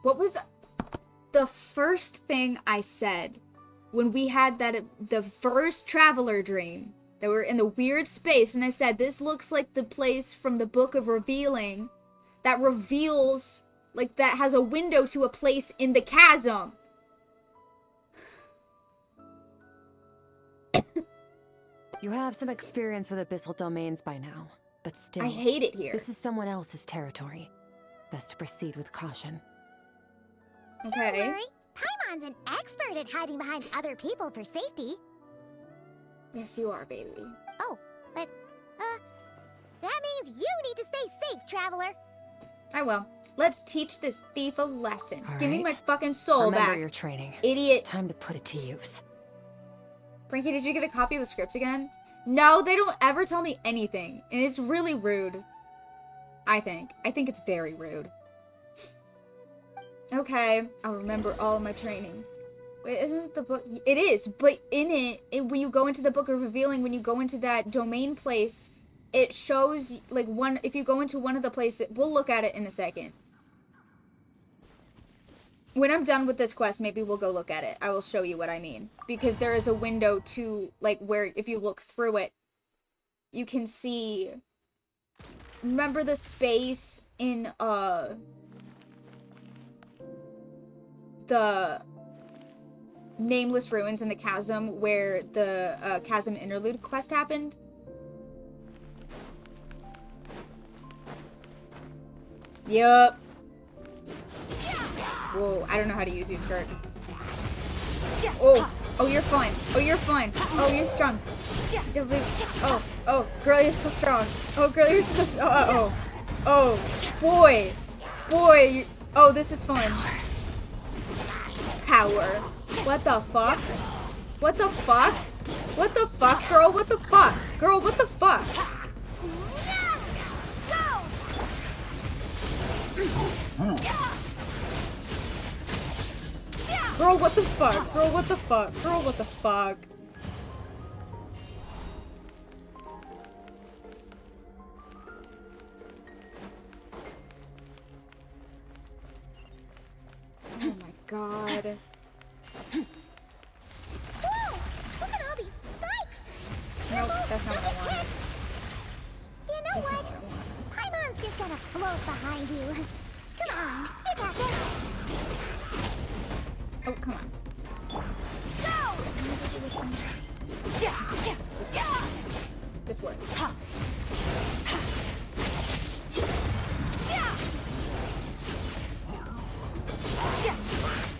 What was the first thing I said when we had the first traveler dream? That we're in the weird space, and I said, this looks like the place from the Book of Revealing that reveals, like, that has a window to a place in the chasm. You have some experience with abyssal domains by now, but still... I hate it here. This is someone else's territory. Best to proceed with caution. Okay. Don't worry. Paimon's an expert at hiding behind other people for safety. Yes, you are, baby. Oh, but, that means you need to stay safe, traveler. I will. Let's teach this thief a lesson. All Give me right. my fucking soul back. Remember your training. Idiot. Time to put it to use. Frankie, did you get a copy of the script again? No, they don't ever tell me anything. And it's really rude. I think it's very rude. Okay, I'll remember all of my training. Wait, isn't it the book? It is, but in it, when you go into the Book of Revealing, when you go into that domain place, it shows, like, if you go into one of the places, we'll look at it in a second. When I'm done with this quest, maybe we'll go look at it. I will show you what I mean. Because there is a window to, like, where if you look through it, you can see... Remember the space in, the Nameless Ruins in the Chasm where the Chasm Interlude quest happened? Yup. Whoa, I don't know how to use your skirt. Oh, you're fun. Oh, you're fun. Oh, you're strong. Oh, girl, you're so strong. Oh, girl, you're so, oh, boy, oh, this is fun. Power. What the fuck? What the fuck? What the fuck, girl? What the fuck? Girl, what the fuck? Girl, what the fuck? Girl, what the fuck? Girl, what the fuck? Oh my god. Whoa! Look at all these spikes! Nope, that's not what I wanted. You know what? Paimon's just gonna float behind you. Come on, you got this. Oh, come on. This works.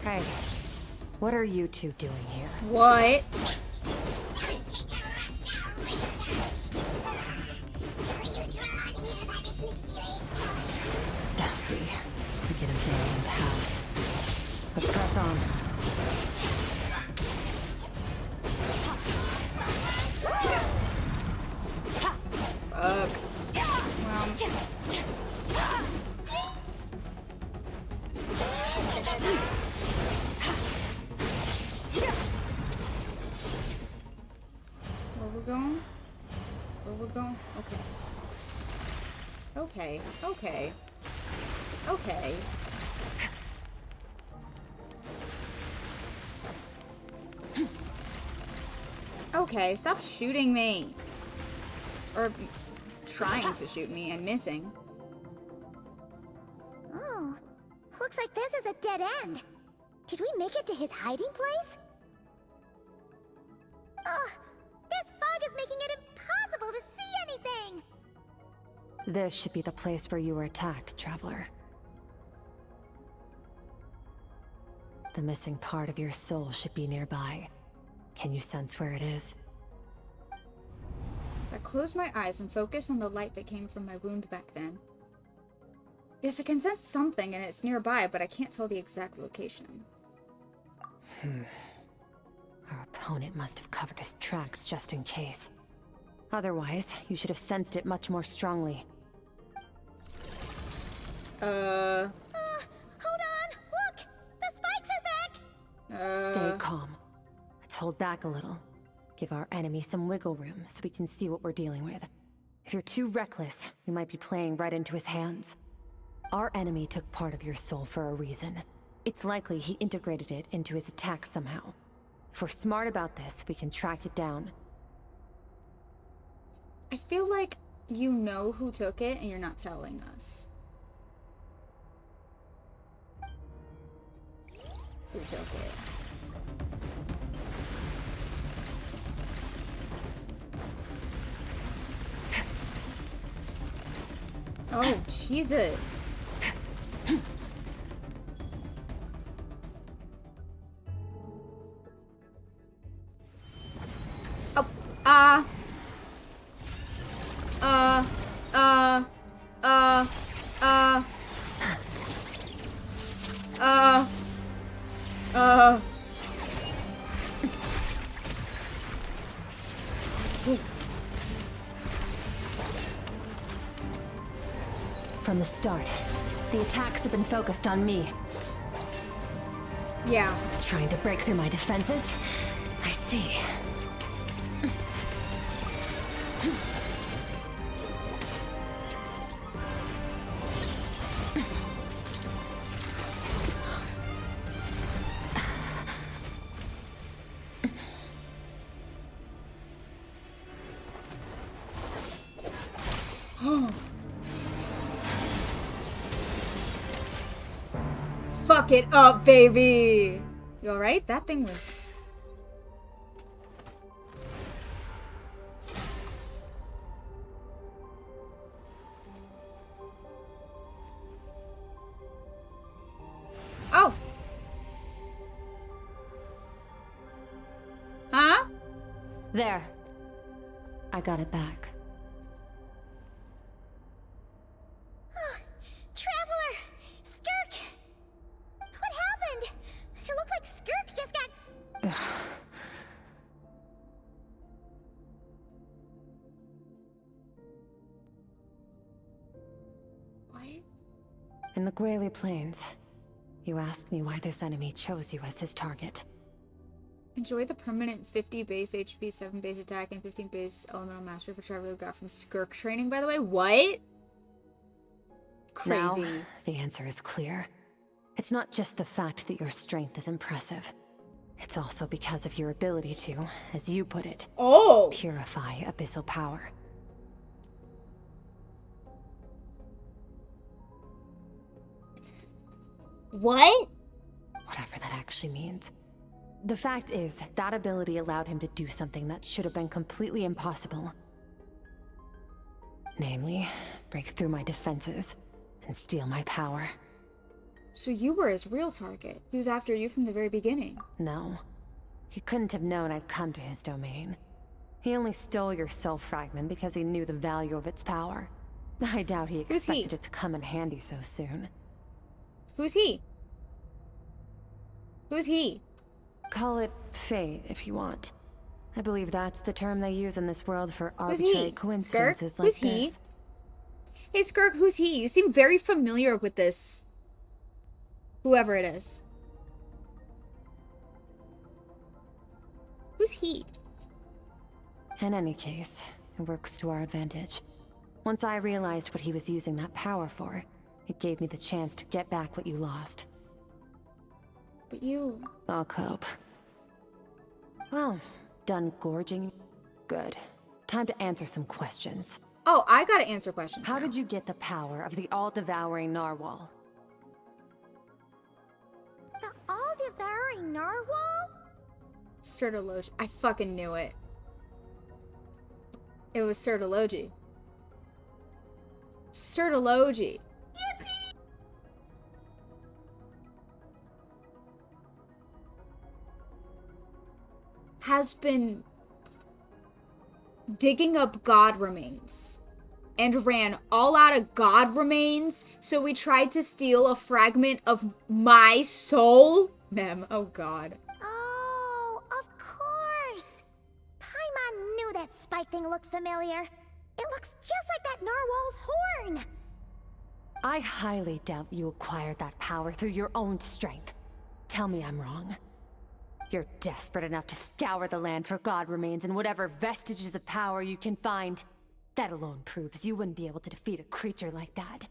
Hey, what are you two doing here? What? Dusty. Like an abandoned house. Let's press on. Where we're going? Where we're going? Okay. Okay. Okay, stop shooting me. Or trying to shoot me and missing. Oh, looks like this is a dead end. Did we make it to his hiding place? Ugh, this fog is making it impossible to see anything. This should be the place where you were attacked, Traveler. The missing part of your soul should be nearby. Can you sense where it is? If I close my eyes and focus on the light that came from my wound back then. Yes, I can sense something and it's nearby, but I can't tell the exact location. Our opponent must have covered his tracks just in case. Otherwise, you should have sensed it much more strongly. Hold on! Look! The spikes are back! Stay calm. Let's hold back a little. Give our enemy some wiggle room so we can see what we're dealing with. If you're too reckless, we might be playing right into his hands. Our enemy took part of your soul for a reason. It's likely he integrated it into his attack somehow. If we're smart about this, we can track it down. I feel like you know who took it and you're not telling us. Who took it? Oh, Jesus. Oh, From the start, the attacks have been focused on me. Yeah. Trying to break through my defenses? I see. Fuck it up, baby! You alright? That thing was... Oh! Huh? There. I got it back. Traveler! Skirk! What happened? It looked like Skirk just got... What? In the Gwali Plains, you asked me why this enemy chose you as his target. Enjoy the permanent 50 base HP, 7 base attack, and 15 base elemental mastery for Traveler got from SKIRK training, by the way. What? Crazy. Now, the answer is clear. It's not just the fact that your strength is impressive. It's also because of your ability to, as you put it, purify abyssal power. What? Whatever that actually means. The fact is, that ability allowed him to do something that should have been completely impossible. Namely, break through my defenses and steal my power. So you were his real target. He was after you from the very beginning. No. He couldn't have known I'd come to his domain. He only stole your soul fragment because he knew the value of its power. I doubt he expected it to come in handy so soon. Who's he? Who's he? Call it fate if you want. I believe that's the term they use in this world for Who's arbitrary he? coincidences Skirk? like Who's he? this. Hey Skirk, who's he? You seem very familiar with this. Whoever it is. Who's he? In any case, it works to our advantage. Once I realized what he was using that power for, it gave me the chance to get back what you lost. But you... I'll cope. Well, done gorging? Good. Time to answer some questions. Oh, I gotta answer questions. How did you get the power of the all-devouring narwhal? The all-devouring narwhal? Sertology. I fucking knew it. It was Sertology. Sertology. Has been digging up god remains and ran all out of god remains, so we tried to steal a fragment of my soul. Mem, oh god. Oh, of course. Paimon knew that spike thing looked familiar. It looks just like that narwhal's horn. I highly doubt you acquired that power through your own strength. Tell me I'm wrong. You're desperate enough to scour the land for god remains and whatever vestiges of power you can find. That alone proves you wouldn't be able to defeat a creature like that.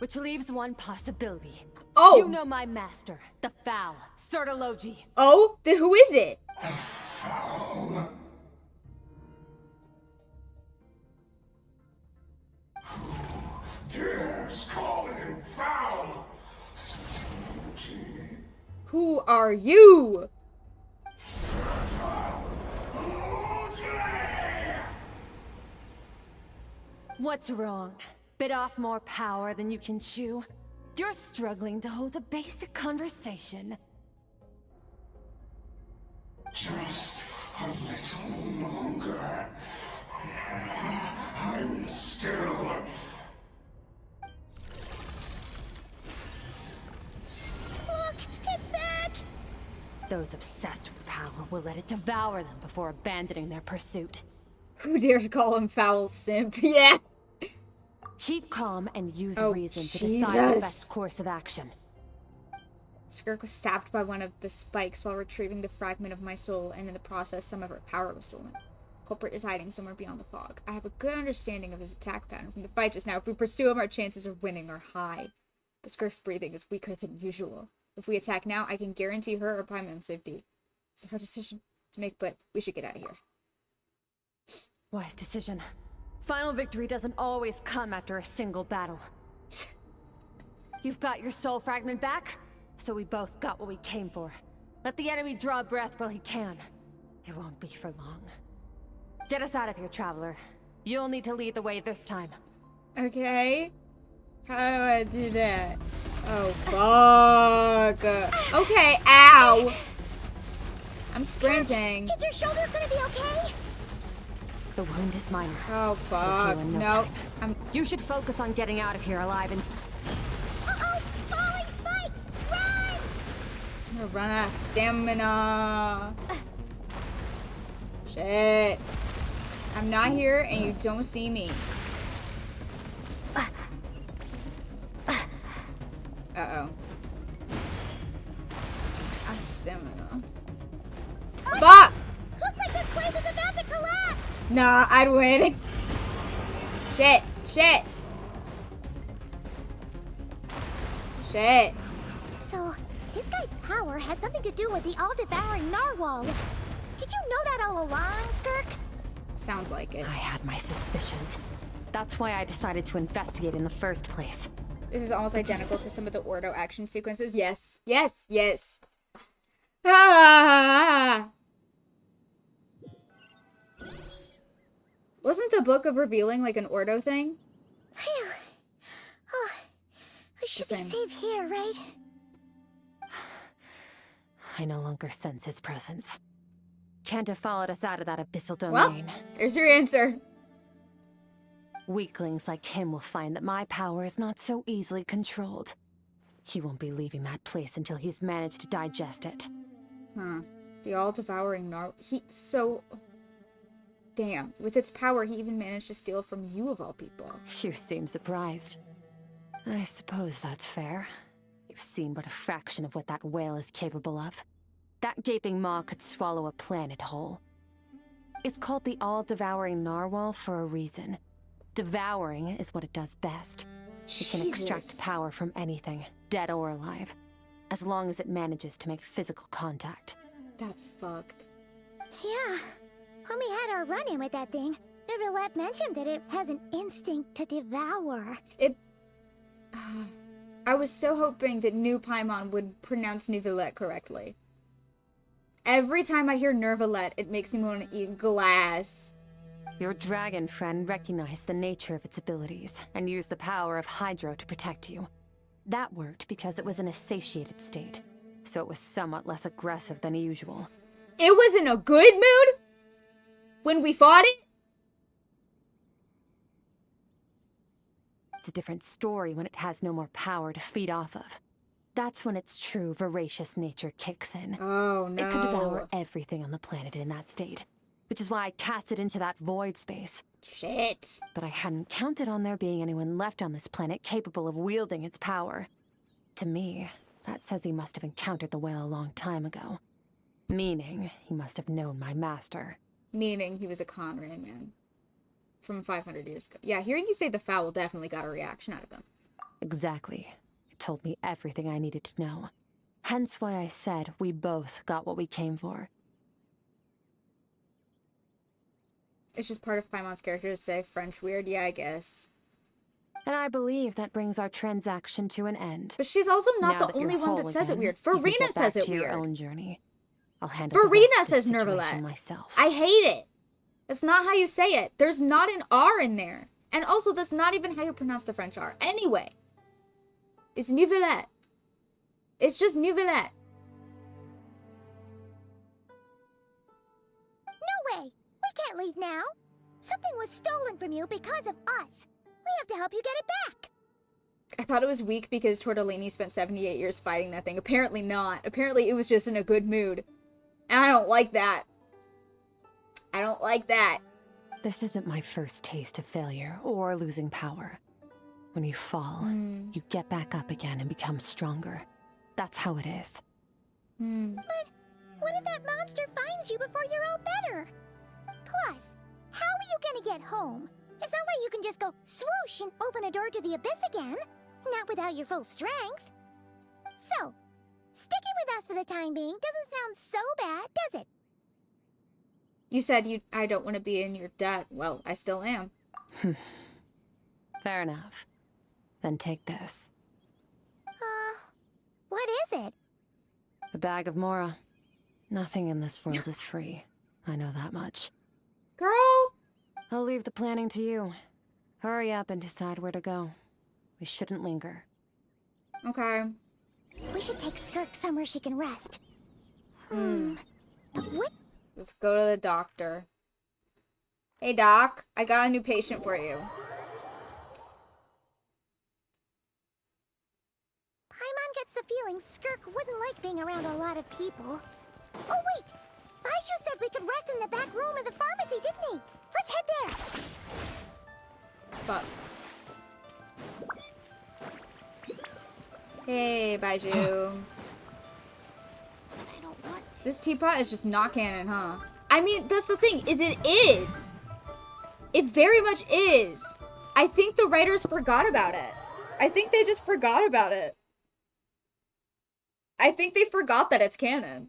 Which leaves one possibility. Oh! You know my master, the Foul, Sertology. Oh? Then who is it? The Foul. Who dares call him foul? Who are you? What's wrong? Bit off more power than you can chew? You're struggling to hold a basic conversation. Just a little longer. I'm still... Look, it's back! Those obsessed with power will let it devour them before abandoning their pursuit. Who dares call him foul simp? Yeah. Keep calm and use Oh, reason to Jesus. decide the best course of action. Skirk was stabbed by one of the spikes while retrieving the fragment of my soul, and in the process, some of her power was stolen. Culprit is hiding somewhere beyond the fog. I have a good understanding of his attack pattern from the fight just now. If we pursue him, our chances of winning are high. But Skirk's breathing is weaker than usual. If we attack now, I can guarantee her or Paimon's safety. It's a hard decision to make, but we should get out of here. Wise decision. Final victory doesn't always come after a single battle. You've got your soul fragment back, so we both got what we came for. Let the enemy draw breath while he can. It won't be for long. Get us out of here, Traveler. You'll need to lead the way this time. Okay. How do I do that? Oh, fuck. Okay, ow. I'm sprinting. Is your shoulder gonna be okay? The wound is minor. Oh, fuck. No. You should focus on getting out of here alive and... Uh-oh! Falling spikes! Run! I'm gonna run out of stamina. Shit. I'm not here and you don't see me. Uh-oh. Ah, stamina. Oh, fuck! Looks like this place is about to collapse! Nah, I'd win. Shit. Shit. Shit. So, this guy's power has something to do with the all-devouring narwhal. Did you know that all along, Skirk? Sounds like it. I had my suspicions. That's why I decided to investigate in the first place. This is almost identical to some of the Ordo action sequences. Yes. Yes. Yes. Ah! Wasn't the Book of Revealing like an Ordo thing? Phew. Oh, I should be safe here, right? I no longer sense his presence. Can't have followed us out of that abyssal domain. Well, there's your answer. Weaklings like him will find that my power is not so easily controlled. He won't be leaving that place until he's managed to digest it. Huh. The all-devouring Damn. With its power, he even managed to steal from you of all people. You seem surprised. I suppose that's fair. You've seen but a fraction of what that whale is capable of. That gaping maw could swallow a planet whole. It's called the all-devouring narwhal for a reason. Devouring is what it does best. It can extract power from anything, dead or alive, as long as it manages to make physical contact. That's fucked. Yeah. When we had our run-in with that thing, Neverlet mentioned that it has an instinct to devour. I was so hoping that New Paimon would pronounce Neverlet correctly. Every time I hear Nervalet, it makes me want to eat glass. Your dragon friend recognized the nature of its abilities and used the power of Hydro to protect you. That worked because it was in a satiated state, so it was somewhat less aggressive than usual. It was in a good mood? When we fought it? It's a different story when it has no more power to feed off of. That's when its true voracious nature kicks in. Oh no. It could devour everything on the planet in that state, which is why I cast it into that void space. Shit. But I hadn't counted on there being anyone left on this planet capable of wielding its power. To me, that says he must have encountered the whale a long time ago. Meaning, he must have known my master. Meaning he was a Conran man. From 500 years ago. Yeah, hearing you say the fowl definitely got a reaction out of him. Exactly. It told me everything I needed to know. Hence why I said we both got what we came for. It's just part of Paimon's character to say French weird, yeah, I guess. And I believe that brings our transaction to an end. But she's also not the only one that says it weird. Farina says it weird. Your own journey. I'll handle Farina says Nervalet myself. I hate it. That's not how you say it. There's not an R in there. And also, that's not even how you pronounce the French R. Anyway. It's Neverlet. It's just Neverlet. No way! We can't leave now. Something was stolen from you because of us. We have to help you get it back. I thought it was weak because Tortellini spent 78 years fighting that thing. Apparently not. Apparently it was just in a good mood. And I don't like that. I don't like that. This isn't my first taste of failure or losing power. When you fall, you get back up again and become stronger. That's how it is. But what if that monster finds you before you're all better? Plus, how are you gonna get home? It's not like you can just go swoosh and open a door to the abyss again. Not without your full strength. So, sticking with us for the time being doesn't sound so bad, does it? You said I don't want to be in your debt. Well, I still am. Fair enough. Then take this. What is it? A bag of Mora. Nothing in this world is free. I know that much. Girl! I'll leave the planning to you. Hurry up and decide where to go. We shouldn't linger. Okay. We should take Skirk somewhere she can rest. What? Let's go to the doctor. Hey, Doc. I got a new patient for you. Paimon gets the feeling Skirk wouldn't like being around a lot of people. Oh, wait! Baizhu said we could rest in the back room of the pharmacy, didn't he? Let's head there! Fuck. Hey, Baizhu. I don't want to. This teapot is just not canon, huh? I mean, that's the thing, is it is. It very much is. I think the writers forgot about it. I think they just forgot about it. I think they forgot that it's canon.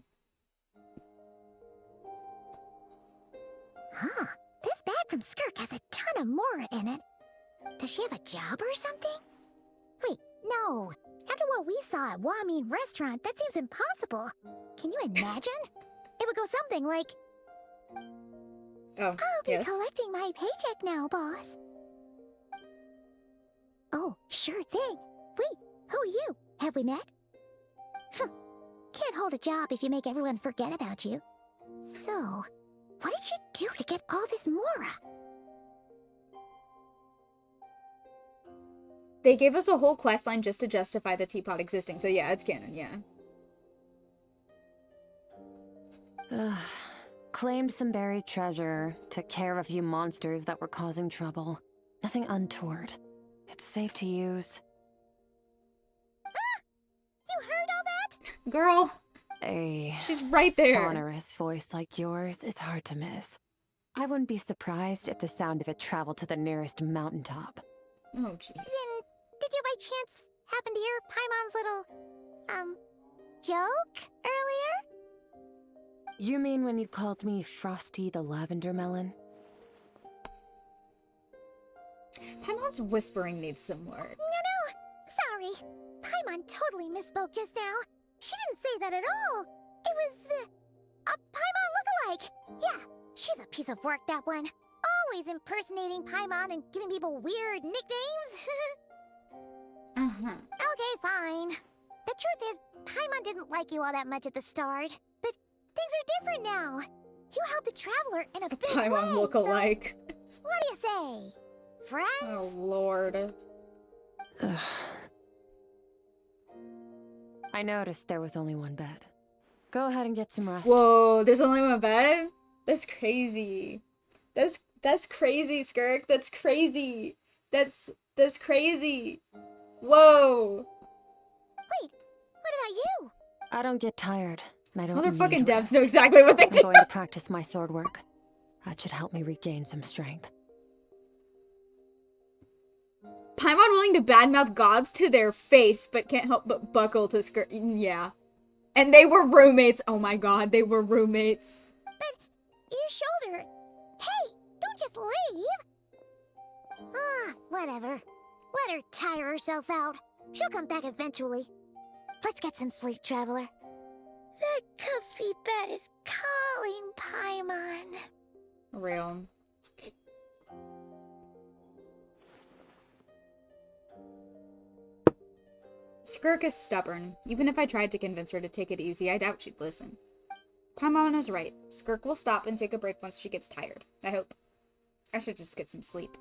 Huh. This bag from Skirk has a ton of Mora in it. Does she have a job or something? Wait, no. After what we saw at Wamin Restaurant, that seems impossible. Can you imagine? It would go something like... Oh, I'll be collecting my paycheck now, boss. Oh, sure thing. Wait, who are you? Have we met? Can't hold a job if you make everyone forget about you. So, what did she do to get all this Mora? They gave us a whole questline just to justify the teapot existing, so yeah, it's canon, yeah. Claimed some buried treasure, took care of a few monsters that were causing trouble. Nothing untoward. It's safe to use. Ah! You heard all that? Girl! She's right there. Sonorous voice like yours is hard to miss. I wouldn't be surprised if the sound of it traveled to the nearest mountaintop. Oh, jeez. Then, did you by chance happen to hear Paimon's little, joke earlier? You mean when you called me Frosty the Lavender Melon? Paimon's whispering needs some work. No. Sorry. Paimon totally misspoke just now. She didn't say that at all. It was, a Paimon lookalike. Yeah, she's a piece of work, that one. Always impersonating Paimon and giving people weird nicknames. Okay, fine. The truth is, Paimon didn't like you all that much at the start. But things are different now. You helped the Traveler in a big Paimon way, lookalike. So what do you say? Friends? Oh, Lord. I noticed there was only one bed. Go ahead and get some rest. Whoa, there's only one bed? That's crazy. That's crazy, Skirk. That's crazy. That's crazy. Whoa. Wait, what about you? I don't get tired, and I don't Motherfucking need devs rest. know exactly what they do. I'm going to practice my sword work. That should help me regain some strength. Paimon willing to badmouth gods to their face, but can't help but buckle to Skirk. Yeah. And they were roommates. Oh my god, they were roommates. But your shoulder... Hey, don't just leave! Whatever. Let her tire herself out. She'll come back eventually. Let's get some sleep, Traveler. That comfy bed is calling, Paimon. Real. Skirk is stubborn. Even if I tried to convince her to take it easy, I doubt she'd listen. Paimon is right. Skirk will stop and take a break once she gets tired. I hope. I should just get some sleep.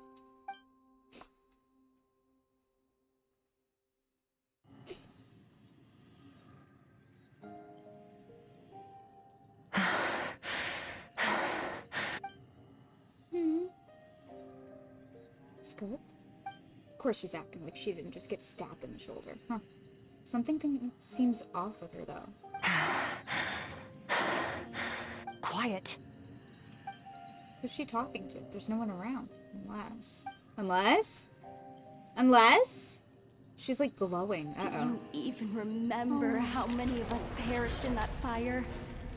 Skirk? Of course she's acting like she didn't just get stabbed in the shoulder, huh? Something seems off with her, though. Quiet. Who's she talking to? There's no one around. Unless? She's like glowing. Uh-oh. Do you even remember how many of us perished in that fire?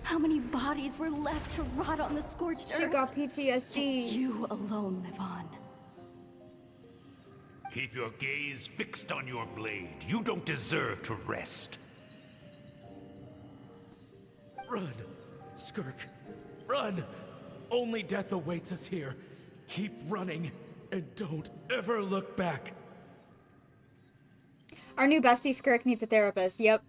How many bodies were left to rot on the scorched earth? She got PTSD. Yet you alone live on. Keep your gaze fixed on your blade. You don't deserve to rest. Run, Skirk. Run! Only death awaits us here. Keep running, and don't ever look back. Our new bestie Skirk needs a therapist. Yep.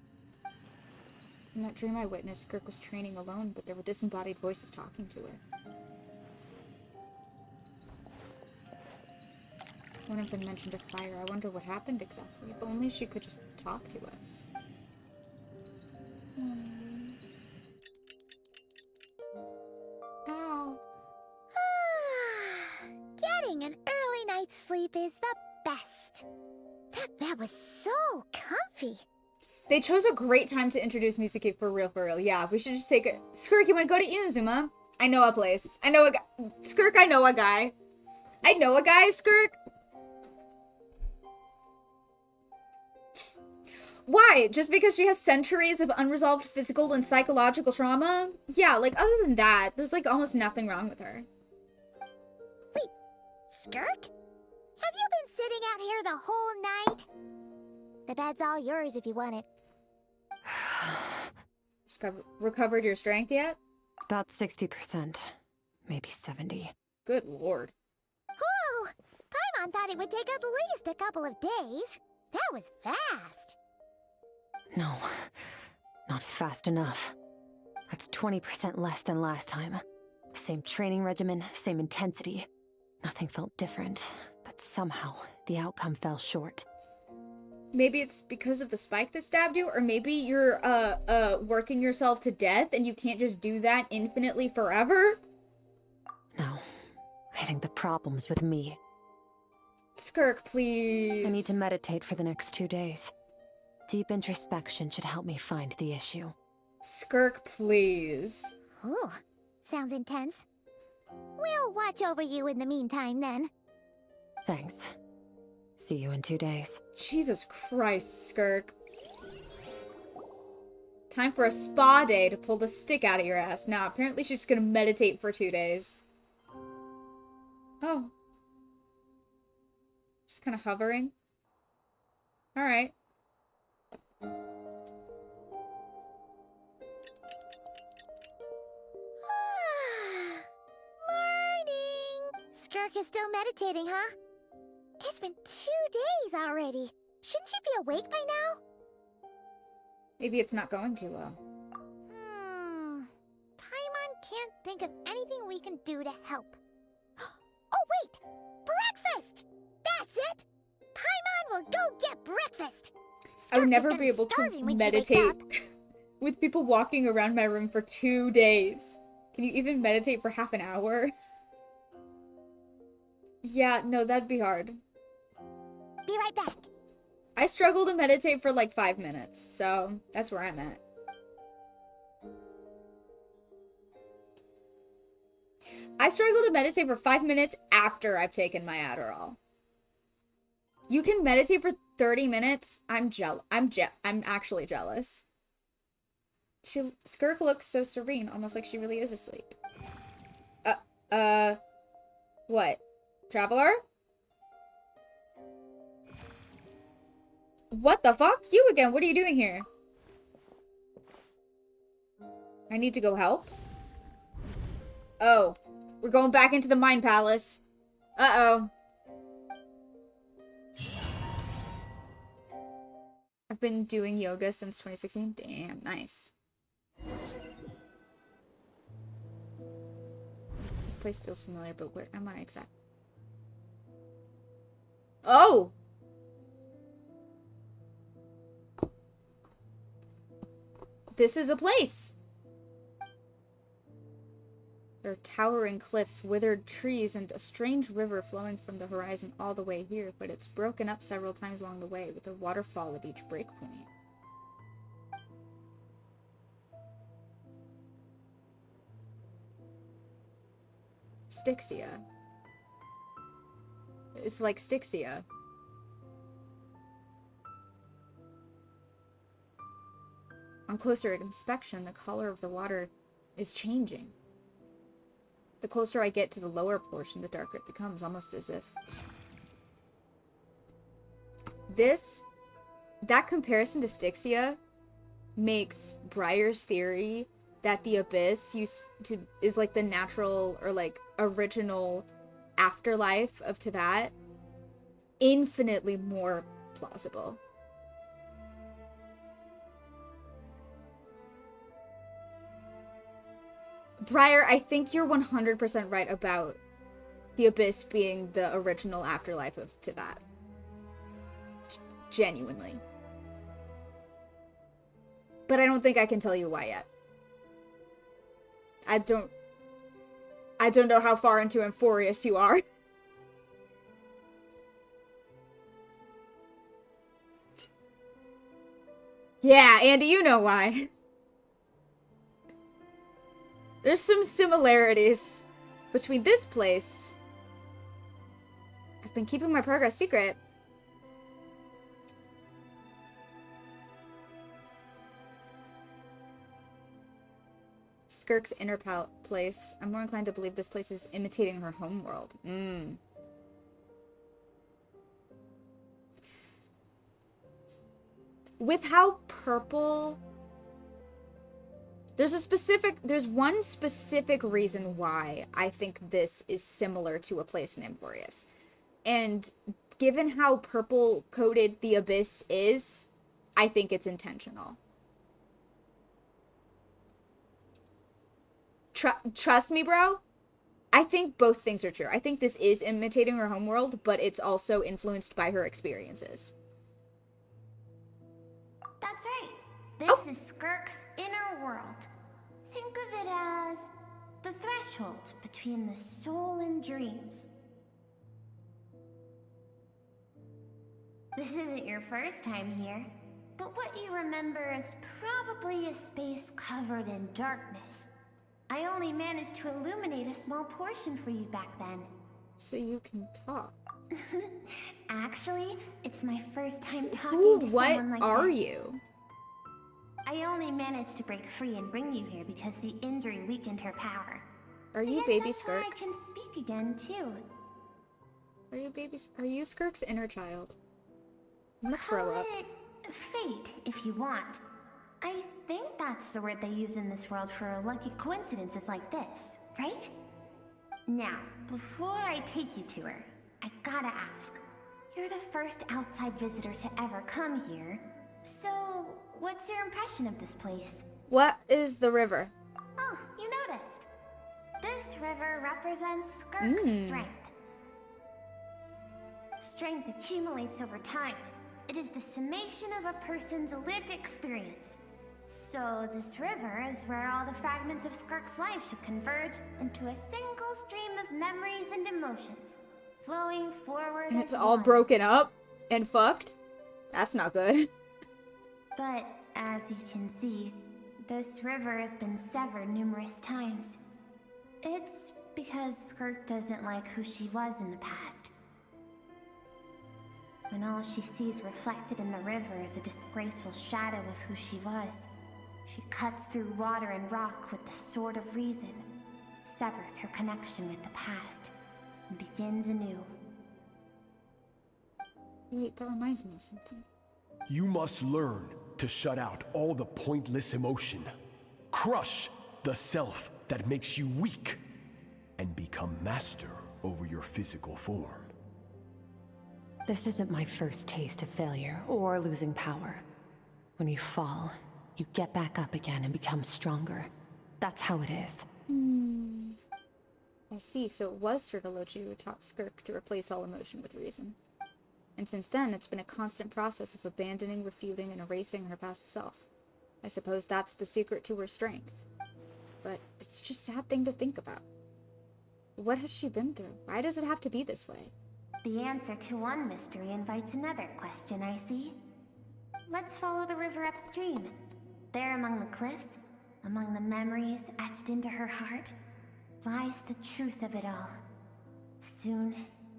In that dream I witnessed, Skirk was training alone, but there were disembodied voices talking to her. One of them mentioned a fire. I wonder what happened exactly. If only she could just talk to us. Ow. Getting an early night's sleep is the best. That bed was so comfy. They chose a great time to introduce Mizuki for real. Yeah, we should just take it. Skirk, you want to go to Inazuma? I know a place. I know a guy. Skirk, I know a guy. I know a guy, Skirk. Why? Just because she has centuries of unresolved physical and psychological trauma? Yeah, like, other than that, there's, like, almost nothing wrong with her. Wait, Skirk? Have you been sitting out here the whole night? The bed's all yours if you want it. Recovered your strength yet? About 60%. Maybe 70. Good lord. Whew! Paimon thought it would take at least a couple of days. That was fast. No, not fast enough. That's 20% less than last time. Same training regimen, same intensity. Nothing felt different, but somehow the outcome fell short. Maybe it's because of the spike that stabbed you, or maybe you're, working yourself to death and you can't just do that infinitely forever? No, I think the problem's with me. Skirk, please. I need to meditate for the next 2 days. Deep introspection should help me find the issue. Skirk, please. Ooh, sounds intense. We'll watch over you in the meantime, then. Thanks. See you in 2 days. Jesus Christ, Skirk. Time for a spa day to pull the stick out of your ass. Nah, apparently she's gonna meditate for 2 days. Oh. Just kind of hovering. Alright. Morning! Skirk is still meditating, huh? It's been 2 days already. Shouldn't she be awake by now? Maybe it's not going too well. Paimon can't think of anything we can do to help. Oh, wait! Breakfast! That's it! Paimon will go get breakfast! I would never be able to meditate with people walking around my room for 2 days. Can you even meditate for half an hour? Yeah, no, that'd be hard. Be right back. I struggle to meditate for like 5 minutes, so that's where I'm at. I struggle to meditate for 5 minutes after I've taken my Adderall. You can meditate for 30 minutes? I'm actually jealous. Skirk looks so serene, almost like she really is asleep. What? Traveler? What the fuck? You again, what are you doing here? I need to go help? Oh. We're going back into the Mind Palace. Uh-oh. I've been doing yoga since 2016. Damn, nice. This place feels familiar, but where am I exactly? Oh! This is a place! There are towering cliffs, withered trees, and a strange river flowing from the horizon all the way here, but it's broken up several times along the way, with a waterfall at each breakpoint. Styxia. It's like Styxia. On closer inspection, the color of the water is changing. The closer I get to the lower portion, the darker it becomes, almost as if... That comparison to Styxia makes Briar's theory that the Abyss is like the natural or like original afterlife of Teyvat infinitely more plausible. Briar, I think you're 100% right about the Abyss being the original afterlife of Teyvat. Genuinely. But I don't think I can tell you why yet. I don't know how far into Amphorius you are. Yeah, Andy, you know why. There's some similarities between this place. I've been keeping my progress secret. Skirk's inner place. I'm more inclined to believe this place is imitating her homeworld. With how purple... There's one specific reason why I think this is similar to a place in Amphorius. And given how purple-coated the Abyss is, I think it's intentional. Trust me, bro. I think both things are true. I think this is imitating her homeworld, but it's also influenced by her experiences. That's right. This is Skirk's inner world. Think of it as the threshold between the soul and dreams. This isn't your first time here, but what you remember is probably a space covered in darkness. I only managed to illuminate a small portion for you back then. So you can talk. Actually, it's my first time talking to someone like this. What are you? I only managed to break free and bring you here because the injury weakened her power. Are you baby Skirk? I can speak again too. Are you Skirk's inner child? I'm gonna throw up. Call it fate if you want. I think that's the word they use in this world for lucky coincidences like this, right? Now, before I take you to her, I gotta ask. You're the first outside visitor to ever come here, so what's your impression of this place? What is the river? Oh, you noticed. This river represents Skirk's strength. Strength accumulates over time. It is the summation of a person's lived experience. So this river is where all the fragments of Skirk's life should converge into a single stream of memories and emotions, flowing forward And as it's all one. broken up and fucked? That's not good. But as you can see, this river has been severed numerous times. It's because Skirk doesn't like who she was in the past. When all she sees reflected in the river is a disgraceful shadow of who she was, she cuts through water and rock with the sword of reason, severs her connection with the past, and begins anew. Wait, that reminds me of something. You must learn to shut out all the pointless emotion. Crush the self that makes you weak, and become master over your physical form. This isn't my first taste of failure or losing power. When you fall, you get back up again and become stronger. That's how it is. I see, so it was Sertolochi who taught Skirk to replace all emotion with reason. And since then, it's been a constant process of abandoning, refuting, and erasing her past self. I suppose that's the secret to her strength. But it's such a sad thing to think about. What has she been through? Why does it have to be this way? The answer to one mystery invites another question, I see. Let's follow the river upstream. There among the cliffs, among the memories etched into her heart, lies the truth of it all. Soon,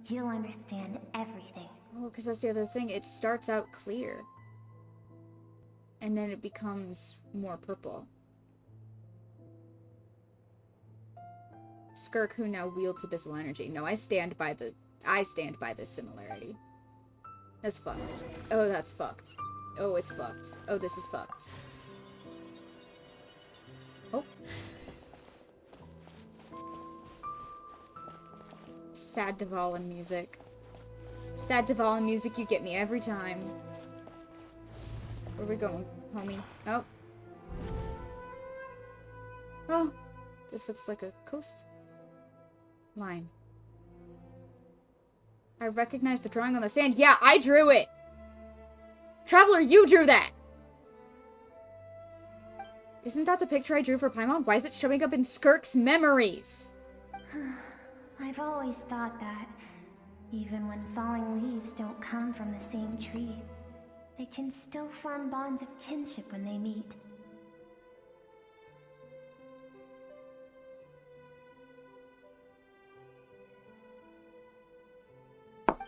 you'll understand everything. Oh, because that's the other thing. It starts out clear. And then it becomes more purple. Skirk, who now wields abyssal energy. No, I stand by this similarity. That's fucked. Oh, that's fucked. Oh, it's fucked. Oh, this is fucked. Oh. Sad Dvalin music. Sad Dvalin music, you get me every time. Where are we going, homie? Oh. Oh. This looks like a coastline. I recognize the drawing on the sand. Yeah, I drew it! Traveler, you drew that! Isn't that the picture I drew for Paimon? Why is it showing up in Skirk's memories? I've always thought that, even when falling leaves don't come from the same tree, they can still form bonds of kinship when they meet.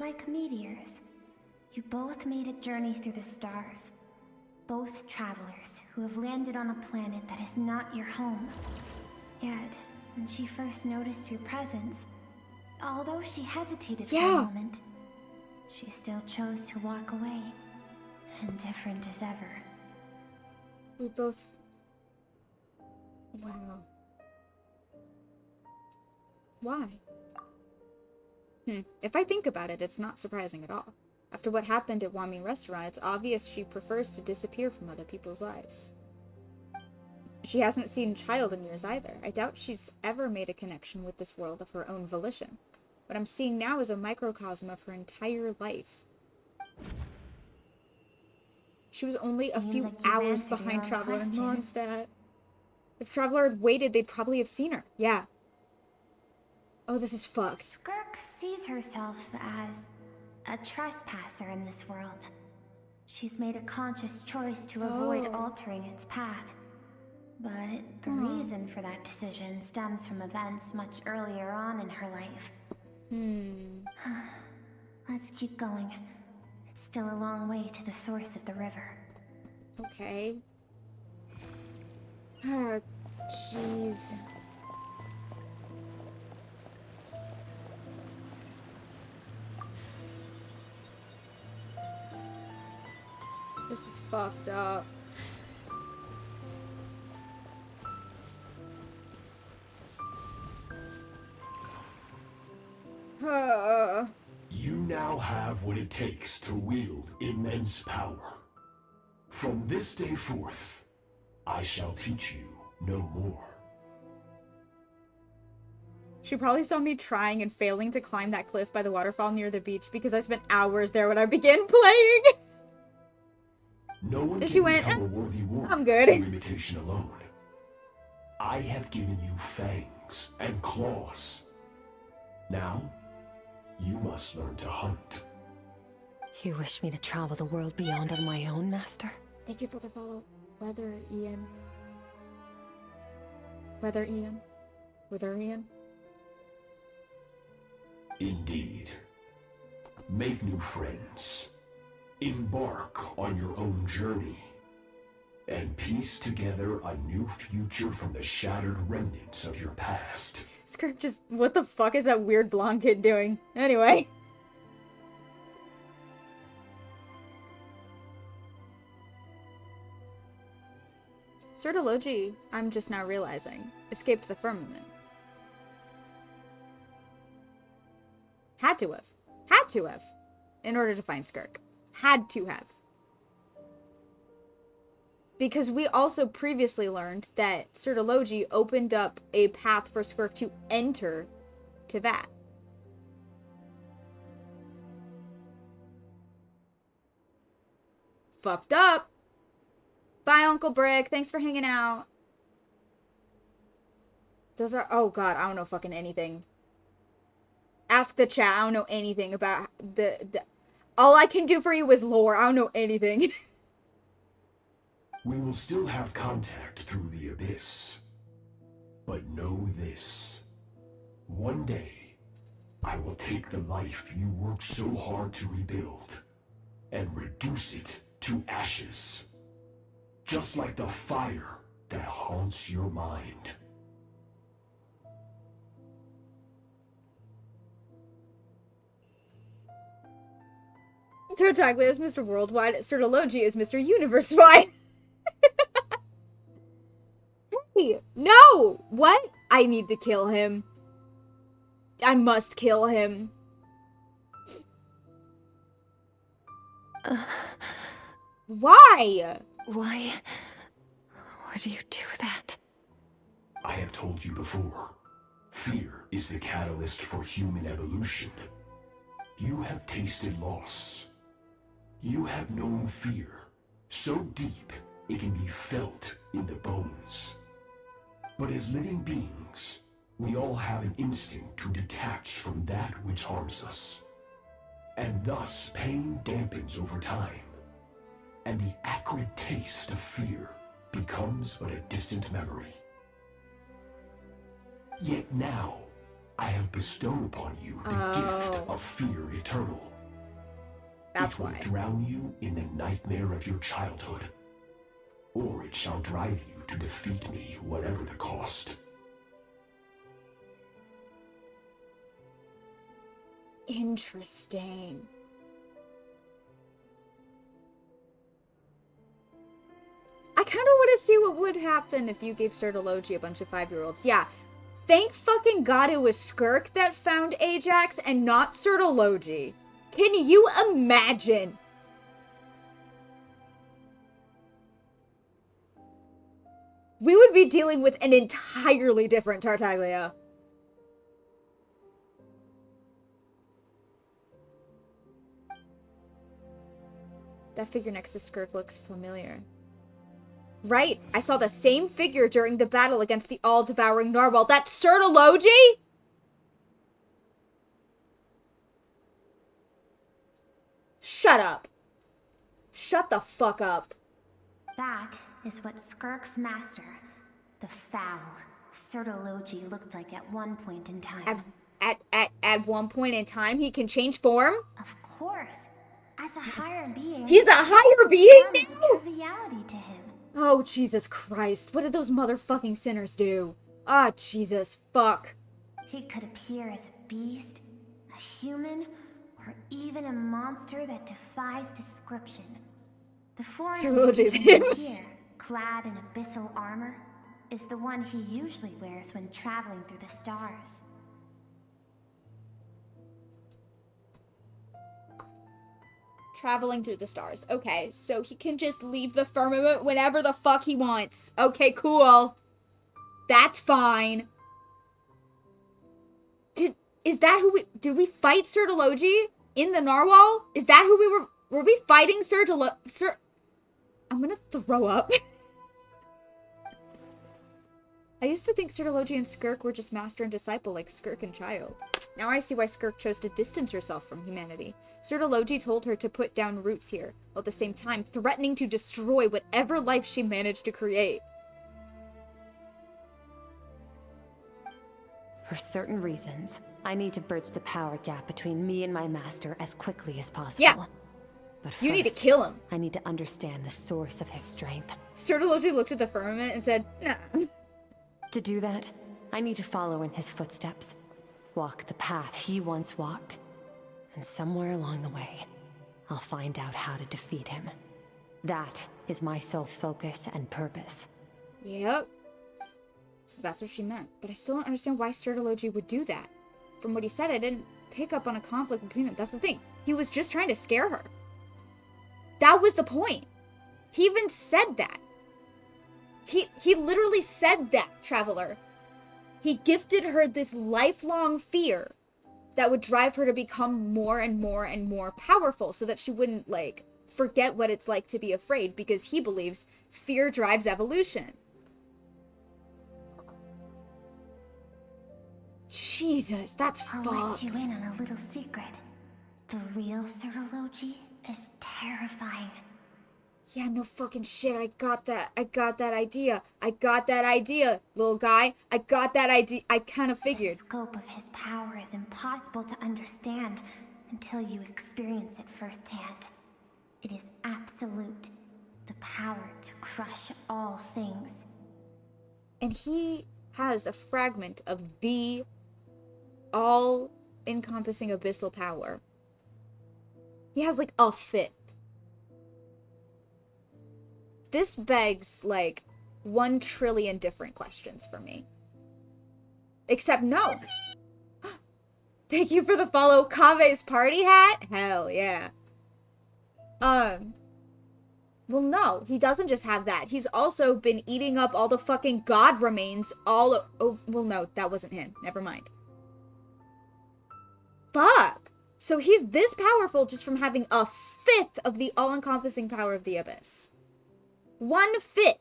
Like meteors, you both made a journey through the stars. Both travelers who have landed on a planet that is not your home. Yet, when she first noticed your presence, although she hesitated for a moment, she still chose to walk away, indifferent as ever. We both... Wow. Why? If I think about it, it's not surprising at all. After what happened at Wami Restaurant, it's obvious she prefers to disappear from other people's lives. She hasn't seen Child in years either. I doubt she's ever made a connection with this world of her own volition. What I'm seeing now is a microcosm of her entire life. She was only a few hours behind Traveler and Mondstadt. If Traveler had waited, they'd probably have seen her. Yeah. Oh, this is fucked. Skirk sees herself as a trespasser in this world. She's made a conscious choice to avoid altering its path. But the reason for that decision stems from events much earlier on in her life. Let's keep going. It's still a long way to the source of the river. Okay. Ah, jeez. This is fucked up. You now have what it takes to wield immense power. From this day forth, I shall teach you no more. She probably saw me trying and failing to climb that cliff by the waterfall near the beach because I spent hours there when I began playing. No one she can went, become a worthy warrior I'm good. through imitation alone. I have given you fangs and claws. Now, you must learn to hunt. You wish me to travel the world beyond on my own, Master? Thank you for the follow. Weather Ian. Weather Ian. Weather Ian. Indeed. Make new friends. Embark on your own journey. And piece together a new future from the shattered remnants of your past. Skirk just... What the fuck is that weird blonde kid doing? Anyway. Sertology, I'm just now realizing, escaped the firmament. Had to have. Had to have. In order to find Skirk. Had to have. Because we also previously learned that Sertology opened up a path for Skirk to enter Teyvat. Fucked up. Bye, Uncle Brick. Thanks for hanging out. Those are... Oh, God. I don't know fucking anything. Ask the chat. I don't know anything about the... All I can do for you is lore. I don't know anything. We will still have contact through the abyss. But know this. One day, I will take the life you worked so hard to rebuild and reduce it to ashes. Just like the fire that haunts your mind. Tartaglia is Mr. Worldwide. Sertology is Mr. Universe-wide. Hey, no! What? I need to kill him. I must kill him. Why? Why would you do that? I have told you before, fear is the catalyst for human evolution. You have tasted loss. You have known fear, so deep it can be felt in the bones. But as living beings, we all have an instinct to detach from that which harms us. And thus pain dampens over time, and the acrid taste of fear becomes but a distant memory. Yet now, I have bestowed upon you the gift of fear eternal. That's it will drown you in the nightmare of your childhood, or it shall drive you to defeat me, whatever the cost. Interesting. I kind of want to see what would happen if you gave Sertology a bunch of 5-year-olds. Yeah. Thank fucking God it was Skirk that found Ajax and not Sertology. Can you imagine? We would be dealing with an entirely different Tartaglia. That figure next to Skirk looks familiar. Right, I saw the same figure during the battle against the all-devouring narwhal. That's Sertology? Shut up. Shut the fuck up. That is what Skirk's master, the foul, Sertology, looked like at one point in time. At one point in time, he can change form? Of course. As a higher being, he's a higher being now? Triviality to him. Oh, Jesus Christ. What did those motherfucking sinners do? Ah, Jesus, fuck. He could appear as a beast, a human, or even a monster that defies description. The form we see him here, clad in abyssal armor, is the one he usually wears when traveling through the stars. Traveling through the stars. Okay, so he can just leave the firmament whenever the fuck he wants. Okay, cool. That's fine. Did we fight Sertology in the narwhal? Is that who were we fighting I'm gonna throw up. I used to think Sertology and Skirk were just master and disciple like Skirk and Child. Now I see why Skirk chose to distance herself from humanity. Sertology told her to put down roots here, while at the same time threatening to destroy whatever life she managed to create. For certain reasons, I need to bridge the power gap between me and my master as quickly as possible. Yeah. But first, you need to kill him. I need to understand the source of his strength. Sertology looked at the firmament and said, nah. To do that, I need to follow in his footsteps. Walk the path he once walked. And somewhere along the way, I'll find out how to defeat him. That is my sole focus and purpose. Yep. So that's what she meant. But I still don't understand why Sertology would do that. From what he said, I didn't pick up on a conflict between them. That's the thing. He was just trying to scare her. That was the point. He even said that. He literally said that, Traveler. He gifted her this lifelong fear that would drive her to become more and more and more powerful so that she wouldn't, like, forget what it's like to be afraid, because he believes fear drives evolution. Jesus, that's fucked. I'll let you in on a little secret. The real Sertology is terrifying. Yeah, no fucking shit. I got that idea. Little guy. I got that idea. I kind of figured. The scope of his power is impossible to understand until you experience it firsthand. It is absolute. The power to crush all things. And he has a fragment of the all-encompassing abyssal power. He has like a fifth. This begs, like, 1 trillion different questions for me. Except no. Thank you for the follow. Kave's party hat? Hell yeah. Well, no. He doesn't just have that. He's also been eating up all the fucking god remains all over. Well, no. That wasn't him. Never mind. Fuck. So he's this powerful just from having a fifth of the all-encompassing power of the Abyss. 1/5.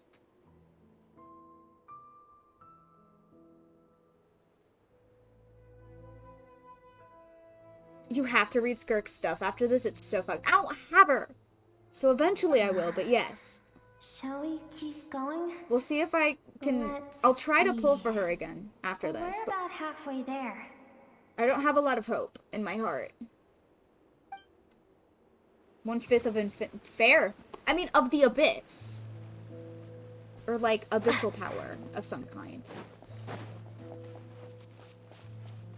You have to read Skirk's stuff. After this, it's so fucked. I don't have her. So eventually I will, but yes. Shall we keep going? We'll see if I can... I'll try to pull for her again after this. We're about halfway there. I don't have a lot of hope in my heart. 1/5 of fair. I mean, of the Abyss. Or, like, abyssal power of some kind.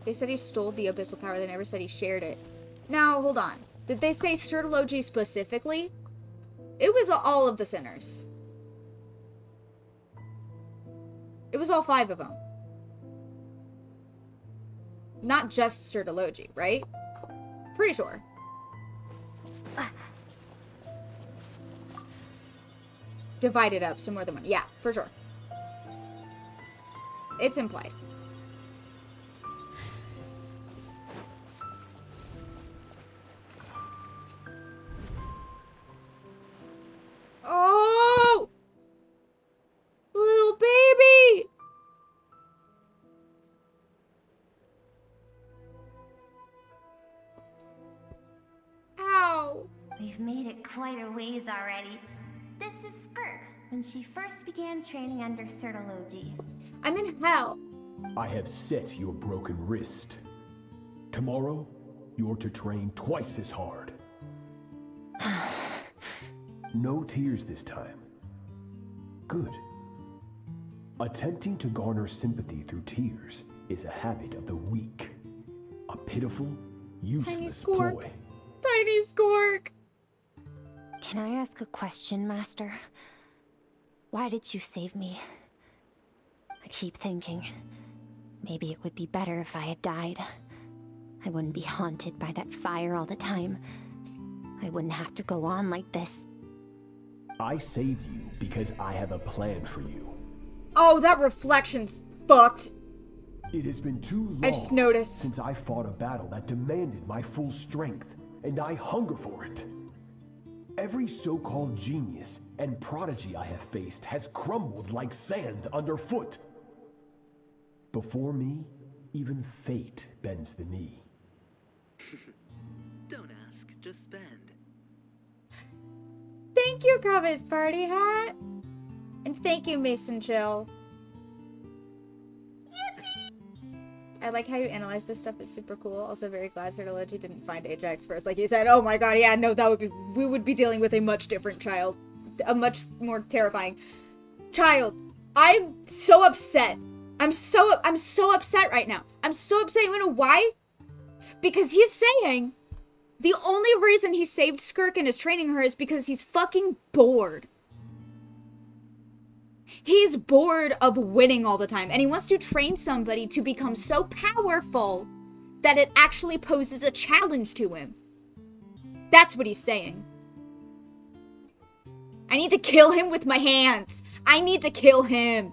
They said he stole the abyssal power. They never said he shared it. Now, hold on. Did they say Certology specifically? It was all of the sinners. It was all 5 of them. Not just Certology, right? Pretty sure. Divided up, so more than one. Yeah, for sure. It's implied. Oh! Little baby! Ow! We've made it quite a ways already. This is Skirk, when she first began training under Certology. I'm in hell. I have set your broken wrist. Tomorrow, you're to train twice as hard. No tears this time. Good. Attempting to garner sympathy through tears is a habit of the weak. A pitiful, useless ploy. Tiny Skork! Can I ask a question, Master? Why did you save me? I keep thinking, maybe it would be better if I had died. I wouldn't be haunted by that fire all the time. I wouldn't have to go on like this. I saved you because I have a plan for you. Oh, that reflection's fucked. It has been too long I just noticed. since I fought a battle that demanded my full strength, and I hunger for it. Every so-called genius and prodigy I have faced has crumbled like sand underfoot. Before me, even fate bends the knee. Don't ask, just spend. Thank you, Kave's party hat. And thank you, Mason Chill. I like how you analyze this stuff. It's super cool. Also very glad Certology didn't find Ajax first. Like you said, oh my god, yeah, no, that would be, we would be dealing with a much different child. A much more terrifying child. I'm so upset. I'm so upset right now. I'm so upset. You know why? Because he's saying the only reason he saved Skirk and is training her is because he's fucking bored. He's bored of winning all the time, and he wants to train somebody to become so powerful that it actually poses a challenge to him. That's what he's saying. I need to kill him with my hands. I need to kill him.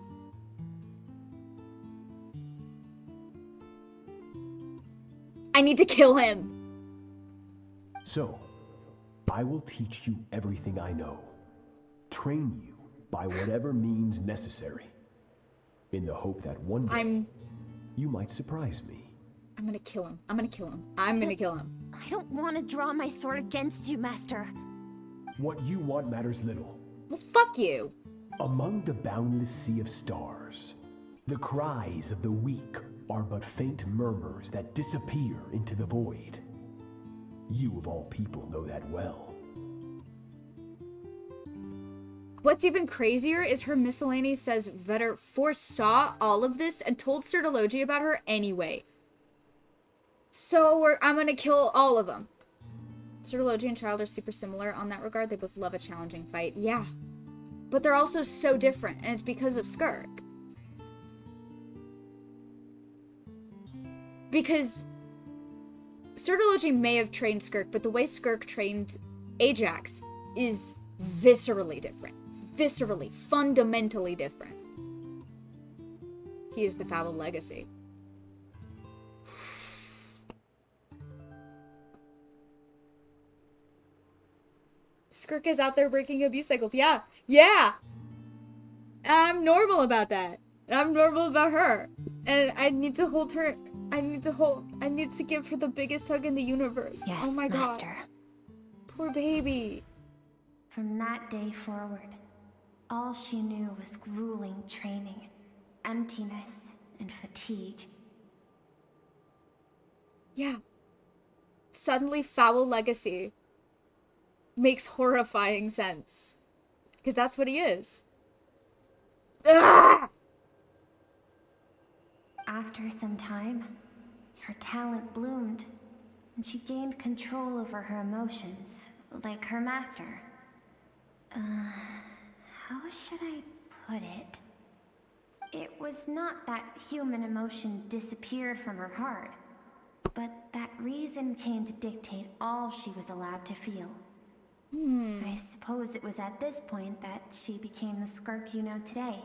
I need to kill him. So, I will teach you everything I know. Train you by whatever means necessary. In the hope that one day, you might surprise me. I'm gonna kill him. I'm gonna kill him. I'm gonna kill him. I don't want to draw my sword against you, Master. What you want matters little. Well, fuck you. Among the boundless sea of stars, the cries of the weak are but faint murmurs that disappear into the void. You of all people know that well. What's even crazier is her miscellany says Vetter foresaw all of this and told Sertology about her anyway. So I'm gonna kill all of them. Sertology and Child are super similar on that regard. They both love a challenging fight. Yeah. But they're also so different, and it's because of Skirk. Because Sertology may have trained Skirk, but the way Skirk trained Ajax is viscerally different. Viscerally, fundamentally different. He is the foul legacy. Skirk is out there breaking abuse cycles. Yeah. Yeah. I'm normal about that. And I'm normal about her. And I need to hold her. I need to give her the biggest hug in the universe. Yes, oh my Master. God. Poor baby. From that day forward, all she knew was grueling training, emptiness, and fatigue. Yeah. Suddenly foul legacy makes horrifying sense. Because that's what he is. Ugh! After some time, her talent bloomed, and she gained control over her emotions, like her master. How should I put it? It was not that human emotion disappeared from her heart, but that reason came to dictate all she was allowed to feel. I suppose it was at this point that she became the Skirk you know today.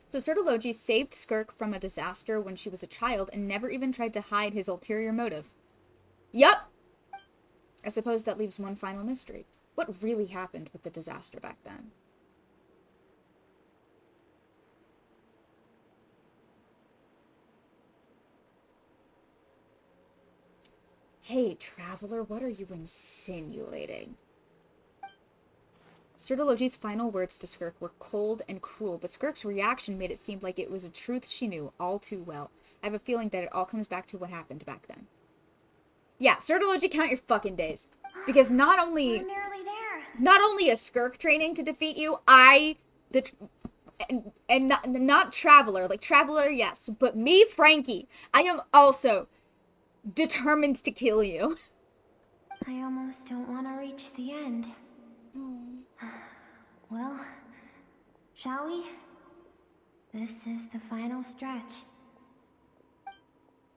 So Sertology saved Skirk from a disaster when she was a child and never even tried to hide his ulterior motive. Yup! I suppose that leaves one final mystery. What really happened with the disaster back then? Hey, Traveler, what are you insinuating? Sertology's final words to Skirk were cold and cruel, but Skirk's reaction made it seem like it was a truth she knew all too well. I have a feeling that it all comes back to what happened back then. Yeah, Sertology, count your fucking days. Because not only is Skirk training to defeat you, not Traveler. Like, Traveler, yes. But me, Frankie, I am also determined to kill you. I almost don't want to reach the end. Well, shall we? This is the final stretch.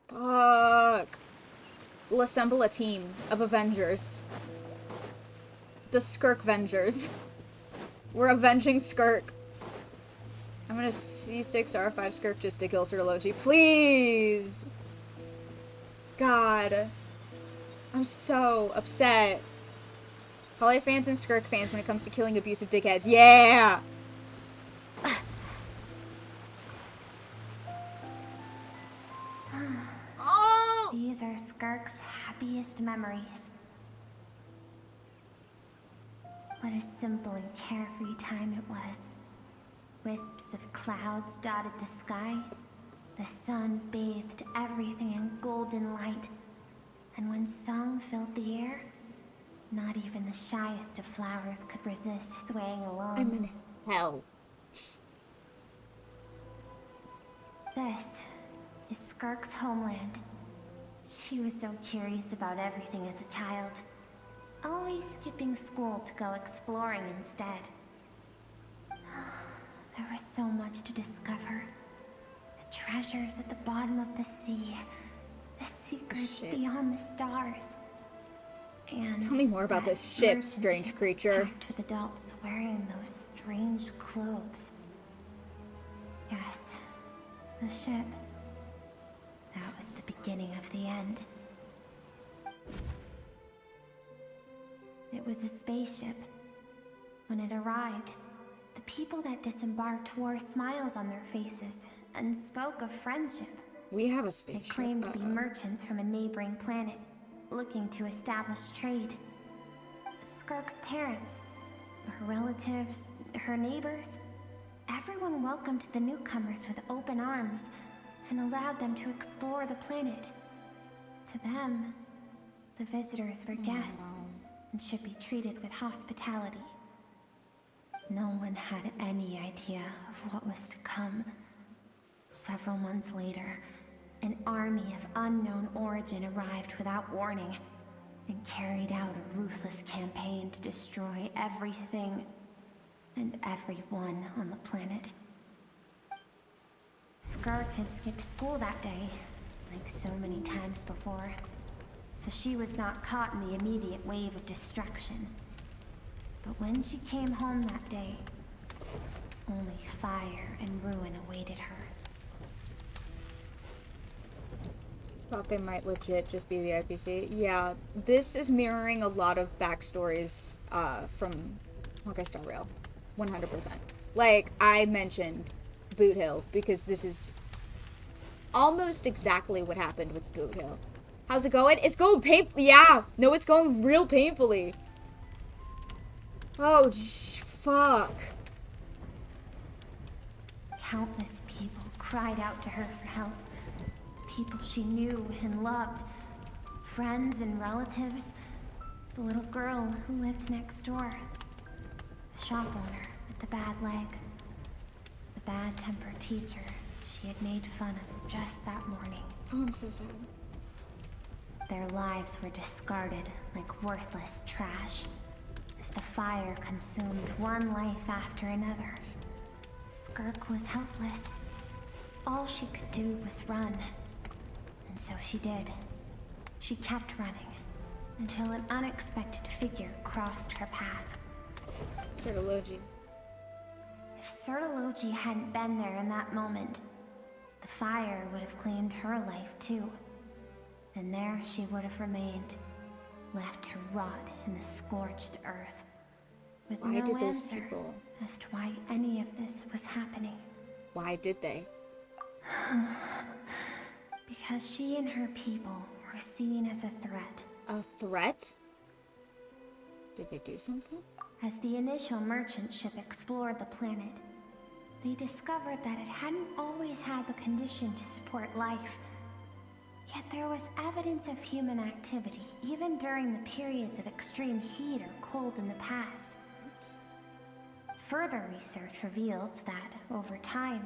Fuck. We'll assemble a team of Avengers. The Skirk Vengers. We're avenging Skirk. I'm gonna C6 R5 Skirk just to kill Sertology. Please! God. I'm so upset. Poly fans and Skirk fans when it comes to killing abusive dickheads. Yeah! These are Skirk's happiest memories. What a simple and carefree time it was. Wisps of clouds dotted the sky. The sun bathed everything in golden light. And when song filled the air, not even the shyest of flowers could resist swaying along. I'm in hell. This is Skirk's homeland. She was so curious about everything as a child, always skipping school to go exploring instead. There was so much to discover. The treasures at the bottom of the sea, the secrets beyond the stars. And tell me more about this ship, strange creature. Packed with adults wearing those strange clothes. Yes, the ship. That was the beginning of the end. It was a spaceship. When it arrived, the people that disembarked wore smiles on their faces and spoke of friendship. We have a spaceship. They claimed to be merchants from a neighboring planet, looking to establish trade. Skirk's parents, her relatives, her neighbors, everyone welcomed the newcomers with open arms and allowed them to explore the planet. To them, the visitors were guests and should be treated with hospitality. No one had any idea of what was to come. Several months later, an army of unknown origin arrived without warning and carried out a ruthless campaign to destroy everything and everyone on the planet. Skirk had skipped school that day, like so many times before, so she was not caught in the immediate wave of destruction. But when she came home that day, only fire and ruin awaited her. Thought they might legit just be the IPC. Yeah, this is mirroring a lot of backstories from Honkai Star Rail. 100%. Like, I mentioned Boot Hill because this is almost exactly what happened with Boot Hill. How's it going? It's going painfully. Yeah, no, it's going real painfully. Oh, fuck. Countless people cried out to her for help. People she knew and loved. Friends and relatives. The little girl who lived next door. The shop owner with the bad leg. The bad-tempered teacher she had made fun of just that morning. Oh, I'm so sad. Their lives were discarded like worthless trash as the fire consumed one life after another. Skirk was helpless. All she could do was run. And so she did. She kept running until an unexpected figure crossed her path. Certology. If Certology hadn't been there in that moment, the fire would have claimed her life too. And there she would have remained, left to rot in the scorched earth, with Why no did those answer people? as to why any of this was happening. Why did they? Because she and her people were seen as a threat. A threat? Did they do something? As the initial merchant ship explored the planet, they discovered that it hadn't always had the condition to support life. Yet there was evidence of human activity, even during the periods of extreme heat or cold in the past. Further research revealed that, over time,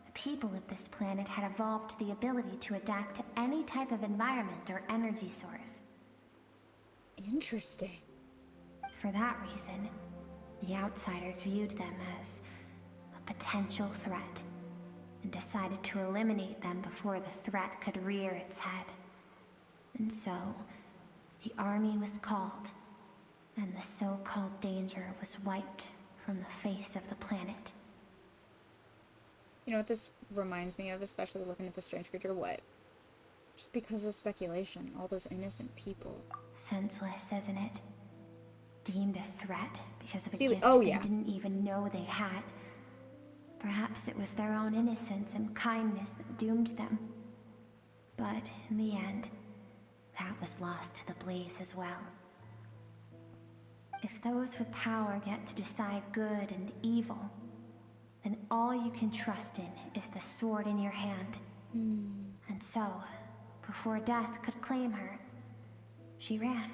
the people of this planet had evolved the ability to adapt to any type of environment or energy source. Interesting. For that reason, the outsiders viewed them as a potential threat and decided to eliminate them before the threat could rear its head. And so, the army was called, and the so-called danger was wiped from the face of the planet. You know what this reminds me of, especially looking at the strange creature? What? Just because of speculation, all those innocent people. Senseless, isn't it? Deemed a threat because of a See, gift oh, they yeah. didn't even know they had. Perhaps it was their own innocence and kindness that doomed them. But in the end, that was lost to the blaze as well. If those with power get to decide good and evil, then all you can trust in is the sword in your hand. And so, before death could claim her, she ran.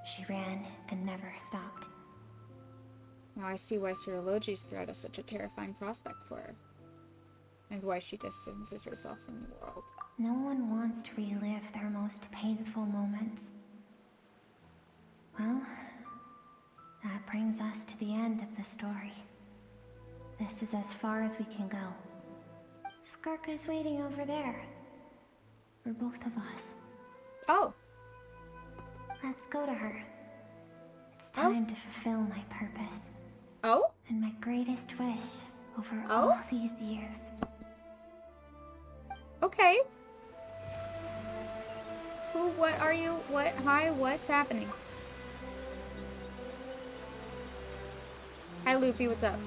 She ran and never stopped. Now I see why Certology's threat is such a terrifying prospect for her. And why she distances herself from the world. No one wants to relive their most painful moments. Well, that brings us to the end of the story. This is as far as we can go. Skirk is waiting over there. For both of us. Oh. Let's go to her. It's time to fulfill my purpose. Oh? And my greatest wish over all these years. Okay. Who, what are you? What? Hi, what's happening? Hi, Luffy, what's up?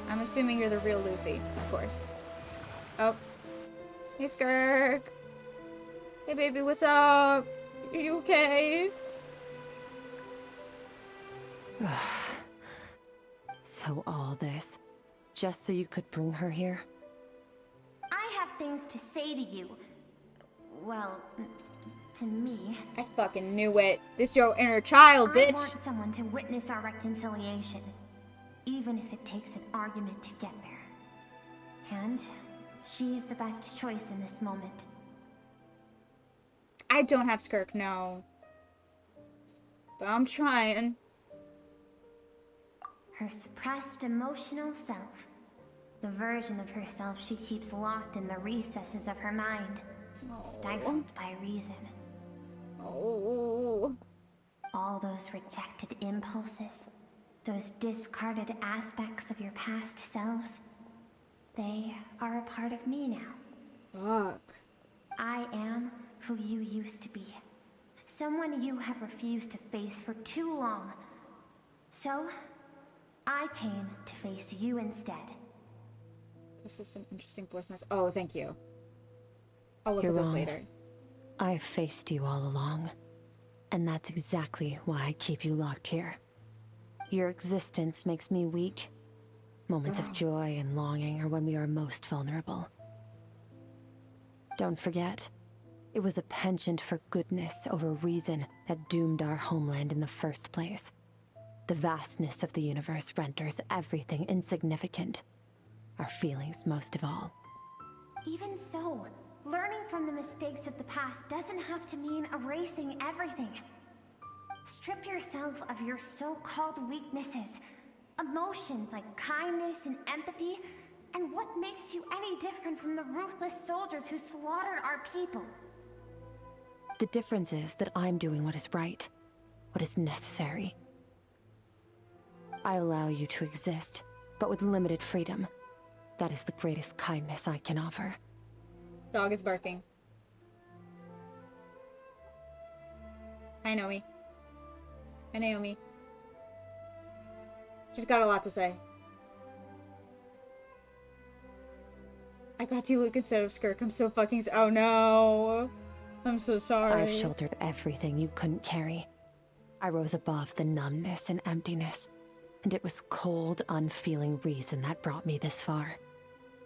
I'm assuming you're the real Luffy, of course. Oh. Hey, Skirk. Hey, baby, what's up? Are you okay? So all this, just so you could bring her here? I have things to say to you. Well, to me. I fucking knew it. This your inner child, bitch. I want someone to witness our reconciliation, even if it takes an argument to get there. And she is the best choice in this moment. I don't have SKIRK, no. But I'm trying. Her suppressed emotional self. The version of herself she keeps locked in the recesses of her mind. Stifled by reason. Oh. All those rejected impulses. Those discarded aspects of your past selves. They are a part of me now. Fuck. I am who you used to be. Someone you have refused to face for too long. So, I came to face you instead. This is some interesting voice notes. Oh, thank you. I'll look You're at those wrong. later. I've faced you all along. And that's exactly why I keep you locked here. Your existence makes me weak. Moments of joy and longing are when we are most vulnerable. Don't forget, it was a penchant for goodness over reason that doomed our homeland in the first place. The vastness of the universe renders everything insignificant. Our feelings most of all. Even so, learning from the mistakes of the past doesn't have to mean erasing everything. Strip yourself of your so-called weaknesses, emotions like kindness and empathy, and what makes you any different from the ruthless soldiers who slaughtered our people? The difference is that I'm doing what is right, what is necessary. I allow you to exist, but with limited freedom. That is the greatest kindness I can offer. Dog is barking. Hi, Naomi. Hi, Naomi. She's got a lot to say. I got you, Luke, instead of SKIRK. I'm so fucking... Oh, no. I'm so sorry. I've shouldered everything you couldn't carry. I rose above the numbness and emptiness. And it was cold, unfeeling reason that brought me this far.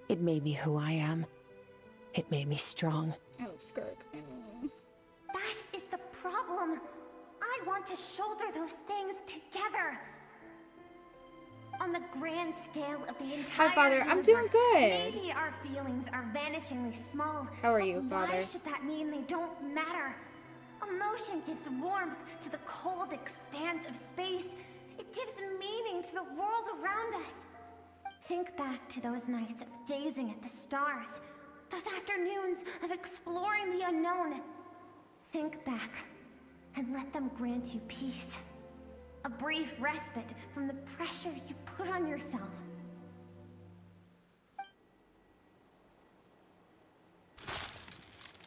It made me who I am. It made me strong. I love SKIRK. That is the problem. I want to shoulder those things together. On the grand scale of the entire Hi, Father. I'm doing universe, good. Maybe our feelings are vanishingly small. How are you, but Father? Why should that mean they don't matter? Emotion gives warmth to the cold expanse of space. It gives meaning to the world around us. Think back to those nights of gazing at the stars. Those afternoons of exploring the unknown. Think back and let them grant you peace. A brief respite from the pressure you put on yourself.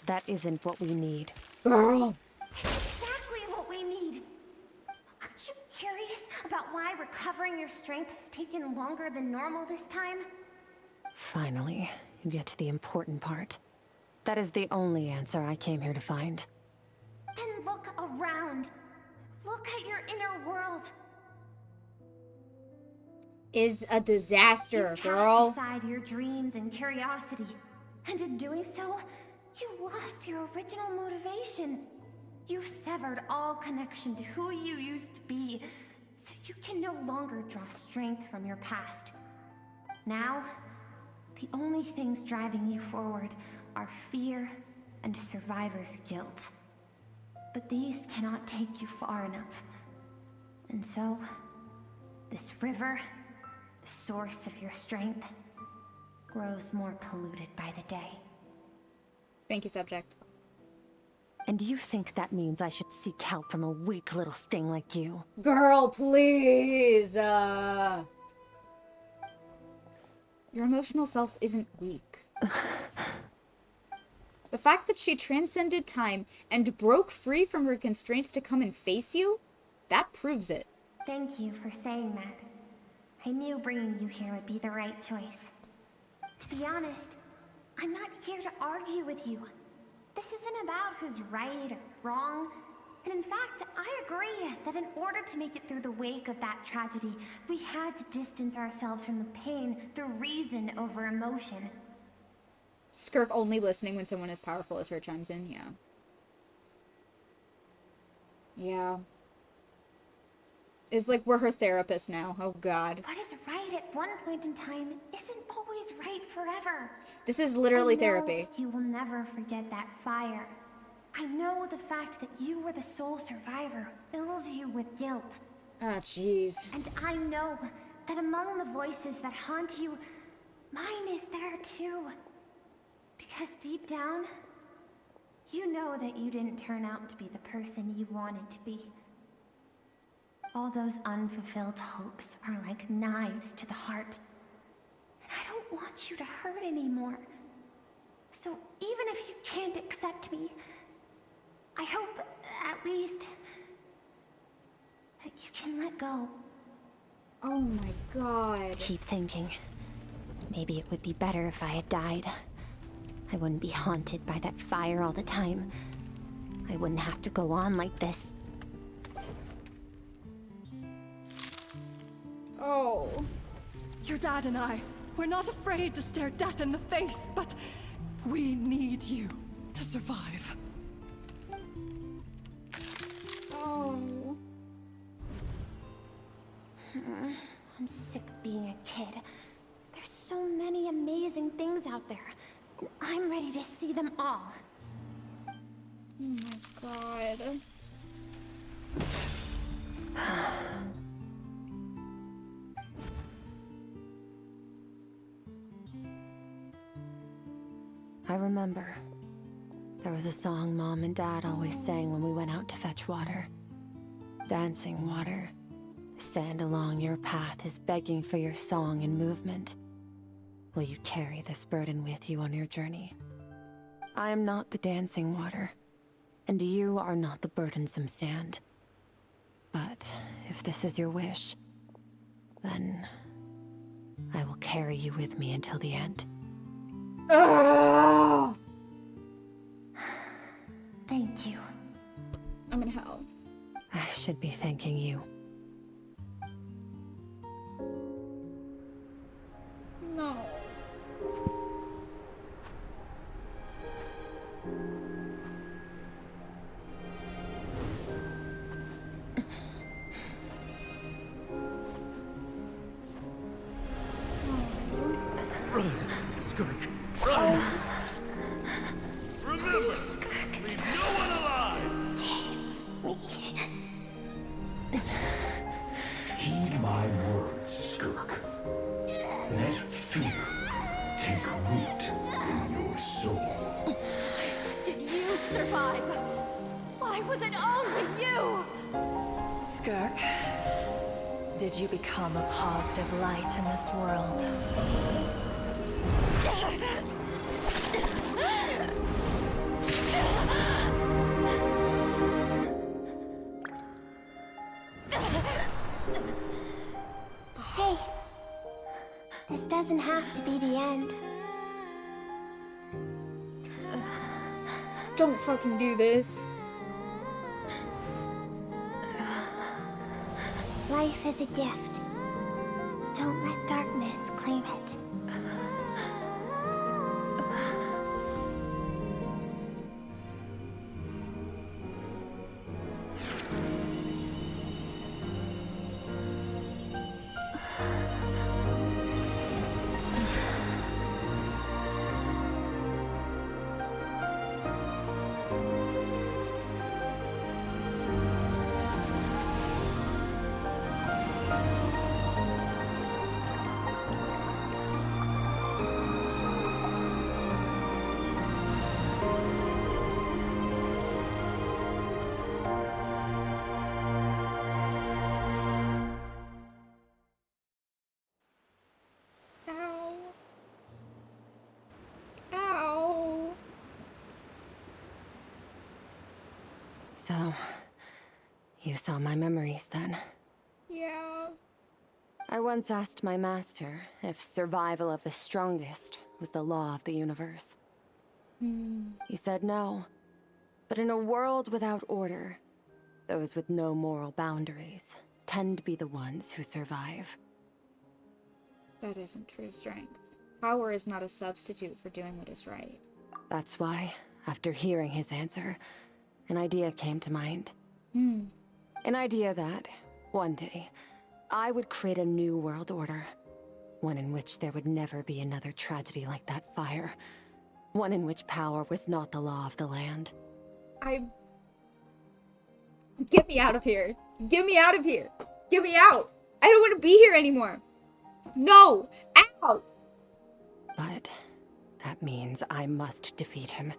That isn't what we need. Girl. Exactly what we need. Aren't you curious about why recovering your strength has taken longer than normal this time? Finally, you get to the important part. That is the only answer I came here to find. Then look around. Look at your inner world. Is a disaster, You girl. cast aside your dreams and curiosity. And in doing so, you lost your original motivation. You severed all connection to who you used to be, so you can no longer draw strength from your past. Now, the only things driving you forward are fear and survivor's guilt. But these cannot take you far enough. And so, this river, the source of your strength, grows more polluted by the day. Thank you, subject. And you think that means I should seek help from a weak little thing like you? Girl, please. Your emotional self isn't weak. The fact that she transcended time and broke free from her constraints to come and face you, that proves it. Thank you for saying that. I knew bringing you here would be the right choice. To be honest, I'm not here to argue with you. This isn't about who's right or wrong. And in fact, I agree that in order to make it through the wake of that tragedy, we had to distance ourselves from the pain through reason over emotion. Skirk only listening when someone as powerful as her chimes in, yeah. Yeah. It's like we're her therapist now. Oh god. What is right at one point in time isn't always right forever. This is literally I know therapy. You will never forget that fire. I know the fact that you were the sole survivor fills you with guilt. Ah, jeez. And I know that among the voices that haunt you, mine is there too. Because deep down, you know that you didn't turn out to be the person you wanted to be. All those unfulfilled hopes are like knives to the heart. And I don't want you to hurt anymore. So even if you can't accept me, I hope, at least, that you can let go. Oh my god. Keep thinking. Maybe it would be better if I had died. I wouldn't be haunted by that fire all the time. I wouldn't have to go on like this. Oh. Your dad and I, we're not afraid to stare death in the face, but we need you to survive. Oh. I'm sick of being a kid. There's so many amazing things out there. And I'm ready to see them all. Oh my god. I remember. There was a song Mom and Dad always sang when we went out to fetch water. Dancing water. The sand along your path is begging for your song and movement. Will you carry this burden with you on your journey? I am not the dancing water, and you are not the burdensome sand. But if this is your wish, then I will carry you with me until the end. Oh! Thank you. I'm in hell. I should be thanking you. No. Run, Skirk, run! Remember, leave no one alive! Heed my words, Skirk. Let fear take root in your soul. Did you survive? Why was it only you? Skirk, did you become a positive light in this world? Hey, this doesn't have to be the end. Don't fucking do this. Life is a gift. Don't let darkness claim it. Ow. Ow. So, you saw my memories then. Yeah. I once asked my master if survival of the strongest was the law of the universe. He said no. But in a world without order, Those with no moral boundaries tend to be the ones who survive. That isn't true strength. Power is not a substitute for doing what is right. That's why, after hearing his answer, an idea came to mind. An idea that, one day, I would create a new world order. One in which there would never be another tragedy like that fire. One in which power was not the law of the land. Get me out of here. Get me out of here. Get me out. I don't want to be here anymore. No. Ow. But that means I must defeat him.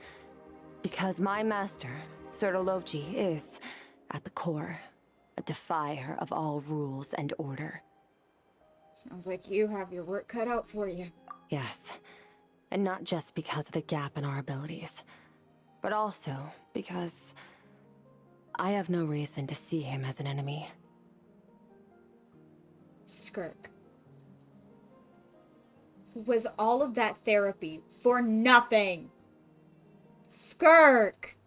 Because my master, Sertologi, is, at the core, a defier of all rules and order. Sounds like you have your work cut out for you. Yes. And not just because of the gap in our abilities, but also because I have no reason to see him as an enemy. Skirk. Was all of that therapy for nothing? Skirk!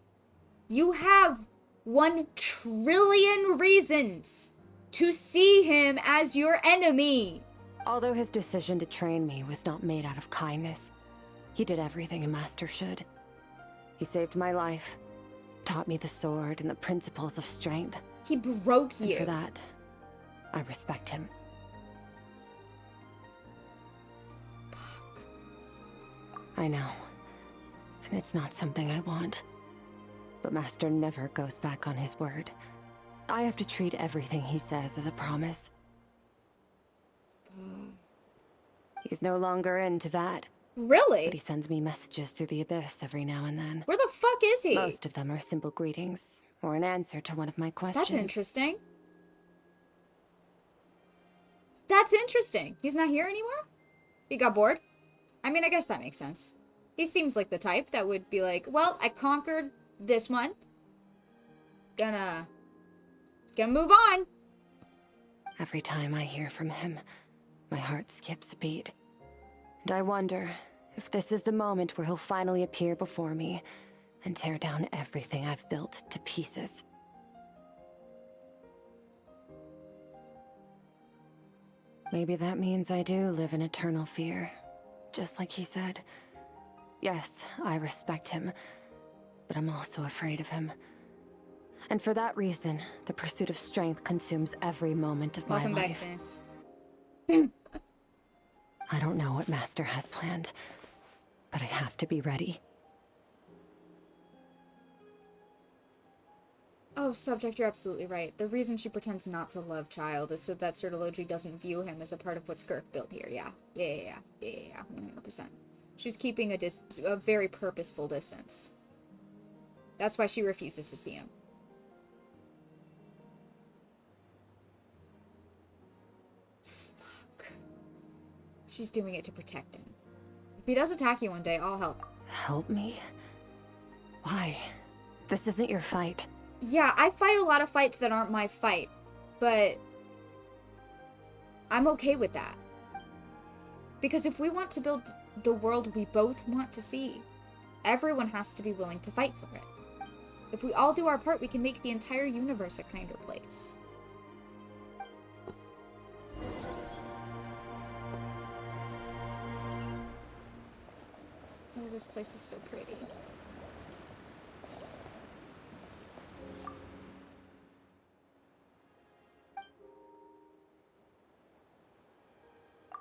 You have 1 trillion reasons to see him as your enemy. Although his decision to train me was not made out of kindness, he did everything a master should. He saved my life, taught me the sword and the principles of strength. He broke you. And for that, I respect him. I know. And it's not something I want. But Master never goes back on his word. I have to treat everything he says as a promise. He's no longer into that. Really? But he sends me messages through the abyss every now and then. Where the fuck is he? Most of them are simple greetings, or an answer to one of my questions. That's interesting. That's interesting. He's not here anymore? He got bored? I mean, I guess that makes sense. He seems like the type that would be like, well, I conquered this one. Gonna move on. Every time I hear from him, my heart skips a beat. And I wonder if this is the moment where he'll finally appear before me and tear down everything I've built to pieces. Maybe that means I do live in eternal fear, just like he said. Yes, I respect him, but I'm also afraid of him. And for that reason, the pursuit of strength consumes every moment of my life. Welcome back, Spence. I don't know what Master has planned, but I have to be ready. Oh, subject, you're absolutely right. The reason she pretends not to love Child is so that Sertologi doesn't view him as a part of what Skirk built here. Yeah, 100%. She's keeping a very purposeful distance. That's why she refuses to see him. Fuck. She's doing it to protect him. If he does attack you one day, I'll help. Help me? Why? This isn't your fight. Yeah, I fight a lot of fights that aren't my fight, but I'm okay with that. Because if we want to build the world we both want to see, everyone has to be willing to fight for it. If we all do our part, we can make the entire universe a kinder place. Oh, this place is so pretty.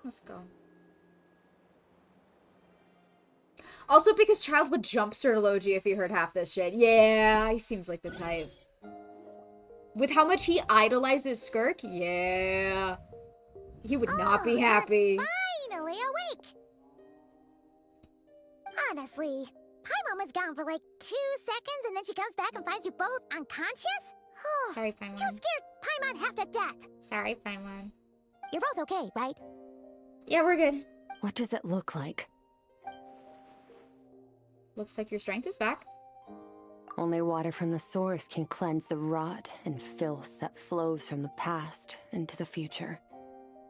Let's go. Also because Child would jump Sertologi if he heard half this shit. Yeah, he seems like the type. With how much he idolizes Skirk, yeah. He would not be happy. Finally awake! Honestly, Paimon was gone for like 2 seconds and then she comes back and finds you both unconscious? Sorry, Paimon. You scared Paimon half to death. Sorry, Paimon. You're both okay, right? Yeah, we're good. What does it look like? Looks like your strength is back. Only water from the source can cleanse the rot and filth that flows from the past into the future.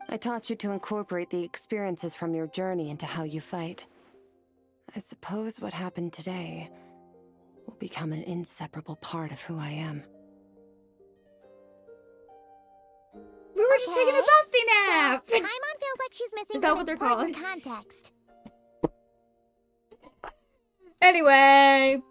I taught you to incorporate the experiences from your journey into how you fight. I suppose what happened today will become an inseparable part of who I am. We were just taking a busty nap. So, Paimon feels like she's missing Is that some what they're important called? context. Anyway,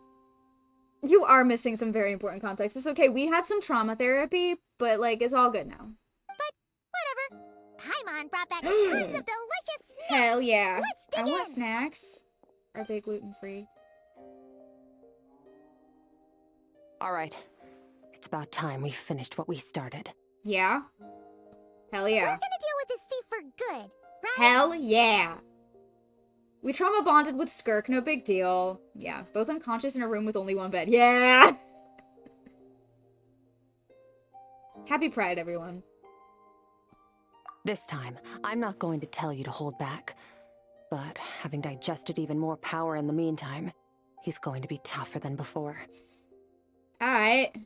you are missing some very important context. It's okay. We had some trauma therapy, but like it's all good now. But whatever. Paimon brought back tons of delicious snacks. Hell yeah. Let's dig I want in. snacks. Are they gluten-free? All right. It's about time we finished what we started. Yeah? Hell yeah. We're gonna deal with this thief for good, right? Hell yeah. We trauma bonded with Skirk, no big deal. Yeah, both unconscious in a room with only one bed. Yeah! Happy Pride, everyone. This time, I'm not going to tell you to hold back. But having digested even more power in the meantime, he's going to be tougher than before. Alright.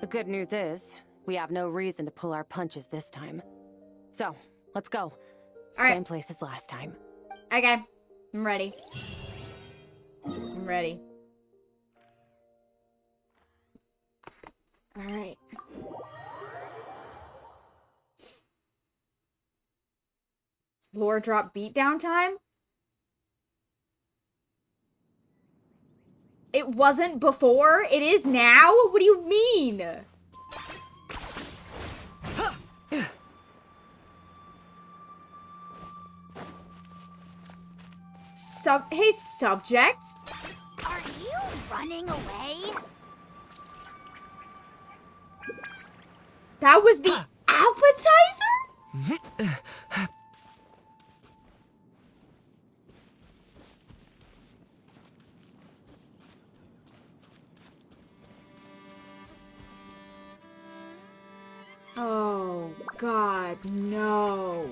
The good news is, we have no reason to pull our punches this time. So, let's go. Alright. Same place as last time. Okay. I'm ready. I'm ready. Alright. Lore drop beatdown time? It wasn't before? It is now? What do you mean? Hey, subject? Are you running away? That was the appetizer? Oh, God, no.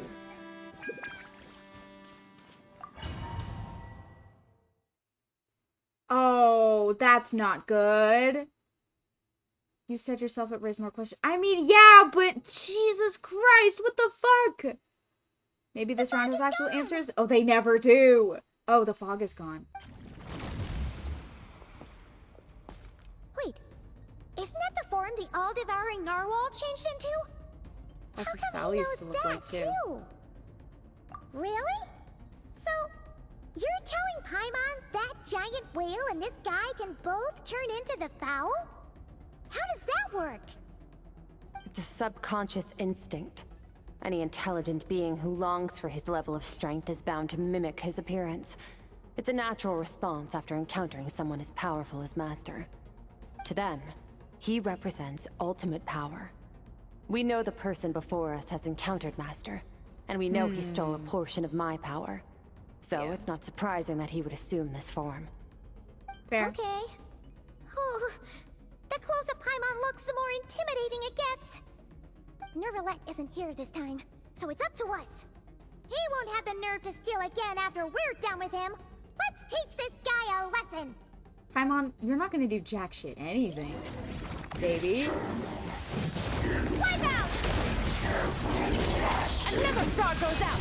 Oh, that's not good. You said yourself it raised more questions. I mean, yeah, but Jesus Christ, what the fuck? Maybe this round has actual answers? Oh, they never do. Oh, the fog is gone. Wait, isn't that the form the all-devouring narwhal changed into? That's How what come Fowl he used knows to look that like, too. Really? So, you're telling Paimon that giant whale and this guy can both turn into the fowl? How does that work? It's a subconscious instinct. Any intelligent being who longs for his level of strength is bound to mimic his appearance. It's a natural response after encountering someone as powerful as Master. To them, he represents ultimate power. We know the person before us has encountered Master, and we know he stole a portion of my power. So it's not surprising that he would assume this form. Fair. Okay. Oh, the closer Paimon looks, the more intimidating it gets. Nervalette isn't here this time, so it's up to us. He won't have the nerve to steal again after we're done with him. Let's teach this guy a lesson. Paimon, you're not gonna do jack shit anything, baby. Wipe out! Another star goes out!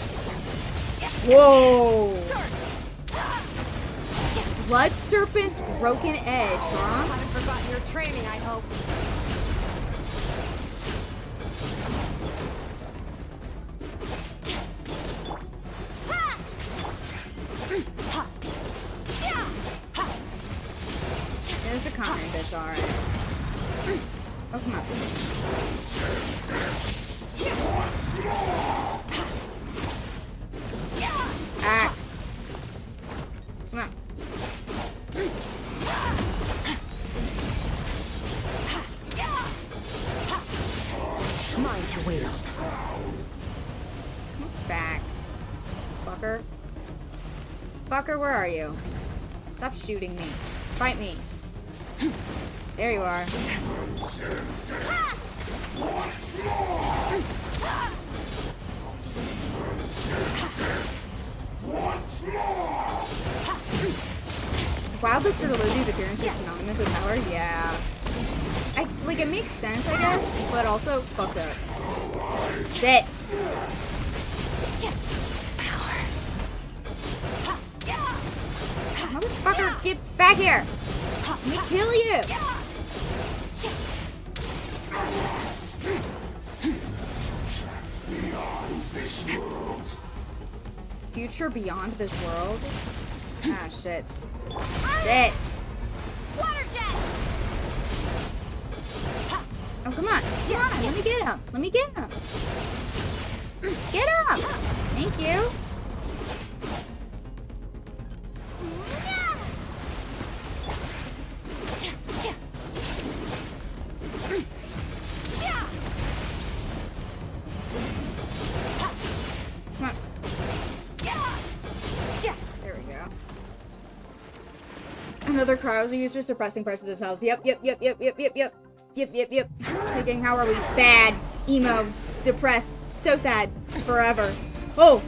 Whoa! Blood Serpent's broken edge, huh? Haven't forgotten your training, I hope. There's a comment, bitch, alright. Oh, come on. Ah! Come on. Mine to wield. Back. Fucker. Fucker, where are you? Stop shooting me. Fight me. There you are. Wildly Certology's appearance is synonymous with power? Yeah. Like, it makes sense, I guess, but also, fuck up. Shit! Motherfucker, get back here! Let me kill you! this world. Future beyond this world? Ah, shit. Shit! Water jet! Oh, come on. Come on. Let me get him. Let me get him. Get him! Thank you. Come on. There we go. Another cryo user suppressing parts of this house. Yep. Thinking, how are we? Bad. Emo. Depressed. So sad. Forever. Oh!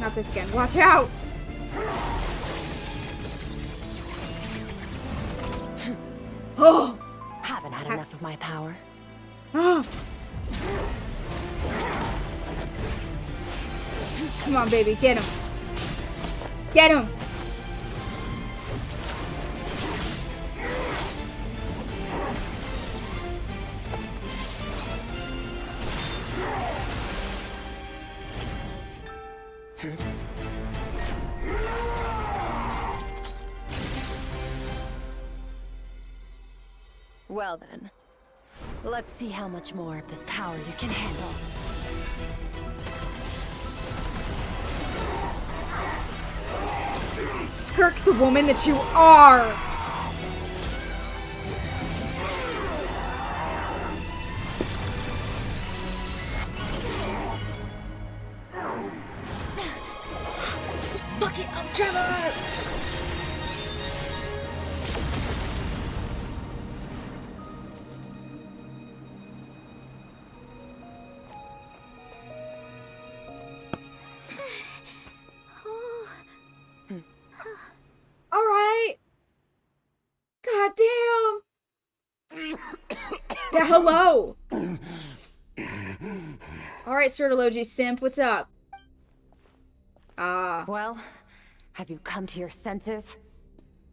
Not this again. Watch out! Oh! Haven't had enough of my power. Oh! Come on, baby. Get him. Get him! Well then, let's see how much more of this power you can handle. Skirk the woman that you are! Fuck it up, Trevor! Alright! God damn! Yeah, hello! Alright, Certology Simp, what's up? Well, have you come to your senses?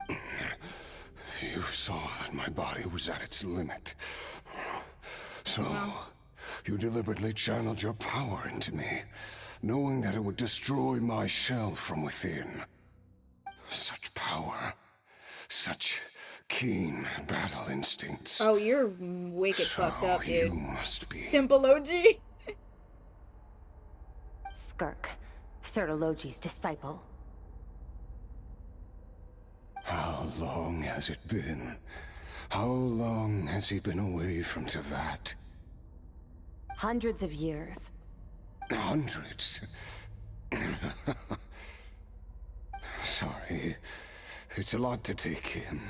You saw that my body was at its limit. So, you deliberately channeled your power into me, knowing that it would destroy my shell from within. Such power. Such keen battle instincts. Oh, you're wicked fucked up, dude. You must be. Simple OG. Skirk, Certology's disciple. How long has it been? How long has he been away from Tevat? Hundreds of years. Hundreds? Sorry. It's a lot to take in.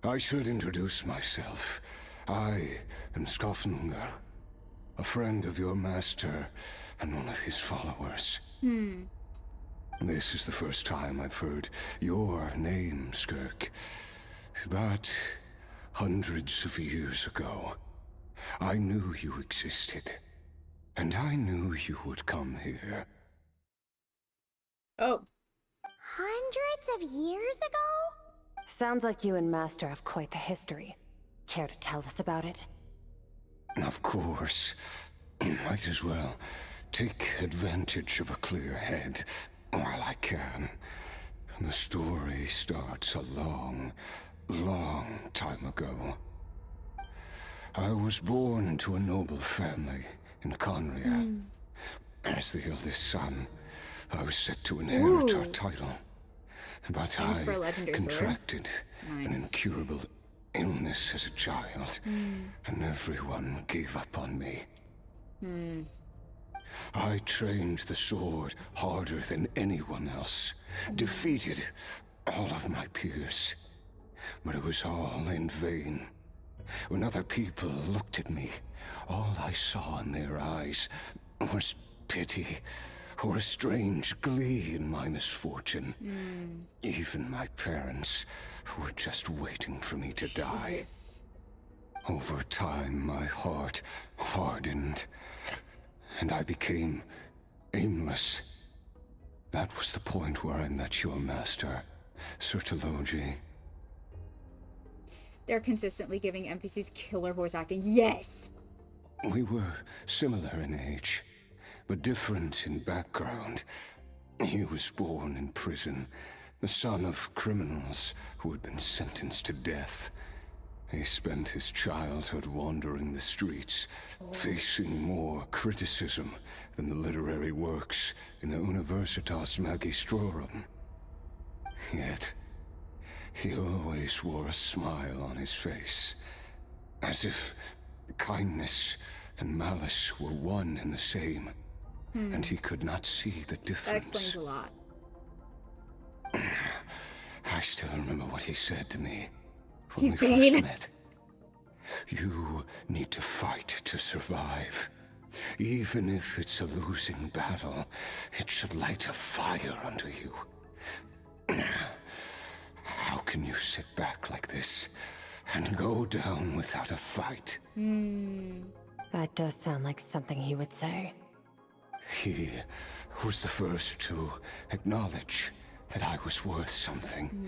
I should introduce myself. I am Skofnungar, a friend of your master and one of his followers. This is the first time I've heard your name, Skirk. But hundreds of years ago, I knew you existed. And I knew you would come here. Oh. Hundreds of years ago? Sounds like you and Master have quite the history. Care to tell us about it? Of course. Might as well take advantage of a clear head while I can. The story starts a long, long time ago. I was born into a noble family in Conria. As the eldest son, I was set to inherit our title. But I contracted an incurable illness as a child, and everyone gave up on me. I trained the sword harder than anyone else, defeated all of my peers. But it was all in vain. When other people looked at me, all I saw in their eyes was pity, or a strange glee in my misfortune. Even my parents were just waiting for me to die. Over time, my heart hardened, and I became aimless. That was the point where I met your master, Certology. They're consistently giving NPCs killer voice acting. Yes! We were similar in age, but different in background. He was born in prison, the son of criminals who had been sentenced to death. He spent his childhood wandering the streets, facing more criticism than the literary works in the Universitas Magistrorum. Yet, he always wore a smile on his face, as if kindness and malice were one and the same, and he could not see the difference. That explains a lot. I still remember what he said to me when He's we Bane. first met. You need to fight to survive. Even if it's a losing battle, it should light a fire under you. How can you sit back like this and go down without a fight? That does sound like something he would say. He was the first to acknowledge that I was worth something.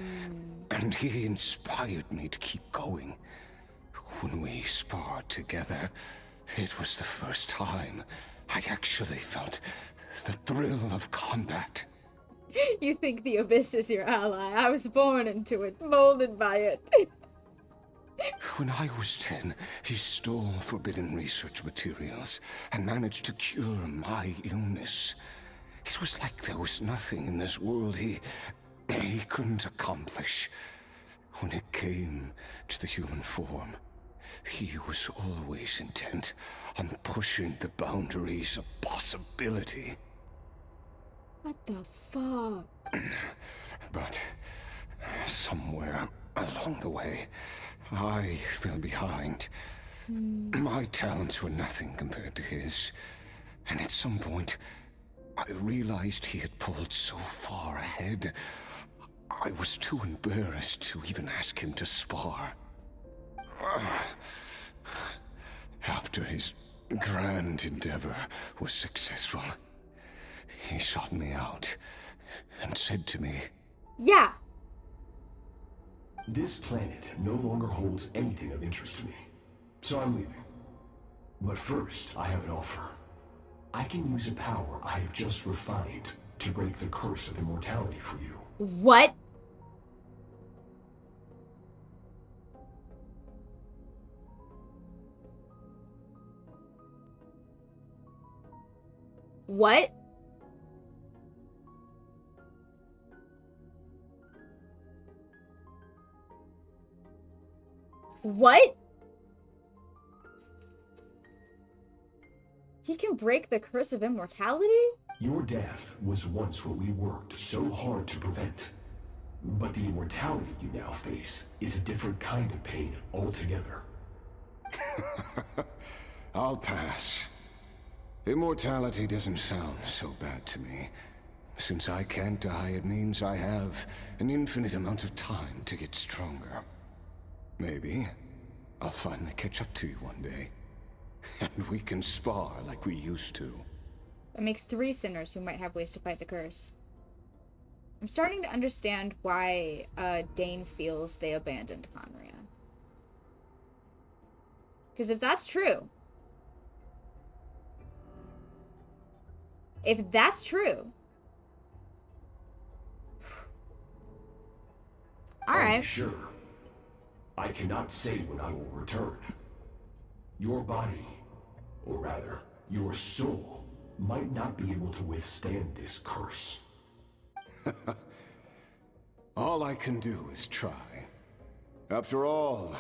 And he inspired me to keep going. When we sparred together, it was the first time I actually felt the thrill of combat. You think the Abyss is your ally. I was born into it, molded by it. When I was 10, he stole forbidden research materials and managed to cure my illness. It was like there was nothing in this world he couldn't accomplish. When it came to the human form, he was always intent on pushing the boundaries of possibility. What the fuck? But somewhere along the way, I fell behind. My talents were nothing compared to his. And at some point, I realized he had pulled so far ahead, I was too embarrassed to even ask him to spar. After his grand endeavor was successful, he sought me out and said to me, Yeah. This planet no longer holds anything of interest to me, so I'm leaving. But first, I have an offer. I can use a power I have just refined to break the curse of immortality for you. What? What? What? He can break the curse of immortality? Your death was once what we worked so hard to prevent. But the immortality you now face is a different kind of pain altogether. I'll pass. Immortality doesn't sound so bad to me. Since I can't die, it means I have an infinite amount of time to get stronger. Maybe I'll finally catch up to you one day. And we can spar like we used to. That makes 3 sinners who might have ways to fight the curse. I'm starting to understand why Dane feels they abandoned Conria. Because if that's true... If that's true... Alright. Sure. I cannot say when I will return. Your body, or rather, your soul, might not be able to withstand this curse. All I can do is try. After all,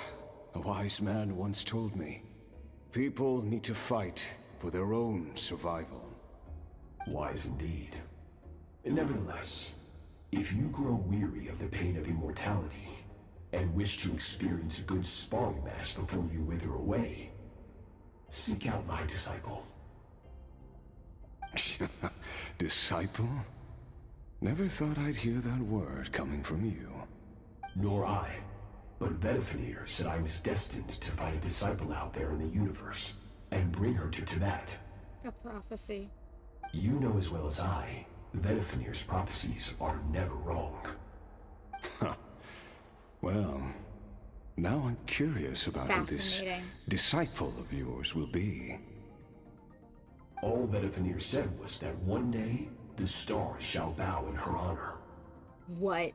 a wise man once told me, people need to fight for their own survival. Wise indeed. Nevertheless, if you grow weary of the pain of immortality, and wish to experience a good sparring match before you wither away, seek out my disciple. Disciple? Never thought I'd hear that word coming from you. Nor I. But Vedifenir said I was destined to find a disciple out there in the universe, and bring her to Tibet. A prophecy. You know as well as I, Vedifenir's prophecies are never wrong. Well, Now I'm curious about who this Fascinating. disciple of yours will be. All Vetifanir said was that one day, the stars shall bow in her honor. What?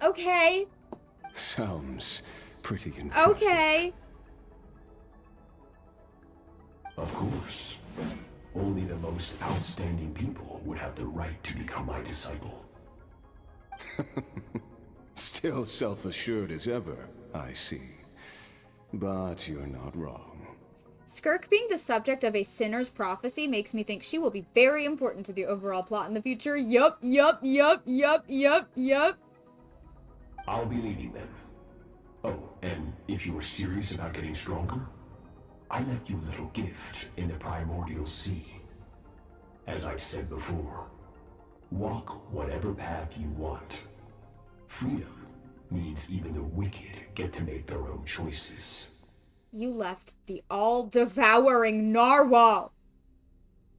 Okay. Sounds pretty impressive. Okay. Of course. Only the most outstanding people would have the right to become my disciple. Still self-assured as ever, I see. But you're not wrong. Skirk being the subject of a sinner's prophecy makes me think she will be very important to the overall plot in the future. Yup. I'll be leading them. Oh, and if you were serious about getting stronger, I left you a little gift in the primordial sea. As I've said before, walk whatever path you want. Freedom means even the wicked get to make their own choices. You left the all-devouring narwhal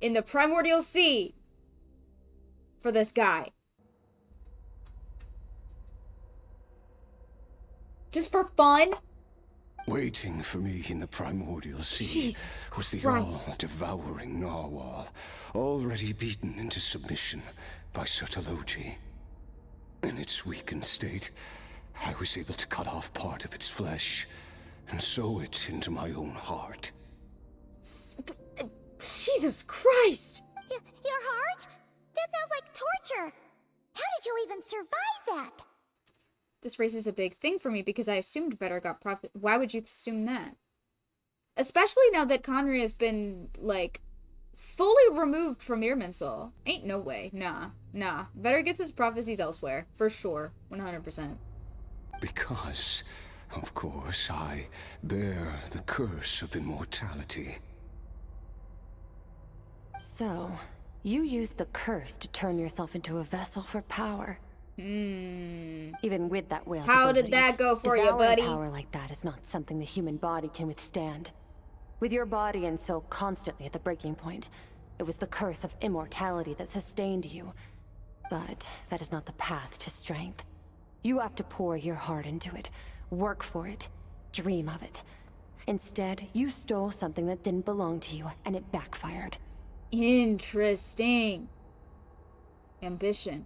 in the primordial sea for this guy. Just for fun? Waiting for me in the primordial sea Jesus was the Christ. all-devouring narwhal, already beaten into submission by Sertologi. In its weakened state, I was able to cut off part of its flesh and sew it into my own heart. Jesus Christ! Your heart? That sounds like torture. How did you even survive that? This raises a big thing for me because I assumed Vetter got profit. Why would you assume that? Especially now that Conry has been, like, fully removed from Irminsul. Ain't no way. Nah. Vetter gets his prophecies elsewhere. For sure. 100%. Because, of course, I bear the curse of immortality. So, you used the curse to turn yourself into a vessel for power. Even with that whale's How ability, did that go for you, devouring buddy? Power like that is not something the human body can withstand. With your body and soul constantly at the breaking point, it was the curse of immortality that sustained you. But that is not the path to strength. You have to pour your heart into it, work for it, dream of it. Instead, you stole something that didn't belong to you, and it backfired. Interesting. Ambition.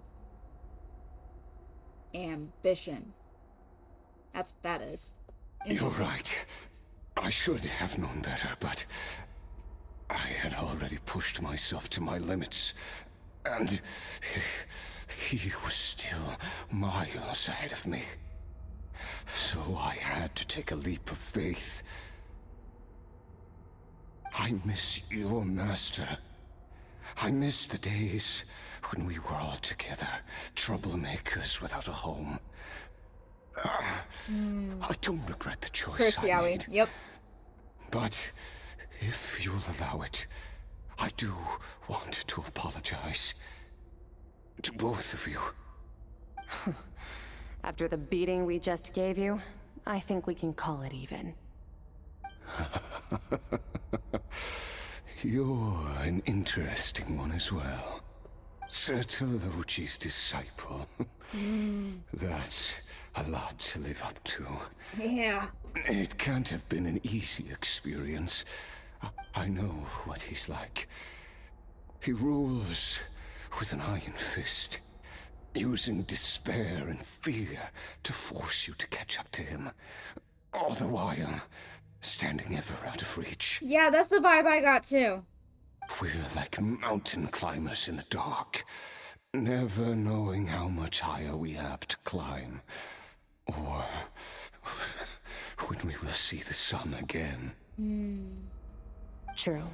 That's what that is. You're right. I should have known better, but I had already pushed myself to my limits, and he was still miles ahead of me. So I had to take a leap of faith. I miss your master. I miss the days when we were all together, troublemakers without a home. I don't regret the choice I made. Yep. But if you'll allow it, I do want to apologize. To both of you. After the beating we just gave you, I think we can call it even. You're an interesting one as well. Sertologi's disciple. That's a lot to live up to. Yeah. It can't have been an easy experience. I know what he's like. He rules with an iron fist, using despair and fear to force you to catch up to him. All the while, standing ever out of reach. Yeah, that's the vibe I got too. We're like mountain climbers in the dark, never knowing how much higher we have to climb, or when we will see the sun again. True.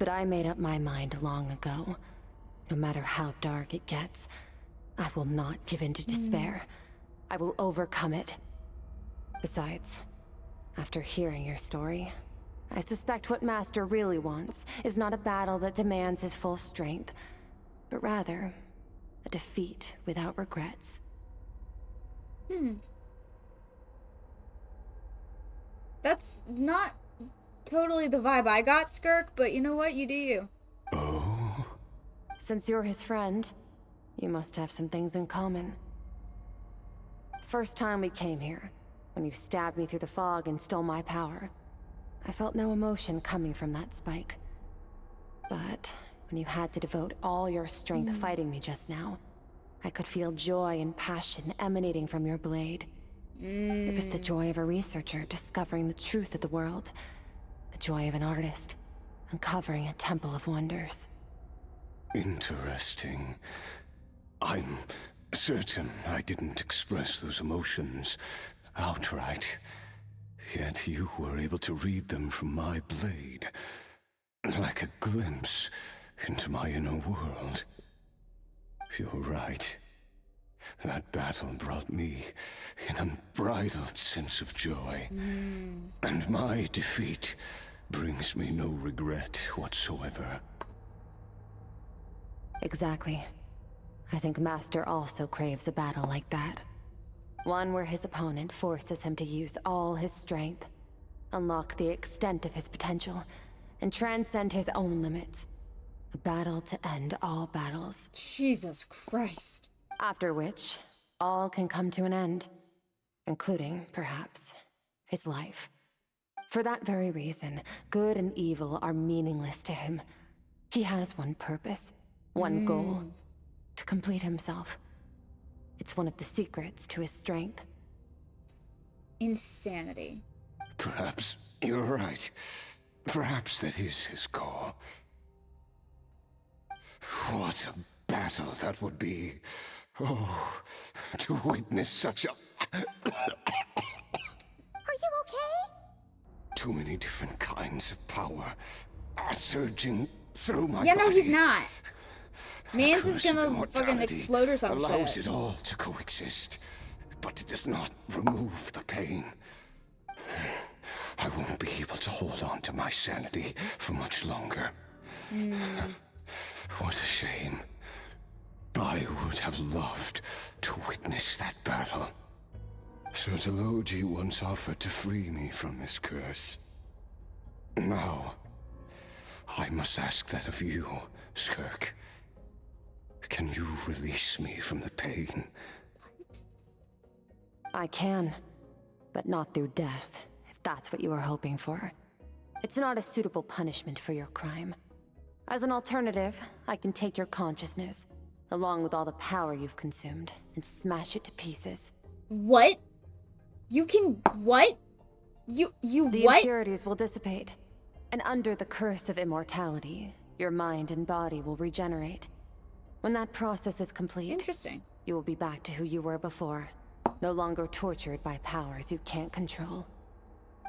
But I made up my mind long ago. No matter how dark it gets, I will not give in to despair. I will overcome it. Besides, after hearing your story, I suspect what Master really wants is not a battle that demands his full strength, but rather a defeat without regrets. That's not totally the vibe I got, Skirk, but you know what? You do you. Oh, Since you're his friend, you must have some things in common. The first time we came here, when you stabbed me through the fog and stole my power, I felt no emotion coming from that spike. But when you had to devote all your strength fighting me just now, I could feel joy and passion emanating from your blade. It was the joy of a researcher discovering the truth of the world. The joy of an artist uncovering a temple of wonders. Interesting. I'm certain I didn't express those emotions outright. Yet you were able to read them from my blade, like a glimpse into my inner world. You're right. That battle brought me an unbridled sense of joy. And my defeat brings me no regret whatsoever. Exactly. I think Master also craves a battle like that. One where his opponent forces him to use all his strength, unlock the extent of his potential, and transcend his own limits. A battle to end all battles. Jesus Christ. After which, all can come to an end. Including, perhaps, his life. For that very reason, good and evil are meaningless to him. He has one purpose, one goal. To complete himself. It's one of the secrets to his strength. Insanity. Perhaps you're right. Perhaps that is his goal. What a battle that would be. Oh, to witness such a... Are you okay? Too many different kinds of power are surging through my Yeah, body. no, he's not. Mans is Accursed gonna immortality fucking explode or some allows shit. it all to coexist, but it does not remove the pain. I won't be able to hold on to my sanity for much longer. What a shame. I would have loved to witness that battle. Sertologi once offered to free me from this curse. Now, I must ask that of you, Skirk. Can you release me from the pain? I can, but not through death, if that's what you were hoping for. It's not a suitable punishment for your crime. As an alternative, I can take your consciousness, along with all the power you've consumed, and smash it to pieces. What? You can... what? You The what? impurities will dissipate, and under the curse of immortality, your mind and body will regenerate. When that process is complete, interesting, you will be back to who you were before, no longer tortured by powers you can't control.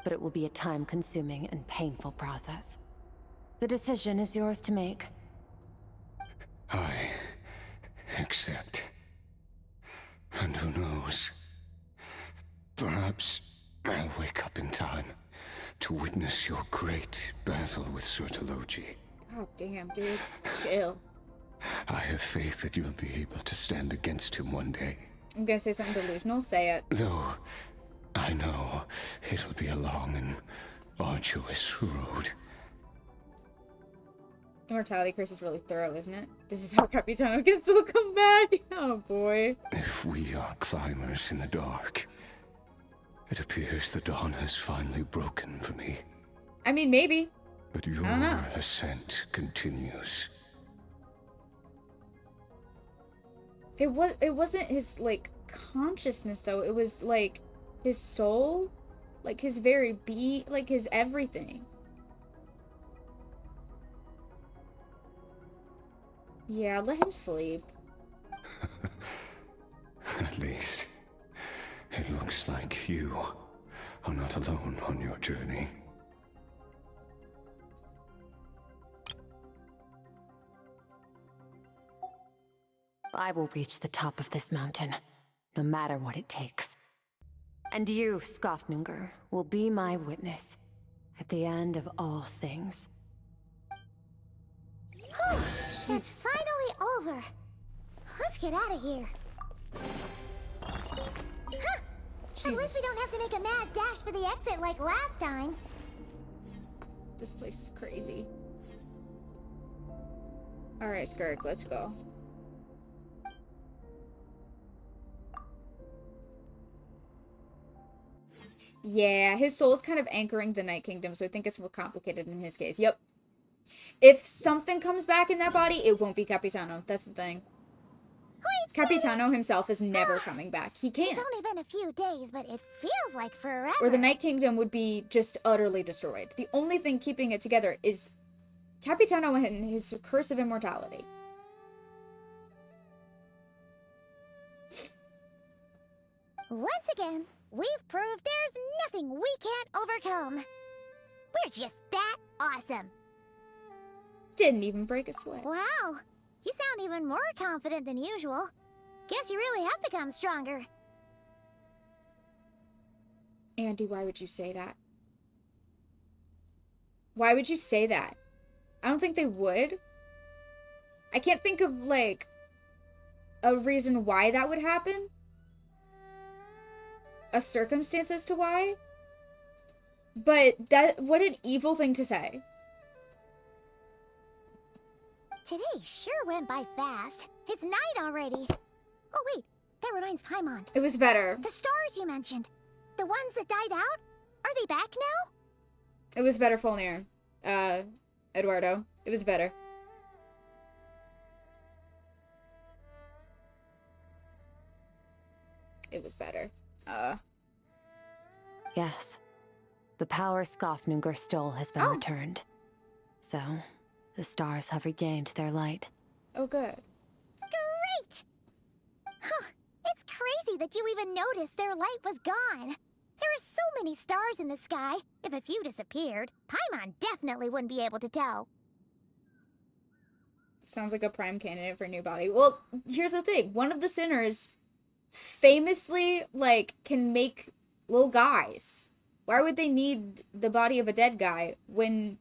But it will be a time-consuming and painful process. The decision is yours to make. I accept. And who knows? Perhaps I'll wake up in time to witness your great battle with Sertologi. God damn, dude. Chill. I have faith that you'll be able to stand against him one day. I'm gonna say something delusional. Say it. Though, I know it'll be a long and arduous road. Immortality curse is really thorough, isn't it? This is how Capitano can still come back. Oh boy. If we are climbers in the dark, it appears the dawn has finally broken for me. I mean, maybe. But your ascent continues. It wasn't his, like, consciousness, though. It was, like, his soul. Like, his very like, his everything. Yeah, let him sleep. At least, it looks like you are not alone on your journey. I will reach the top of this mountain, no matter what it takes. And you, Skofnunger, will be my witness at the end of all things. It's finally over. Let's get out of here. Huh. At least we don't have to make a mad dash for the exit like last time. This place is crazy. Alright, Skirk, let's go. Yeah, his soul's kind of anchoring the Night Kingdom, so I think it's more complicated in his case. Yep. If something comes back in that body, it won't be Capitano. That's the thing. Wait, Capitano himself is never coming back. He can't. It's only been a few days, but it feels like forever. Or the Night Kingdom would be just utterly destroyed. The only thing keeping it together is Capitano and his curse of immortality. Once again, we've proved there's nothing we can't overcome. We're just that awesome. Didn't even break a sweat. Wow, you sound even more confident than usual. Guess you really have become stronger. Andy, why would you say that? Why would you say that? I don't think they would. I can't think of, like, a reason why that would happen. A circumstance as to why. But what an evil thing to say. Today sure went by fast. It's night already. Oh wait, that reminds Paimon. It was better. The stars you mentioned. The ones that died out? Are they back now? It was better, Folnir. Eduardo. It was better. It was better. Yes. The power Skofnungur stole has been returned. So, the stars have regained their light. Oh, good. Great! Huh. It's crazy that you even noticed their light was gone. There are so many stars in the sky. If a few disappeared, Paimon definitely wouldn't be able to tell. Sounds like a prime candidate for a new body. Well, here's the thing. One of the sinners famously, like, can make little guys. Why would they need the body of a dead guy when...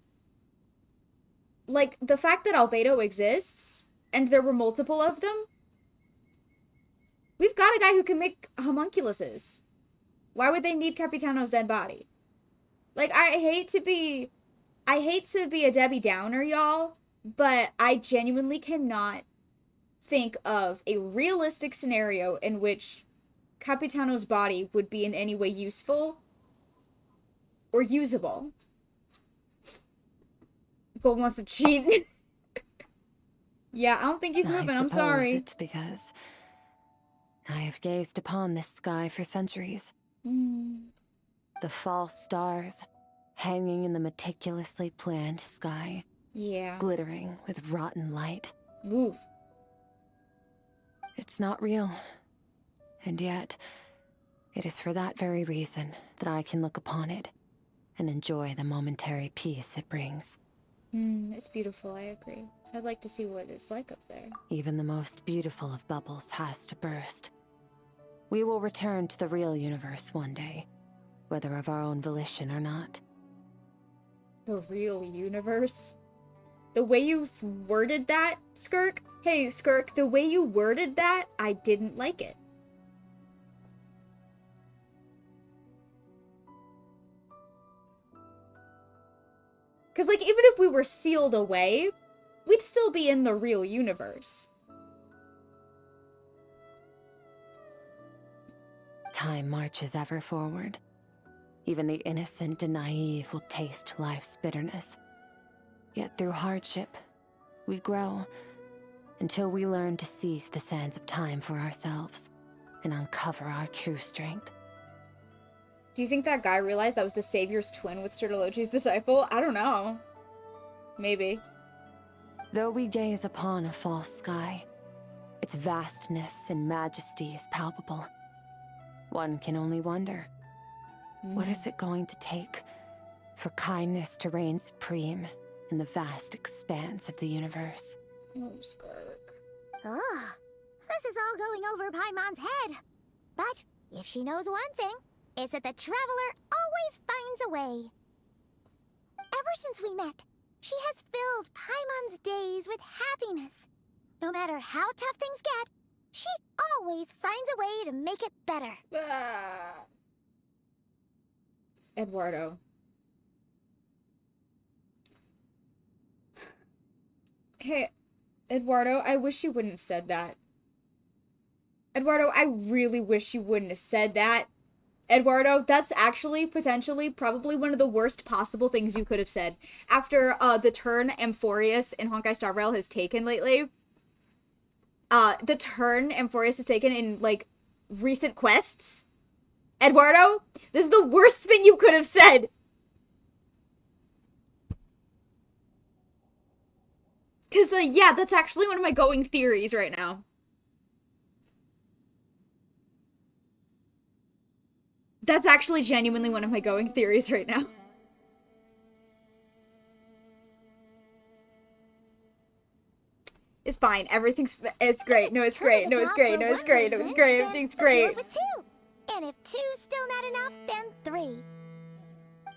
Like, the fact that Albedo exists, and there were multiple of them, we've got a guy who can make homunculuses. Why would they need Capitano's dead body? Like, I hate to be a Debbie Downer, y'all, but I genuinely cannot think of a realistic scenario in which Capitano's body would be in any way useful or usable. Gold wants to cheat. Yeah, I don't think he's moving. I'm sorry. It's because I have gazed upon this sky for centuries. The false stars hanging in the meticulously planned sky. Yeah. Glittering with rotten light. Oof. It's not real. And yet, it is for that very reason that I can look upon it and enjoy the momentary peace it brings. It's beautiful, I agree. I'd like to see what it's like up there. Even the most beautiful of bubbles has to burst. We will return to the real universe one day, whether of our own volition or not. The real universe? The way you worded that, Skirk? Hey, Skirk, the way you worded that, I didn't like it. Because, like, even if we were sealed away, we'd still be in the real universe. Time marches ever forward. Even the innocent and naive will taste life's bitterness. Yet through hardship, we grow until we learn to seize the sands of time for ourselves and uncover our true strength. Do you think that guy realized that was the Savior's twin with Stertologi's disciple? I don't know. Maybe. Though we gaze upon a false sky, its vastness and majesty is palpable. One can only wonder, what is it going to take for kindness to reign supreme in the vast expanse of the universe? Oh, Skirk. Ugh. This is all going over Paimon's head. But if she knows one thing, it's that the Traveler always finds a way. Ever since we met, she has filled Paimon's days with happiness. No matter how tough things get, she always finds a way to make it better. Eduardo. Hey, Eduardo, I wish you wouldn't have said that. Eduardo, I really wish you wouldn't have said that. Eduardo, that's actually potentially probably one of the worst possible things you could have said. After the turn Amphorius in Honkai Star Rail has taken lately, the turn Amphorius has taken in, like, recent quests, Eduardo, this is the worst thing you could have said. Because, yeah, that's actually one of my going theories right now. That's actually genuinely one of my going theories right now. It's fine. It's great. No, it's great. No, it's great. No, it's great. No, it's great. Everything's great. With 2. And if 2's still not enough, then 3.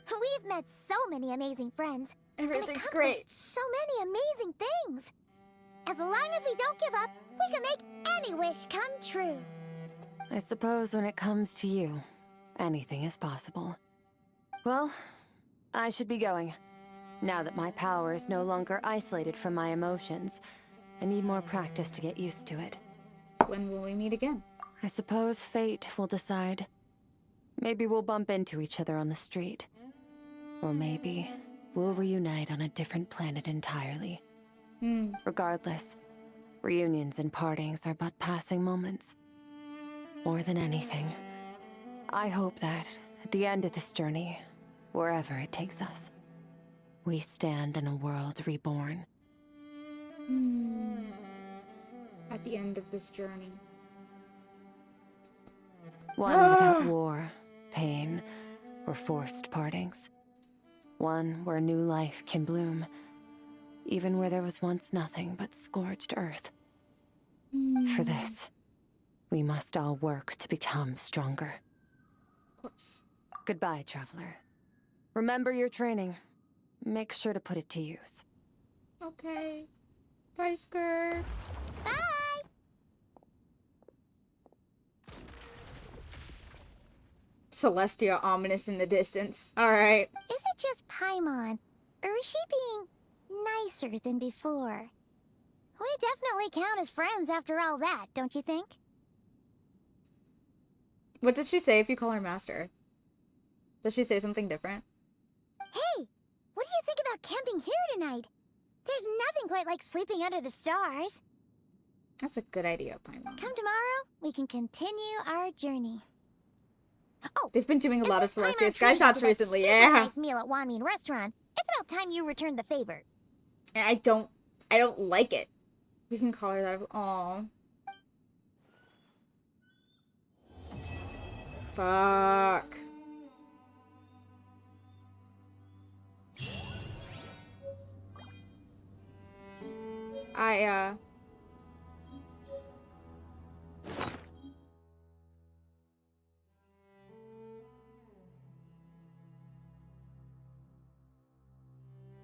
We've met so many amazing friends. Everything's and great. So many amazing things. As long as we don't give up, we can make any wish come true. I suppose when it comes to you, anything is possible. Well, I should be going. Now that my power is no longer isolated from my emotions, I need more practice to get used to it. When will we meet again? I suppose fate will decide. Maybe we'll bump into each other on the street. Or maybe we'll reunite on a different planet entirely. Regardless, reunions and partings are but passing moments. More than anything, I hope that, at the end of this journey, wherever it takes us, we stand in a world reborn. At the end of this journey. One without war, pain, or forced partings. One where new life can bloom, even where there was once nothing but scorched earth. For this, we must all work to become stronger. Of course. Goodbye, traveler. Remember your training. Make sure to put it to use. Okay. Bye, Skirk. Bye! Celestia ominous in the distance. Alright. Is it just Paimon? Or is she being nicer than before? We definitely count as friends after all that, don't you think? What does she say if you call her master? Does she say something different? Hey! What do you think about camping here tonight? There's nothing quite like sleeping under the stars. That's a good idea, Paimon. Come tomorrow, we can continue our journey. Oh, they've been doing a lot of Celestia Sky Skyshots recently, super yeah. Nice meal at Wanmin Restaurant. It's about time you returned the favor. And I don't like it. We can call her that. Aww. Fuck.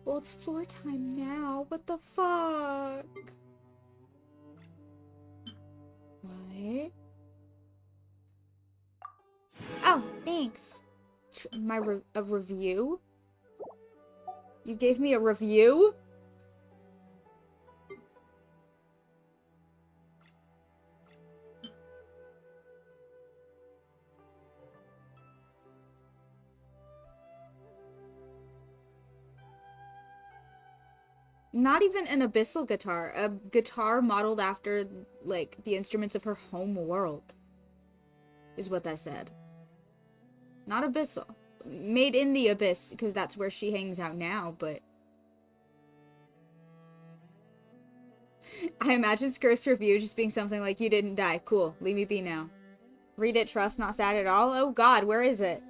Well, it's floor time now. What the fuck? What? Oh, thanks. A review? You gave me a review? Not even an abyssal guitar. A guitar modeled after, like, the instruments of her home world. Is what that said. Not abyssal. Made in the abyss, because that's where she hangs out now, but... I imagine Skirk's review just being something like, you didn't die. Cool. Leave me be now. Read it, trust, not sad at all? Oh god, where is it?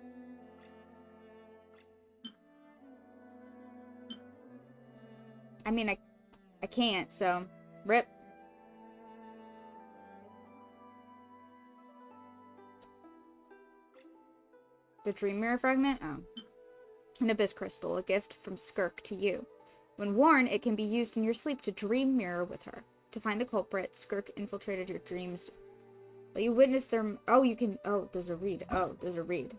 I mean, I can't, so... Rip. The Dream Mirror fragment? Oh. An Abyss Crystal, a gift from Skirk to you. When worn, it can be used in your sleep to dream mirror with her. To find the culprit, Skirk infiltrated your dreams. Let you witness their... Oh, you can... Oh, there's a read. Oh, there's a read.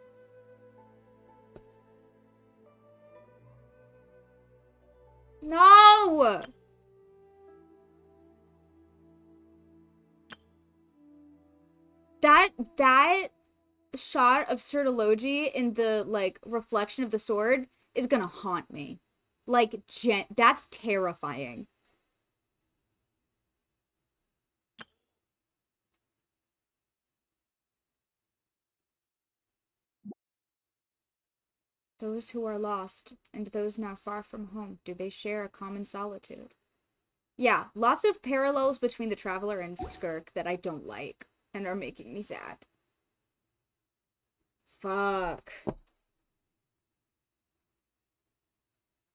No! That shot of Sertology in the, like, reflection of the sword is gonna haunt me. Like, that's terrifying. Those who are lost, and those now far from home, do they share a common solitude? Yeah, lots of parallels between the Traveler and Skirk that I don't like, and are making me sad. Fuck.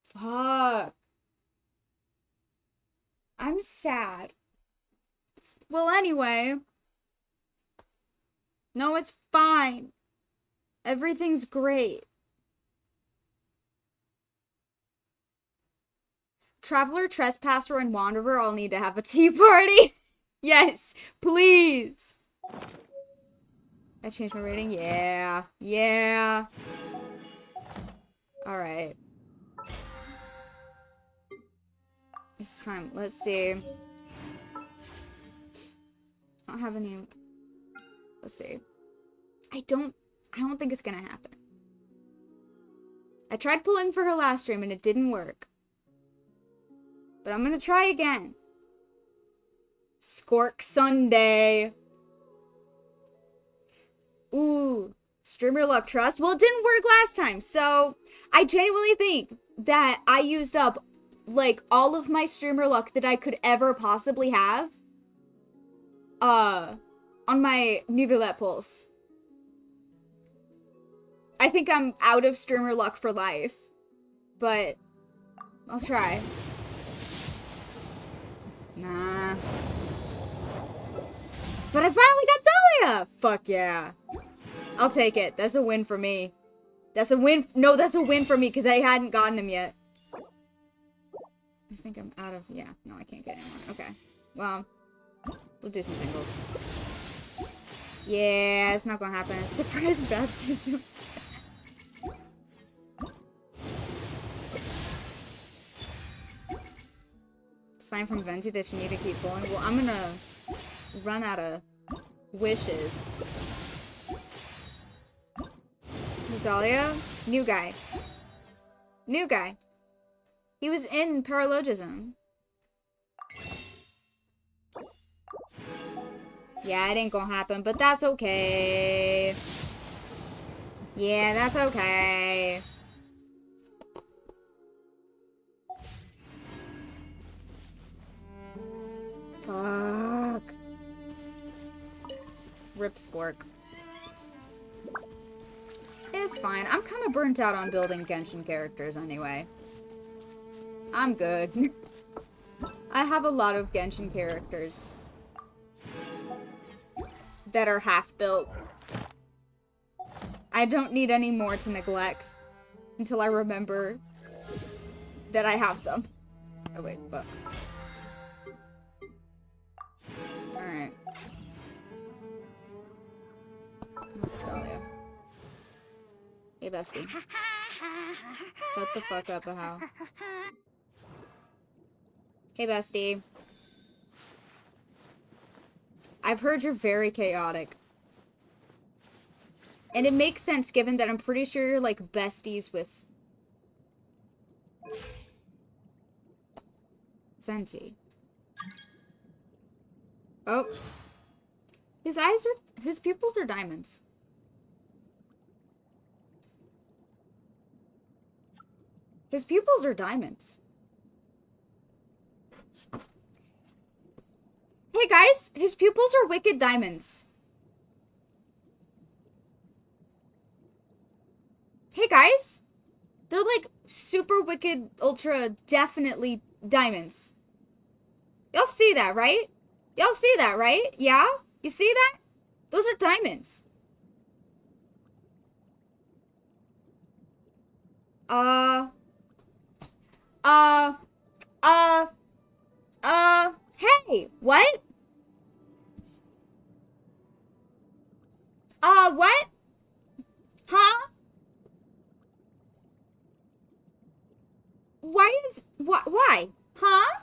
Fuck. I'm sad. Well, anyway. No, it's fine. Everything's great. Traveler, Trespasser, and Wanderer all need to have a tea party. Yes, please. I changed my rating. Yeah. Yeah. Alright. It's time. Let's see. I don't have any... Let's see. I don't think it's gonna happen. I tried pulling for her last stream and it didn't work. But I'm gonna try again. Skork Sunday. Ooh. Streamer luck trust. Well, it didn't work last time, so I genuinely think that I used up, like, all of my streamer luck that I could ever possibly have on my Nivelet pulls. I think I'm out of streamer luck for life, but I'll try. Nah. But I finally got Dahlia! Fuck yeah. I'll take it. That's a win for me. That's a win. No, that's a win for me because I hadn't gotten him yet. I think I'm out of... Yeah, no, I can't get anyone. Okay. Well, we'll do some singles. Yeah, it's not gonna happen. Surprise baptism. Sign from Venti that you need to keep going. Well, I'm gonna run out of wishes. Who's Dahlia? New guy. New guy. He was in Paralogism. Yeah, it ain't gonna happen, but that's okay. Yeah, that's okay. Fuck. Rip Skork. It's fine. I'm kind of burnt out on building Genshin characters anyway. I'm good. I have a lot of Genshin characters that are half built. I don't need any more to neglect until I remember that I have them. Oh wait, fuck. Alright. Dahlia. Hey, bestie. Shut the fuck up, Ahau. Hey, bestie. I've heard you're very chaotic. And it makes sense given that I'm pretty sure you're like besties with Venti. Oh. His pupils are diamonds. His pupils are diamonds. Hey guys, his pupils are wicked diamonds. Hey guys, they're like super wicked, ultra, definitely diamonds. Y'all see that, right? Y'all see that, right? Yeah? You see that? Those are diamonds. Hey, what? What? Huh? Why? Huh?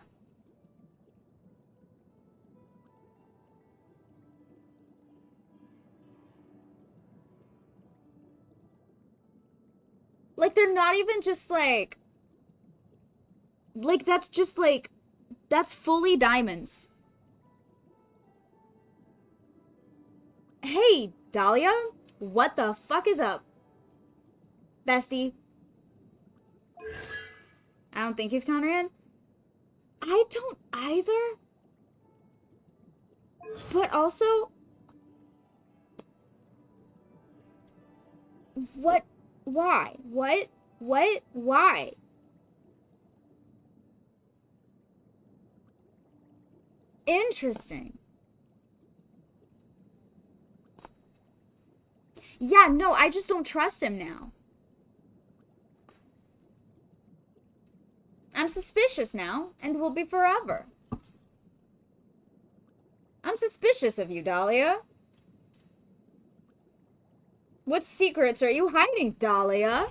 Like, they're not even just like that's just like, that's fully diamonds. Hey, Dahlia, what the fuck is up? Bestie. I don't think he's Conran. I don't either. But also, what? Why? What? Why? Interesting. Yeah, no, I just don't trust him now. I'm suspicious now, and will be forever. I'm suspicious of you, Dahlia. What secrets are you hiding, Dahlia?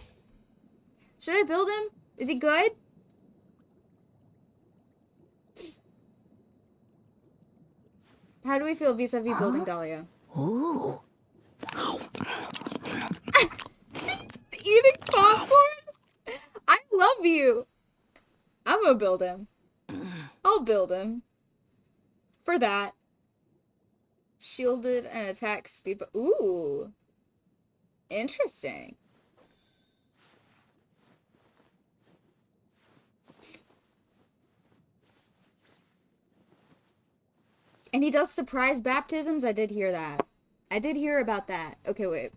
Should I build him? Is he good? How do we feel vis-a-vis building Dahlia? Ooh. Eating popcorn? I love you. I'm gonna build him. I'll build him. For that. Shielded and attack speed. Ooh. Interesting. And he does surprise baptisms? I did hear that. I did hear about that. Okay, wait.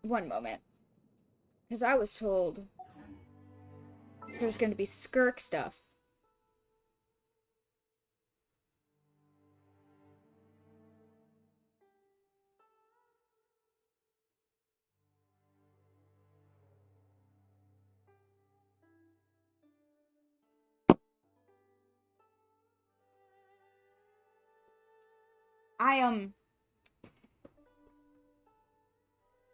One moment. Because I was told there's going to be SKIRK stuff.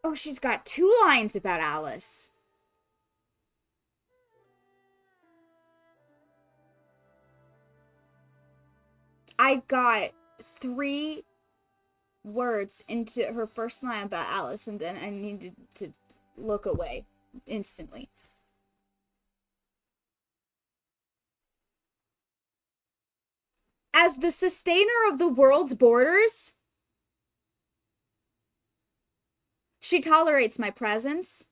Oh, she's got 2 lines about Alice. I got 3 words into her first line about Alice, and then I needed to look away instantly. As the sustainer of the world's borders, she tolerates my presence.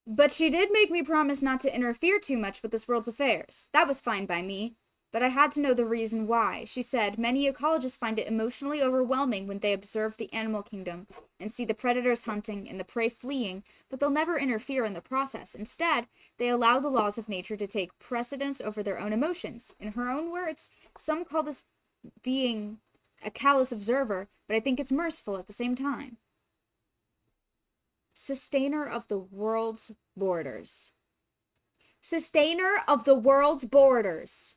But she did make me promise not to interfere too much with this world's affairs. That was fine by me, but I had to know the reason why. She said, many ecologists find it emotionally overwhelming when they observe the animal kingdom and see the predators hunting and the prey fleeing, but they'll never interfere in the process. Instead, they allow the laws of nature to take precedence over their own emotions. In her own words, some call this being a callous observer, but I think it's merciful at the same time. Sustainer of the world's borders. Sustainer of the world's borders.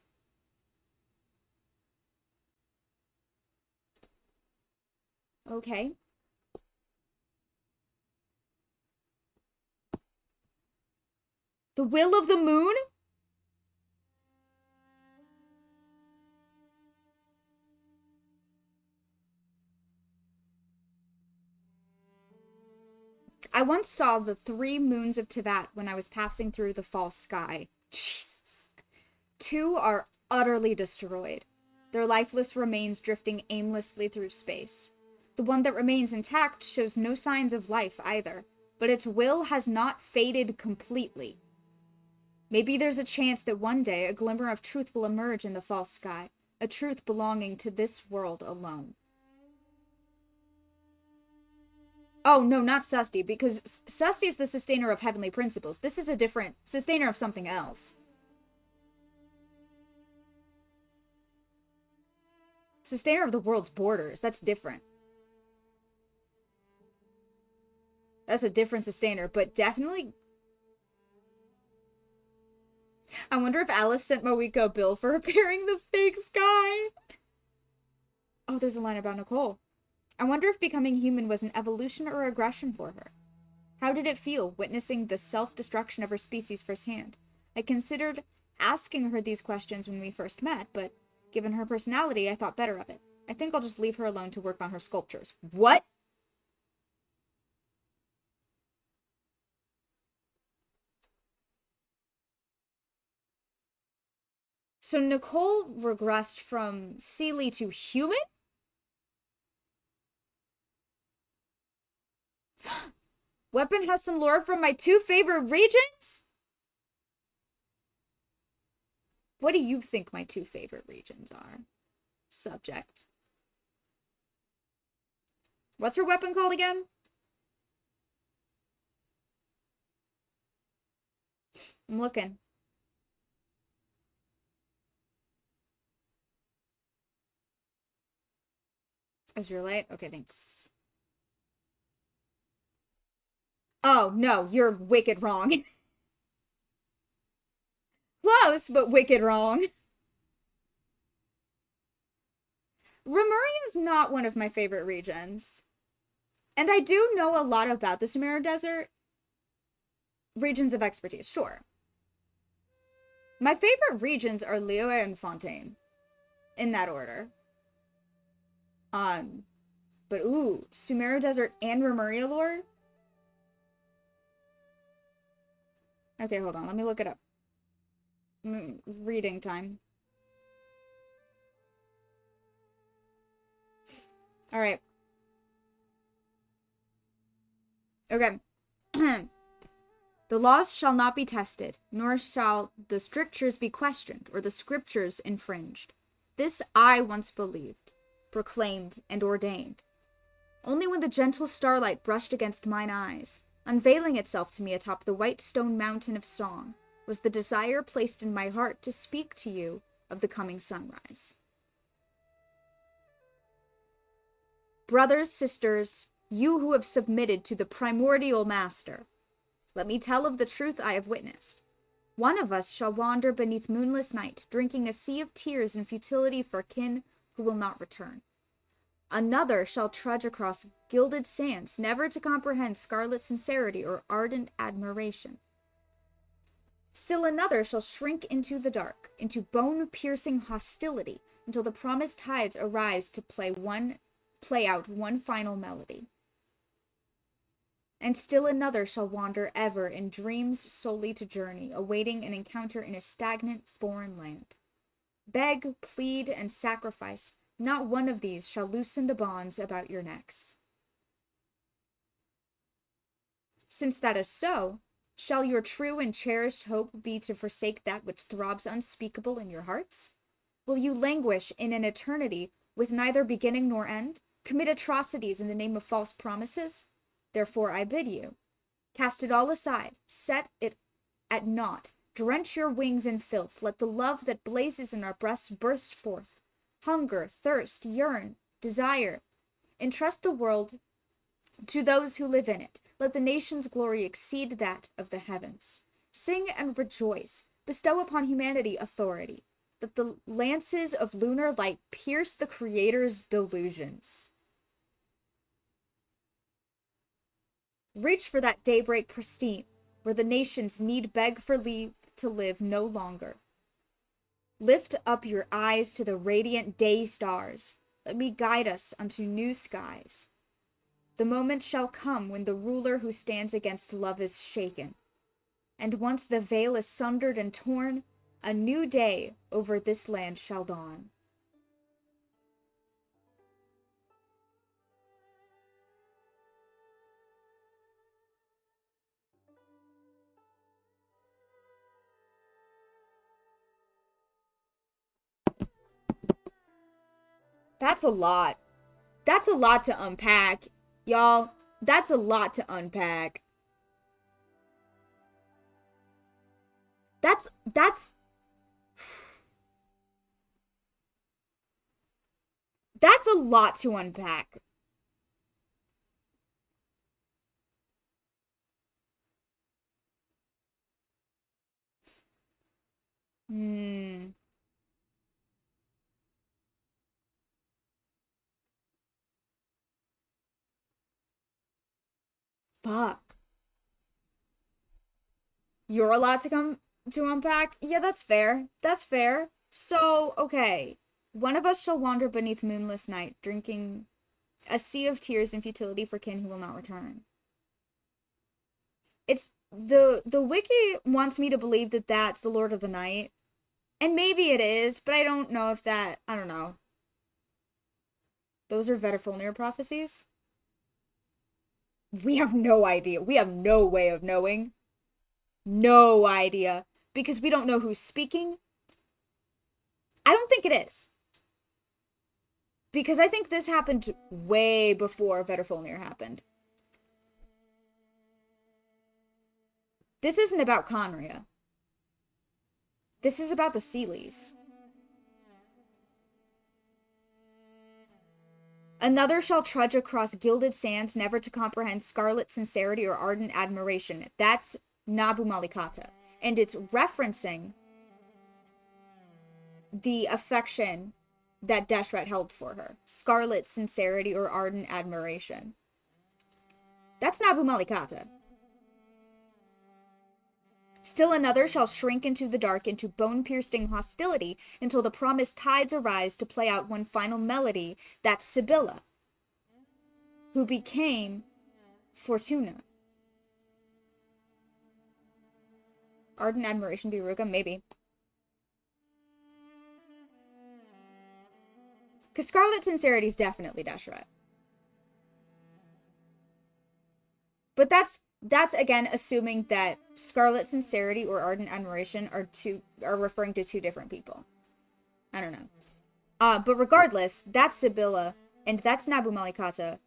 Okay. The will of the moon? I once saw the 3 moons of Tivat when I was passing through the false sky. Jesus. 2 are utterly destroyed, their lifeless remains drifting aimlessly through space. The one that remains intact shows no signs of life either, but its will has not faded completely. Maybe there's a chance that one day a glimmer of truth will emerge in the false sky, a truth belonging to this world alone. Oh, no, not Susty, because Susty is the sustainer of heavenly principles. This is a different sustainer of something else. Sustainer of the world's borders. That's different. That's a different sustainer, but definitely... I wonder if Alice sent Moiko a bill for repairing the fake sky. Oh, there's a line about Nicole. I wonder if becoming human was an evolution or aggression for her. How did it feel, witnessing the self-destruction of her species firsthand? I considered asking her these questions when we first met, but given her personality, I thought better of it. I think I'll just leave her alone to work on her sculptures. What? So Nicole regressed from Seelie to human? Weapon has some lore from my 2 favorite regions? What do you think my 2 favorite regions are? Subject. What's her weapon called again? I'm looking. As you're late? Okay, thanks. Oh, no, you're wicked wrong. Close, but wicked wrong. Remuria is not one of my favorite regions. And I do know a lot about the Sumeru Desert. Regions of expertise, sure. My favorite regions are Liyue and Fontaine. In that order. But ooh, Sumeru Desert and Remuria lore? Okay, hold on, let me look it up. Reading time. Alright. Okay. The laws shall not be tested, nor shall the strictures be questioned, or the scriptures infringed. This I once believed, proclaimed, and ordained. Only when the gentle starlight brushed against mine eyes, unveiling itself to me atop the white stone mountain of song, was the desire placed in my heart to speak to you of the coming sunrise. Brothers, sisters, you who have submitted to the primordial master, let me tell of the truth I have witnessed. One of us shall wander beneath moonless night, drinking a sea of tears and futility for kin who will not return. Another shall trudge across gilded sands, never to comprehend scarlet sincerity or ardent admiration. Still another shall shrink into the dark, into bone-piercing hostility, until the promised tides arise to play out one final melody. And still another shall wander ever in dreams solely to journey, awaiting an encounter in a stagnant foreign land. Beg, plead, and sacrifice, not one of these shall loosen the bonds about your necks. Since that is so, shall your true and cherished hope be to forsake that which throbs unspeakable in your hearts? Will you languish in an eternity with neither beginning nor end? Commit atrocities in the name of false promises? Therefore I bid you, cast it all aside, set it at naught, drench your wings in filth, let the love that blazes in our breasts burst forth. Hunger, thirst, yearn, desire. Entrust the world to those who live in it. Let the nation's glory exceed that of the heavens. Sing and rejoice. Bestow upon humanity authority. Let the lances of lunar light pierce the Creator's delusions. Reach for that daybreak pristine, where the nations need beg for leave to live no longer. Lift up your eyes to the radiant day stars. Let me guide us unto new skies. The moment shall come when the ruler who stands against love is shaken. And once the veil is sundered and torn, a new day over this land shall dawn. That's a lot. That's a lot to unpack. Y'all, that's a lot to unpack. That's a lot to unpack. Fuck. You're a lot to unpack? Yeah, that's fair. That's fair. So, okay. One of us shall wander beneath moonless night, drinking a sea of tears and futility for kin who will not return. It's the wiki wants me to believe that that's the Lord of the Night. And maybe it is, but I don't know if that, I don't know. Those are Vedifulnir prophecies? We have no idea. We have no way of knowing. No idea. Because we don't know who's speaking. I don't think it is. Because I think this happened way before Vedifulnir happened. This isn't about Conria. This is about the Seelies. Another shall trudge across gilded sands, never to comprehend scarlet sincerity or ardent admiration. That's Nabu Malikata. And it's referencing the affection that Deshret held for her. Scarlet sincerity or ardent admiration. That's Nabu Malikata. Still another shall shrink into the dark, into bone-piercing hostility, until the promised tides arise to play out one final melody. That's Sibylla, who became Fortuna. Ardent admiration be Ruga? Maybe. Because Scarlet Sincerity is definitely Deshret. But that's again assuming that Scarlet Sincerity or Ardent Admiration are referring to two different people. I don't know. But regardless, that's Sibylla and that's Nabu Malikata.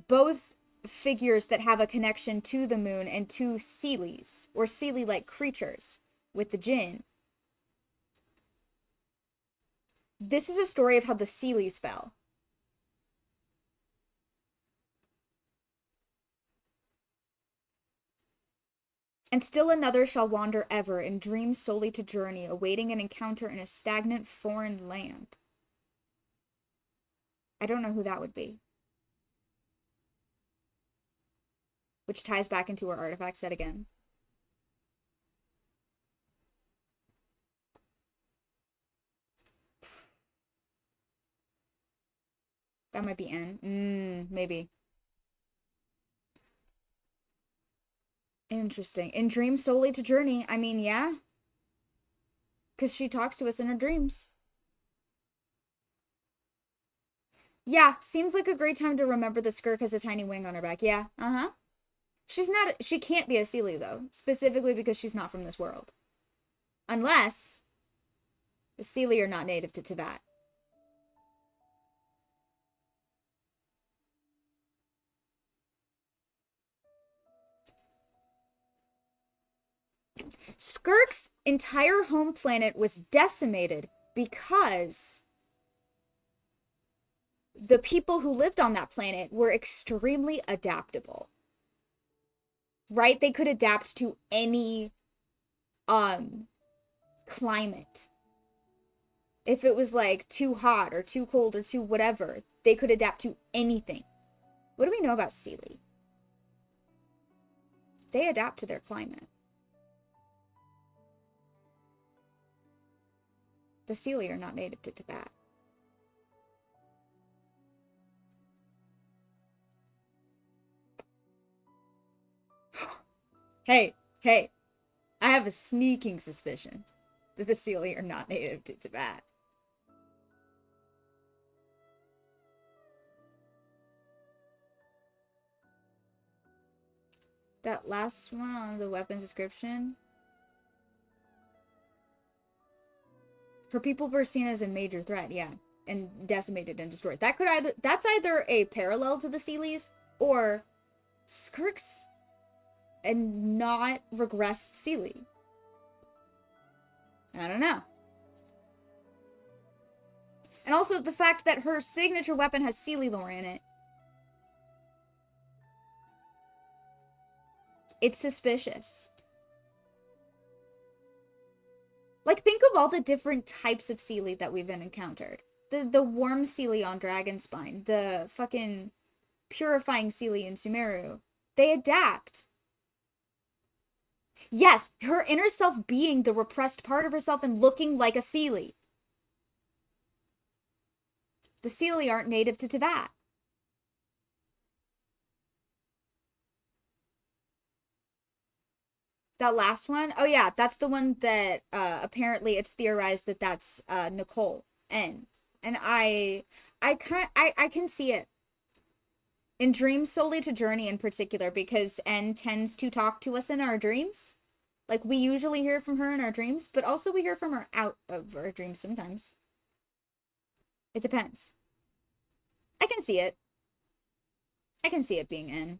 Both figures that have a connection to the moon and to Seelies, or Seelie-like creatures with the Jinn. This is a story of how the Seelies fell. And still another shall wander ever, in dreams solely to journey, awaiting an encounter in a stagnant foreign land. I don't know who that would be. Which ties back into our artifact set again. That might be N. Maybe. Interesting. In dreams solely to journey. I mean, yeah. Because she talks to us in her dreams. Yeah, seems like a great time to remember the Skirk has a tiny wing on her back. Yeah, She can't be a Seelie, though. Specifically because she's not from this world. Unless the Seelie are not native to Teyvat. Skirk's entire home planet was decimated because the people who lived on that planet were extremely adaptable. Right? They could adapt to any climate. If it was like too hot or too cold or too whatever, they could adapt to anything. What do we know about Seelie? They adapt to their climate. The Seelie are not native to Teyvat. Hey, I have a sneaking suspicion that the Seelie are not native to Teyvat. That last one on the weapons description. Her people were seen as a major threat, yeah, and decimated and destroyed. That's either a parallel to the Seelies or Skirk's a not regressed Seelie. I don't know. And also the fact that her signature weapon has Seelie lore in it. It's suspicious. Like, think of all the different types of Seelie that we've encountered. The worm Seelie on Dragonspine. The fucking purifying Seelie in Sumeru. They adapt. Yes, her inner self being the repressed part of herself and looking like a Seelie. The Seelie aren't native to Teyvat. That last one? Oh yeah, that's the one that apparently it's theorized that that's Nicole N. And I can see it. In dreams solely to Journey in particular, because N tends to talk to us in our dreams. Like, we usually hear from her in our dreams, but also we hear from her out of our dreams sometimes. It depends. I can see it. I can see it being N.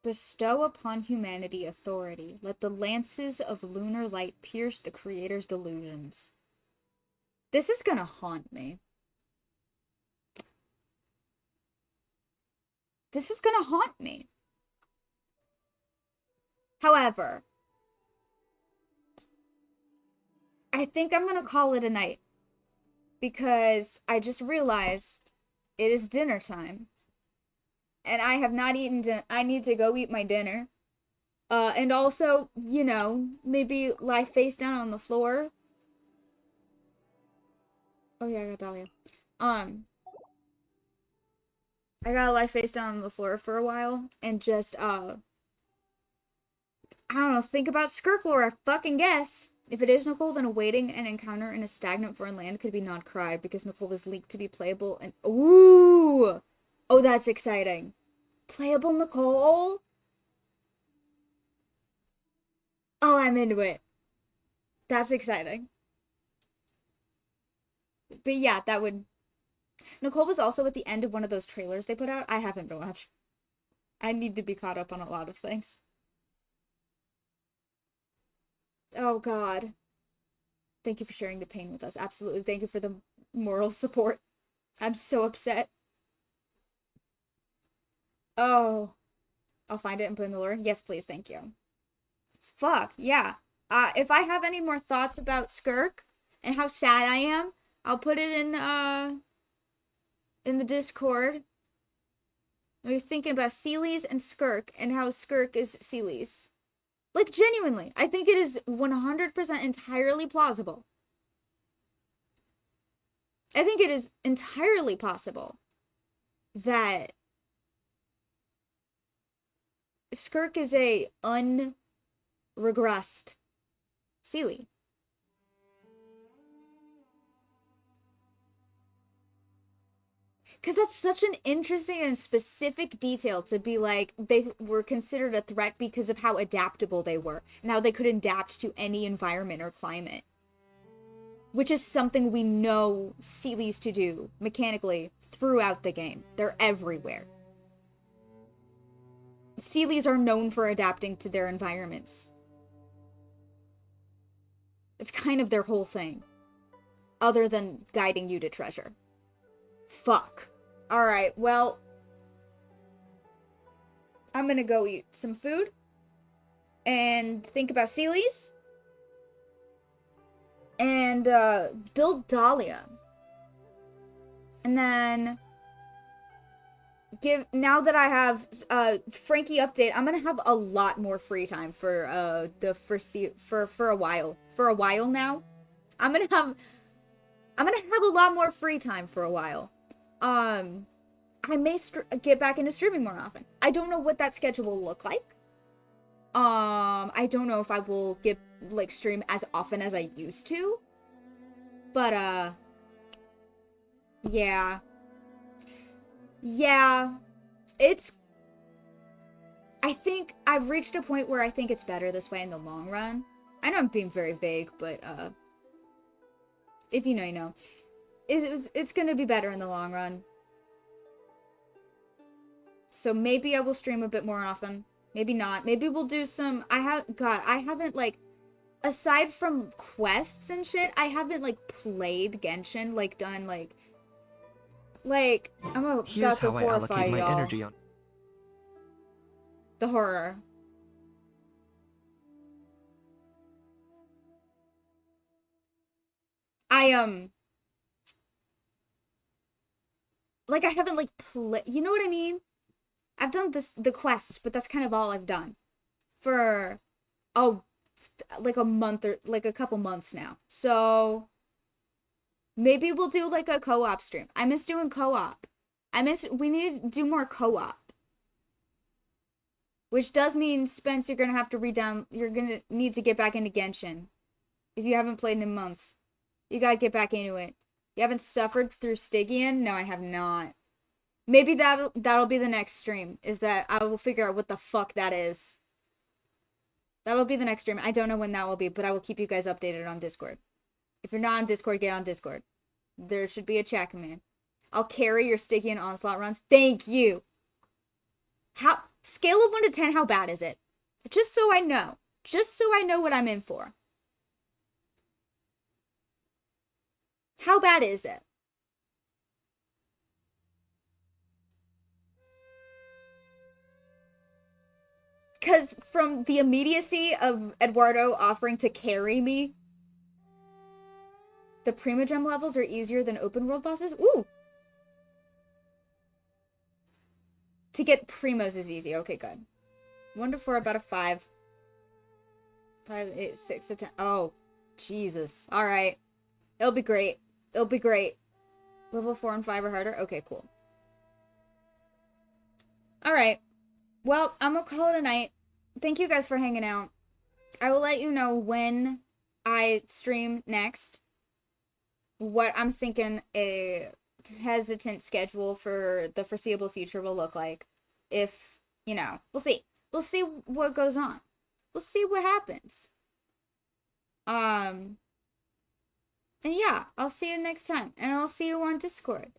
Bestow upon humanity authority. Let the lances of lunar light pierce the Creator's delusions. This is gonna haunt me. This is gonna haunt me. However, I think I'm gonna call it a night. Because I just realized it is dinner time. And I have not eaten dinner. I need to go eat my dinner. And also, you know, maybe lie face down on the floor. Oh yeah, I got Dahlia. I gotta lie face down on the floor for a while and just, I don't know, think about Skirk lore, I fucking guess. If it is Nicole, then awaiting an encounter in a stagnant foreign land could be not cry, because Nicole is leaked to be playable and— ooh! Oh, that's exciting. Playable Nicole? Oh, I'm into it. That's exciting. But yeah, that would... Nicole was also at the end of one of those trailers they put out. I haven't been watching. I need to be caught up on a lot of things. Oh, God. Thank you for sharing the pain with us. Absolutely. Thank you for the moral support. I'm so upset. Oh. I'll find it and put in the lore. Yes, please. Thank you. Fuck. Yeah. If I have any more thoughts about Skirk and how sad I am, I'll put it in the Discord. We're thinking about Seelies and Skirk and how Skirk is Seelies. Like, genuinely, I think it is 100% entirely plausible. I think it is entirely possible that Skirk is a unregressed Seelie. Because that's such an interesting and specific detail to be like, they were considered a threat because of how adaptable they were. Now they could adapt to any environment or climate. Which is something we know Seelies to do, mechanically, throughout the game. They're everywhere. Seelies are known for adapting to their environments. It's kind of their whole thing. Other than guiding you to treasure. Fuck. Alright, well, I'm gonna go eat some food and think about Seelies and build Dahlia. And then now that I have Frankie update, I'm gonna have a lot more free time for a while. For a while now. I'm gonna have a lot more free time for a while. I may get back into streaming more often. I don't know what that schedule will look like. I don't know if I will stream as often as I used to. But, yeah. Yeah. I think I've reached a point where I think it's better this way in the long run. I know I'm being very vague, but, if you know, you know. It's gonna be better in the long run. So maybe I will stream a bit more often. Maybe not. Maybe we'll do some... I haven't, like... Aside from quests and shit, I haven't, like, played Genshin. Like, done, like... I'm about Here's to how I horrify allocate my y'all. energy on... The horror. like, I haven't, like, you know what I mean? I've done the quests, but that's kind of all I've done for, oh, like a month or, like, a couple months now. So, maybe we'll do, like, a co-op stream. I miss doing co-op. We need to do more co-op. Which does mean, Spence, you're gonna have to you're gonna need to get back into Genshin. If you haven't played in months. You gotta get back into it. You haven't suffered through Stygian? No, I have not. Maybe that'll be the next stream, is that I will figure out what the fuck that is. That'll be the next stream. I don't know when that will be, but I will keep you guys updated on Discord. If you're not on Discord, get on Discord. There should be a chat command. I'll carry your Stygian Onslaught runs. Thank you! Scale of 1 to 10, how bad is it? Just so I know. Just so I know what I'm in for. How bad is it? Because from the immediacy of Eduardo offering to carry me, the Primogem levels are easier than open world bosses? Ooh! To get Primos is easy. Okay, good. 1 to 4, about a 5. 5, 8, 6 to 10. Oh, Jesus. Alright. It'll be great. It'll be great. Level 4 and 5 are harder? Okay, cool. Alright. Well, I'm gonna call it a night. Thank you guys for hanging out. I will let you know when I stream next. What I'm thinking a hesitant schedule for the foreseeable future will look like. If, you know, we'll see. We'll see what goes on. We'll see what happens. And yeah, I'll see you next time. And I'll see you on Discord.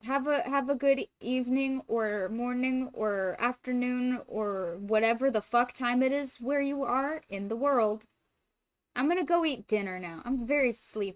Have a good evening or morning or afternoon or whatever the fuck time it is where you are in the world. I'm gonna go eat dinner now. I'm very sleepy.